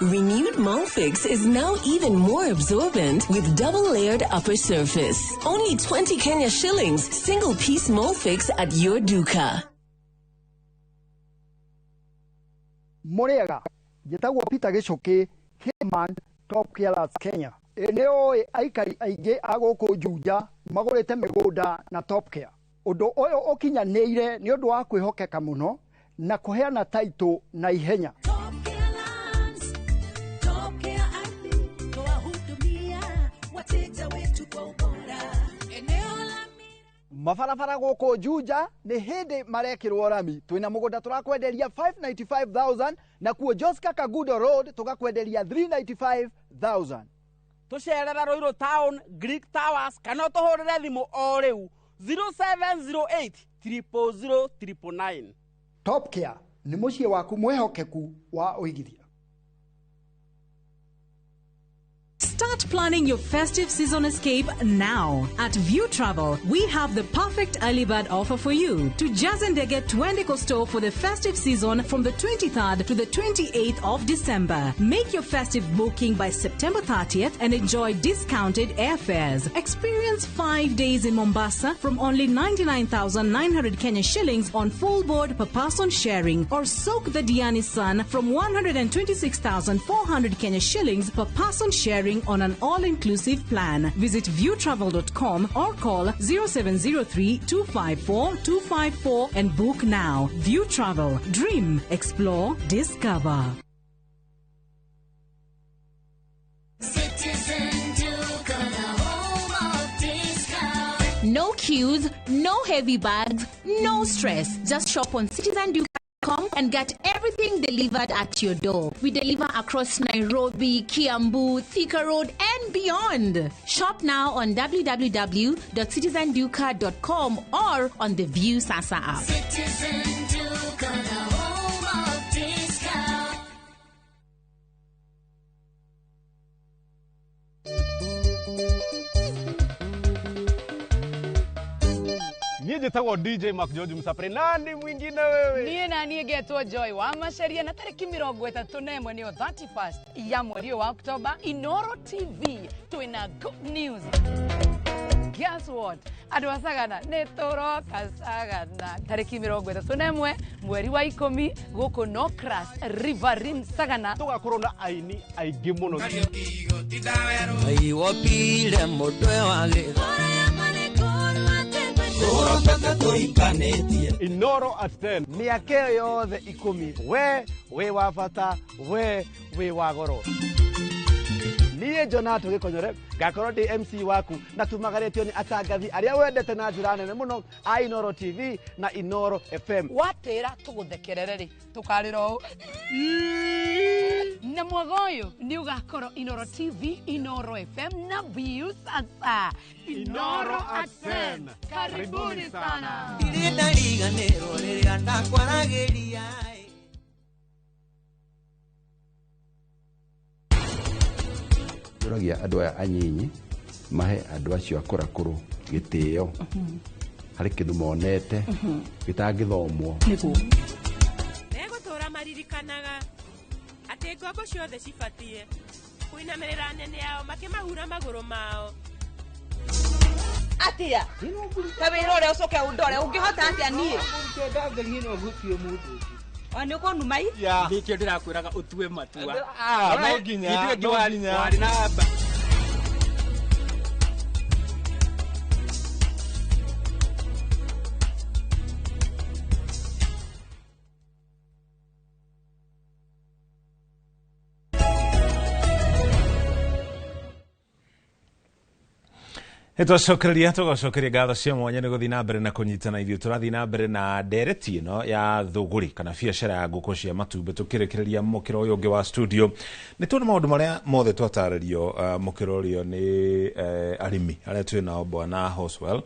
Renewed Molfix is now even more absorbent with double-layered upper surface. Only 20 Kenya shillings, single-piece Molfix at your duka. Moriaga, jetagwo Peter Gichuki, Hitman, Top Killers Kenya. Eneo aikari aige agoko Juja magorete migunda na Top Care. Undu oyo okinyanĩire ni undu wa kwihokeka muno na kuheana title na ihenya. Mabarabara goko Juja ni hindi marekirwo rami. Twina mugunda turakwenderia 595,000 na kuo Joska Kagudo Road tugakwenderia 395,000. Tucerera Roiro Town, Greek Towers, kana tuhurire thimu o riu 0708 000 999. Top Care ni mucie waku mwehokeku wa uigithia. Start planning your festive season escape now. At View Travel, we have the perfect early bird offer for you. To Jazendege Twende Coastal for the festive season from the 23rd to the 28th of December. Make your festive booking by September 30th and enjoy discounted airfares. Experience 5 days in Mombasa from only 99,900 Kenya shillings on full board per person sharing, or soak the Diani Sun from 126,400 Kenya shillings per person sharing on an all-inclusive plan. Visit viewtravel.com or call 0703-254-254 and book now. View Travel. Dream, explore, discover. No queues, no heavy bags, no stress. Just shop on Citizen Duke and get everything delivered at your door. We deliver across Nairobi, Kiambu, Thika Road, and beyond. Shop now on www.citizenduca.com or on the View Sasa app. Citizen Duca, the home of discount. Niye njĩtagwo DJ Mark George Msapre. Nani mwingine wewe? Niye na niye getwo Joy wa Macharia na tariki 31 niyo 31st ya mwezi wa Oktoba. Inoro TV twina good news. Guess what? Andũ Sagana nĩtũroka Sagana tariki 31 mweri wa 10 gũkũ Nokras Riverine Sagana tugakorwo na aini aingĩ mũno. Aiwopile mũtwe wa gĩthora Inoro at 10 mĩaka yothe 10 we wa bata we wa goro. Niye Jonato Gĩkonyore ngakorwo ndi MC waku na tumagaretio ni atangathi aria wendete na njira nene muno a Inoro TV na Inoro FM. Watĩra tũgũthekerere ri tukarĩra na mwagoyo ni ugakorwo Inoro TV, Inoro FM na View Sasa. Inoro at 10. Karibuni sana. Irinda riganĩrwo rĩrĩa ndakwaragĩria. Turagia andũ aya anyinyi mahe andũ acio akũrakũrũ gĩtĩo harĩ kĩndũ monete gĩtangĩthomwo. Megũtũra maririkanaga atĩ ngombo ciothe cibatie kũinamĩrĩra nene yao makĩmahura magũrũ mao. Atia tabĩra ũrĩa ũcoke ũndore ũngĩhota atĩa niĩ Ndangĩrie no gũtue mũndũ. Ani uko numai? Ya. Ndikio ndirakwiraga utue matua. No nginya. Wari na aba. Tũgacokeria ngatho cia mwanya nĩ gũthiĩ na mbere na kũnyitana ithuĩ tũrathiĩ na mbere na ndereti ĩno ya thũgũri kana biacara ya ngũkũ cia matumbĩ tũkĩrekereria mũkĩro ũyũ ũngĩ wa studio. Nĩ tuona maũndũ marĩa mothe twatarĩrio mũkĩro ũrĩa nĩ arĩmi arĩa twĩ nao Bwana Hoswell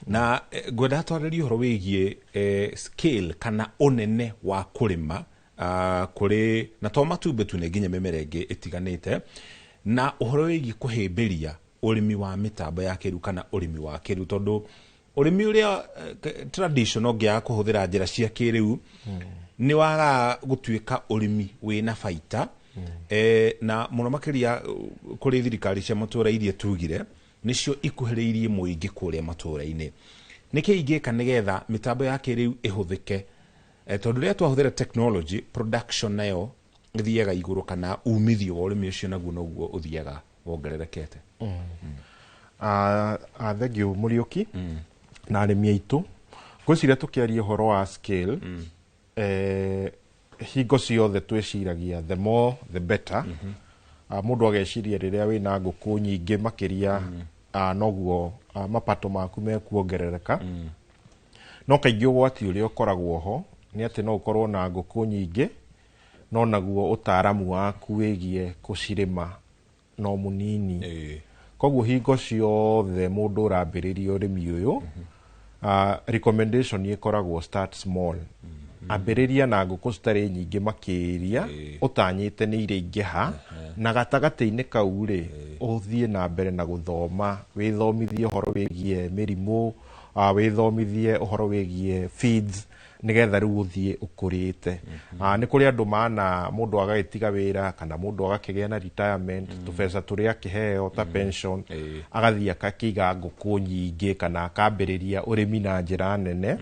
na ngwenda twarĩrie ũhoro wĩgiĩ scale kana ũnene wa kũrĩma kũrĩ na to matumbĩ tu nĩ nginya mĩmera ĩngĩ ĩtiganĩte na ũhoro wĩgiĩ kũhĩmbĩria ũrĩmi wa mĩtambo ya kĩrĩu kana ũrĩmi wa kĩrĩu tondũ ũrĩmi ũrĩa traditional ũngĩaga kũhũthĩra njĩra cia kĩrĩu nĩ waga gũtuĩka ũrĩmi wĩna baita na mũno makĩria kũrĩ thirikari cia matũũra iria tugire nĩcio ikuhĩrĩirie mũingĩ kũrĩa matũũra-inĩ. Nĩkĩ ingĩka nĩgetha mĩtambo ya kĩrĩu ĩhũthĩke tondũ rĩrĩa twahũthĩra technology production nayo ĩthiaga igũrũ kana umithio wa ũrĩmi ũcio naguo noguo ũthiaga wongererekete. Thengiũ Mũriũki na arĩmi aitũ ngwĩciria tũkĩaria ũhoro wa scale hingo ciothe twĩciragia the more the better. Mũndũ ageciria rĩrĩa wĩna ngũkũ nyingĩ makĩria noguo mapato maku mekuongerereka no kaingĩ ũgwati ũrĩa ũkoragwo ho nĩ atĩ no ũkorwo na ngũkũ nyingĩ no naguo ũtaaramu waku wĩgiĩ gũcirĩma no mũnini. Koguo hingo ciothe mũndũ ũrambĩrĩria ũrĩmi ũyũ recommendation ĩkoragwo start small. Ambĩrĩria na ngũkũ citarĩ nyingĩ makĩria ũtanyĩte nĩ ireingĩha na gatagatĩ-inĩ kau rĩ ũthiĩ na mbere na gũthoma wĩthomithie ũhoro wĩgiĩ mĩrimũ wĩthomithie ũhoro wĩgiĩ feeds nigetha rĩu ũthiĩ ũkũrĩte. Nĩ kũrĩ andũ mana mũndũ agagĩtiga wĩra kana mũndũ agakĩgĩa na retirement tũbeca tũrĩa akĩheo ta pension agathiĩ akakĩiga ngũkũ nyingĩ kana akambĩrĩria ũrĩmi na njĩra nene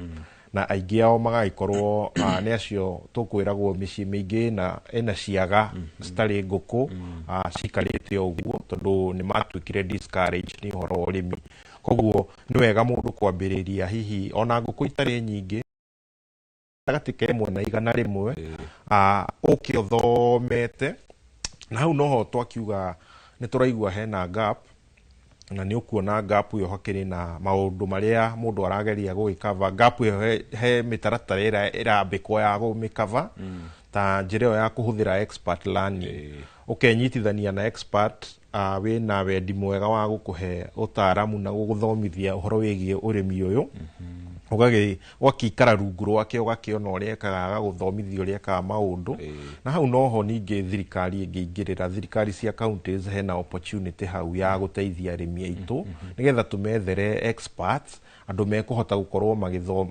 na aingĩ ao magagĩkorwo nĩ acio tũkwĩragwo mĩciĩ mĩingĩ ĩna ciaga citarĩ ngũkũ cikarĩte ũguo tondũ nĩ matuĩkire discourage nĩ ũhoro wa ũrĩmi. Koguo nĩ wega mũndũ kwambĩrĩria hihi ona ngũkũ itarĩ nyingĩ gatagatĩ ka ĩmwe na igana rĩmwe ũke ũthomete na hau noho twakiuga nĩ tũraigua hena gap na nĩ ũkuona gap ĩyo hakĩrĩ na maũndũ marĩa mũndũ arageria gũgĩkava. Gap ĩyo he mĩtaratara ĩrĩa ĩrambĩkwo ya gũmĩkava ta njĩra ĩyo ya kũhũthĩra expert learning. Ũkenyitithania na expert wĩna wendi mwega wa gũkũhe ũtaaramu na gũgũthomithia ũhoro wĩgiĩ ũrĩmi ũyũ. Ũgakĩikara rungu rwake ũgakĩona ũrĩa ekaga, agagũthomithia ũrĩa ekaga maũndũ. Na hau noho ningĩ thirikari ĩngĩingĩrĩra, thirikari cia counties hena opportunity hau ya gũteithia arĩmi aitũ nĩgetha tũmethere experts, andũ mekũhota gũkorwo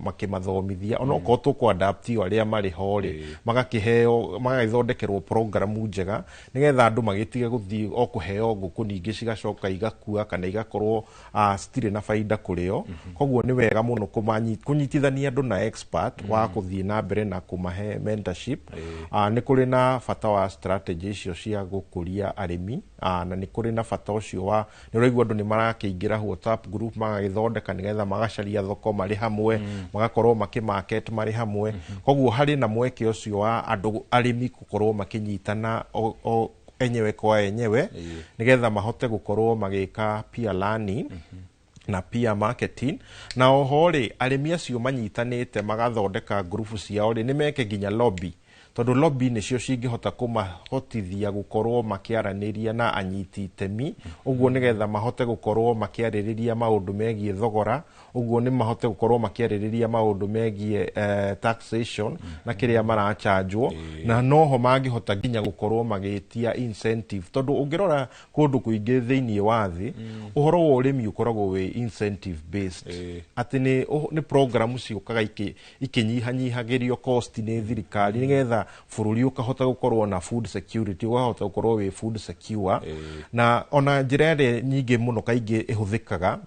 makĩmathomithia ona okorwo tũkũadaptio arĩa marĩ ho rĩ, magakĩheo magagĩthondekerwo programu njega nĩgetha andũ magĩtige gũthiĩ o kũheo ngũkũ ningĩ cigacoka igakua kana igakorwo citirĩ na baida kũrĩo. Koguo nĩ wega mũno kũnyitithania andũ na expert wa gũthiĩ na mbere na kũmahe mentorship. Nĩ kũrĩ na bata wa strategy icio cia gũkũria arĩmi, na nĩ kũrĩ na bata ũcio wa nĩ ũraigua andũ nĩ marakĩingĩra WhatsApp group magagĩthondeka nĩgetha magacaria thoko marĩ hamwe, magakorwo makĩmarket marĩ hamwe. Koguo harĩ na mweke ũcio wa andũ arĩmi gũkorwo makĩnyitana enyewe kwa enyewe nĩgetha mahote gũkorwo magĩka peer learning na peer marketing. Na oho rĩ, arĩmi acio manyitanĩte magathondeka group ciao rĩ, nĩ meke nginya lobby, tondũ lobby nĩcio cingĩhota kũmahotithia gũkorwo makĩaranĩria na anyiti itemi. Ũguo nĩgetha mahote gũkorwo makĩarĩrĩria maũndũ megiĩ thogora, ũguo nĩ mahote gũkorwo makĩarĩrĩria maũndũ megiĩ taxation na kĩrĩa marachanjwo. Na noho mangĩhota nginya gũkorwo magĩtia incentive, tondũ ũngĩrora kũndũ kũingĩ thĩinĩ wa thĩ ũhoro wa ũrĩmi ũkoragwo wĩ incentive based. Atĩ nĩ program ciũkaga ikĩnyihanyihagĩrio cost nĩ thirikari nĩgetha bũrũri ũkahota gũkorwo na food security, ũkahota gũkorwo wĩ food secure. Na ona njĩra ĩrĩa nyingĩ mũno kaingĩ ĩhũthĩkaga,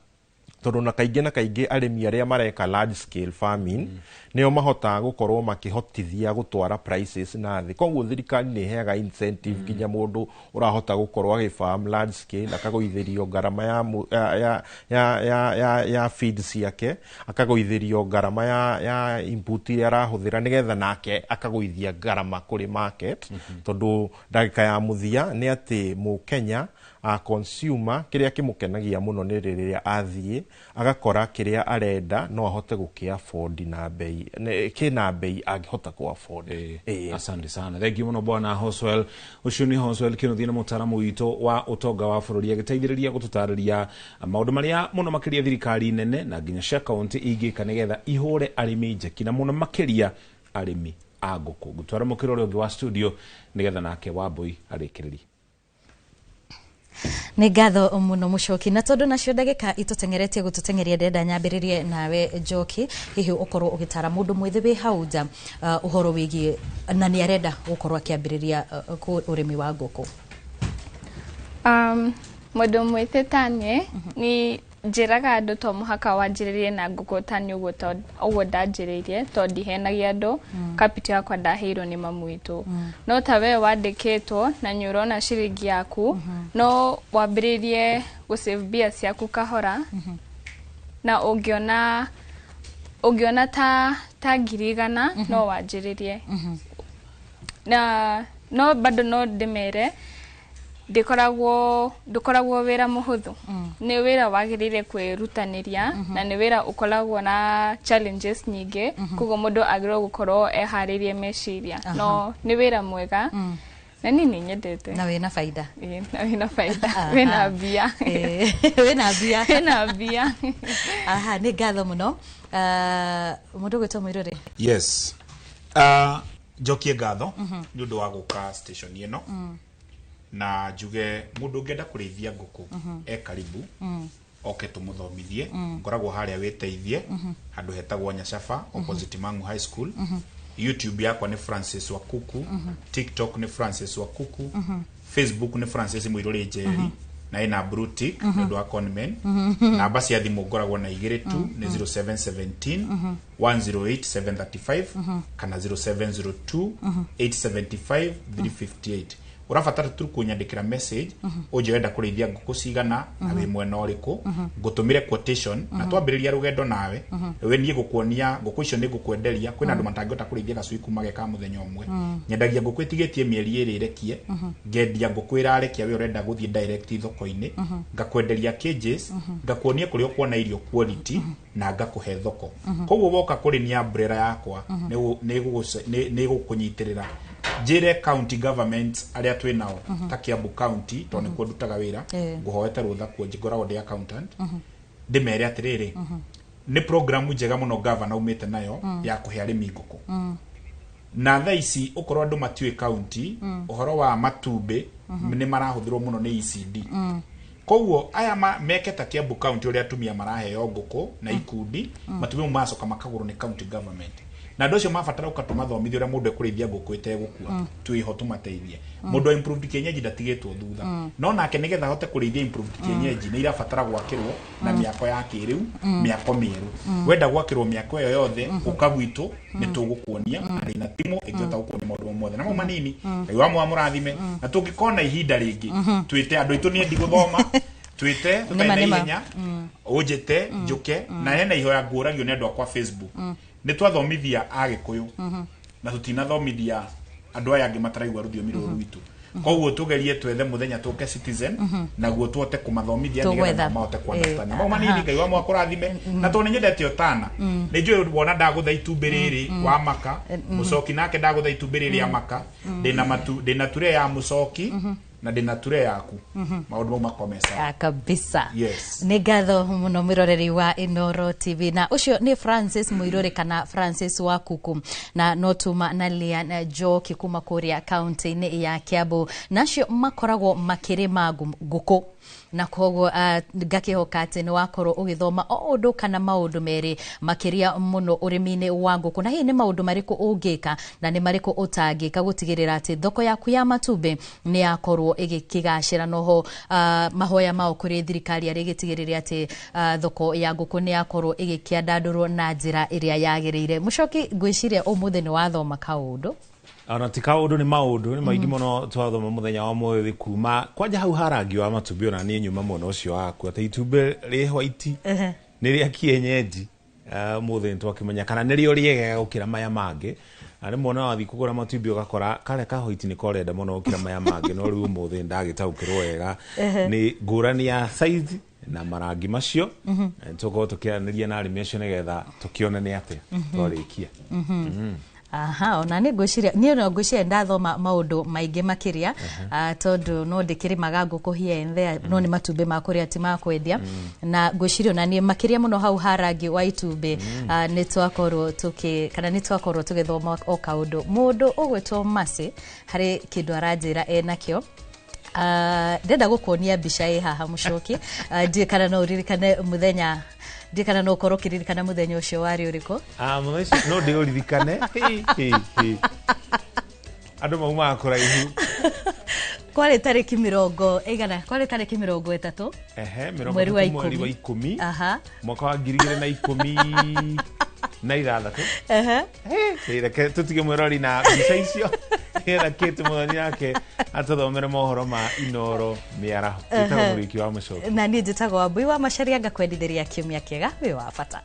tondũ na kaingĩ arĩmi arĩa mareka large scale farming nĩo mahotaga gũkorwo makĩhotithia gũtwara prices na thĩ. Koguo thirikari nĩ iheaga incentive nginya mũndũ ũrahota gũkorwo agĩfarm large scale, akagũithĩrio ngarama ya feed ciake, akagũithĩrio ngarama ya input iria arahũthĩra nĩgetha nake akagũithia ngarama kũrĩ market. Tondũ ndagĩka ya mũthia nĩ atĩ Mũkenya consumer kĩrĩa kĩmũkenagia mũno nĩ rĩrĩa athiĩ agakora kĩrĩa arenda no ahote gũkĩ afford na bei, kĩna bei angĩhota kũ afford. Asante sana, thank you mũno bwana Hoswell. Ũcio nĩ Hoswell Kĩnuthia, nĩ mũtaaramu witũ wa ũtonga wa bũrũri, agĩteithĩrĩria gũtũtarĩria maũndũ marĩa mũno makĩria thirikari nene na nginya cia kaunti ingĩka nĩgetha ihũre arĩmi njeki na mũno makĩria arĩmi a ngũkũ. Gũtwara mũkĩra ũrĩa ũngĩ wa studio nĩgetha nake Wambui arĩkĩrĩrie. Nĩ ngatho mũno Mũchoki, na tondũ nacio ndagĩka itũtengeretie gũtũtengeria ndenda nyambĩrĩrie nawe Njoki, hihi ũkorwo ũgĩtara mũndũ mwĩthĩ wĩ hau nja ũhoro wĩgiĩ na nĩ arenda gũkorwo akĩambĩrĩria ũrĩmi wa ngũkũ. Mũndũ mwĩthĩ taniĩ ni njĩraga andũ to mũhaka wanjĩrĩrie na ngũkũ tani ũguo ndanjĩrĩirie, to ndihenagia andũ, capital yakwa ndaheirwo nĩ mamu witũ. No ta we wandĩkĩtwo na nĩ ũrona ciringi yaku, no wambĩrĩrie gũsave mbia ciaku kahora, na ũngĩona ta ngiri 100 no wanjĩrĩrie. Na no bado no ndĩmere ndũkoragwo wĩra mũhũthũ. Nĩ wĩra wagĩrĩire kwĩrutanĩria na nĩ wĩra ũkoragwo na challenges nyingĩ, koguo mũndũ agĩrĩirwo gũkorwo eharĩirie meciria. No nĩ wĩra mwega na niĩ nĩ nyendete. Na wĩna baida. Na wĩna baida. Wĩna mbia. Wĩna mbia. Aha, nĩ ngatho mũno. Mũndũ gwĩtwo Mũirũrĩ. Yes. Njokie ngatho nĩ ũndũ wa gũka station ĩno. Na njuge mũndũ ũngĩenda kũrĩithia ngũkũ karibu oke tũmũthomithie. Ngoragwo harĩa wĩteithie handũ hetagwo Nyacaba opposite Mang'u High School. YouTube yakwa nĩ Francis Wakuku, TikTok nĩ Francis Wakuku, Facebook nĩ Francis Mũirũrĩ Njeri na ina Brutic nĩũndũ wa Conmen. Namba cia thimũ ngoragwo na 22 nĩ 0717 108 735 kana 0702 875 358. urabatara tu kunyandikira message uje wenda kurithia nguku cigana na wi mwena uriku ngutumire quotation na twambiriria rugendo nawe we nie gukuonia nguku icio ni ngukwenderia kwina andu matangihota kurithia gacui kuma geka muthenya umwe nyendagia nguku itigetie mieri iri irekie ngendia nguku irarekia we urenda guthie direct thoko-ini ngakwenderia cages ngakuonia kuria kuona irio quality na ngakuhe thoko koguo woka kuri ni umbrella yakwa ni gukunyitirira jire county government aria twi nao ta Kiambu county to nikuo ndutaga wira nguhoete rutha kuo njigoragwo ndi accountant ndimere atiriri ni program njega muno governor umite nayo ya kuhe arimi nguku na tha ici ukorwo andu matiwe county uhoro wa matumbe ni marahuthirwo muno ni ECD koguo aya meketa Kiambu county uria atumia maraheo nguku na ikundi matumbe macoka makagurwo ni county government na ndocio mabatara ukatuma thomithio ria mundu ekurithia nguku itegukua twiho tumateithie mundu improved kienyeji ndatigitwo thutha no nake nigetha hote kurithia improved kienyeji ni irabatara gwakirwo na miako ya kiriu miako mieru wenda gwakirwo miako yo yothe ukagwitu ni tugukuonia ari na timo igiota gukuonia maundu mothe na manini ngai wa murathime na tungikona ihinda ringi twite andu itu ni ndi guthoma twite tutainainya ujete njuke na hena ihoya nguragio ni andu akwa Facebook ni twathomithia agikuyu na tutinathomithia andu aya angi mataraigwa rũthiomi rũrũ rwitũ koguo tugerie twethe muthenya tuke Citizen naguo tuote kumathomithia nigetha mahote kuandastani mau manini ngai wa mwakurathime na to ninyendete otana ni njui wona ndagutha itumbĩ rĩrĩ wa maka mucoki nake ndagutha itumbĩ rĩrĩ ya maka ndina ture ya mucoki na ndina ture yaku maundu mau makomesa kabisa yes ni ngatho muno miroreri wa Inoro TV na ucio ni Francis Muirore kana Francis wa Kuku na notuma na Lian Joki kuma kuria county ni ya Kiambu nacio makoragwo makirima nguku na koguo ngakihoka ati ni wakorwo ugithoma o undu kana maundu meri makiria muno urimi-ini wa nguku na hii ni maundu mariku ungika na ni mariku utangika gutigirira ati thoko yaku ya matumbi ni yakorwo igikigacira noho mahoya mao kuri thirikari ari gitigirira ati thoko ya nguku ni yakorwo igikiandandurwo na njira iria yagirire mucoki ngwiciria umuthi ni wathoma kaundu ana tikaudu ni maudu ni maingi muno twathoma muthenya wa mwethi kuma kwanja hau harangi wa matumbi ona ni nyuma muno ucio waku ati itumbi ri white ni ria kienyeji muthi twakimenya kana ni rio riega gukira maya mangi ari mona wathi kugura matumbi ugakora kale ka white ni korenda muno gukira maya mangi no riu muthi ndagitaukirwo wega ni ngurani ya size na marangi macio tuko tukianiria na arimi acio nigetha tukiona ni atia twarikia aha ona ni ngwiciria ni no ngwiciria ndathoma maundu maingi makiria tondu no ndikirimaga nguku here and there no ni matumbi makuria ti makwendia na ngwiciria ona ni makiria muno hau harangi wa itumbi ni twakorwo tugithoma o kaundu mundu ugwetwo Masi hari kindu aranjira enakio ndenda gukuonia mbica ĩ haha mucoki ndikana no uririkane muthenya ndikana no korwo kiririkana muthenya ucio wari uriku muthenya no ndi uririkane andu mauma kuraihu kwari tariki 30 igana kwari tariki 30 mweri wa 10 mwaka wa 2010 na ithathatũ reke tutige mwirori na mbica icio era kitu muthoni yake atathomere mohoro ma Inoro miaraho itagwo muriki wa mucoki na ni njitagwo Wambui wa Macharia ngakwendithĩria kiumia kiega wi wa bata.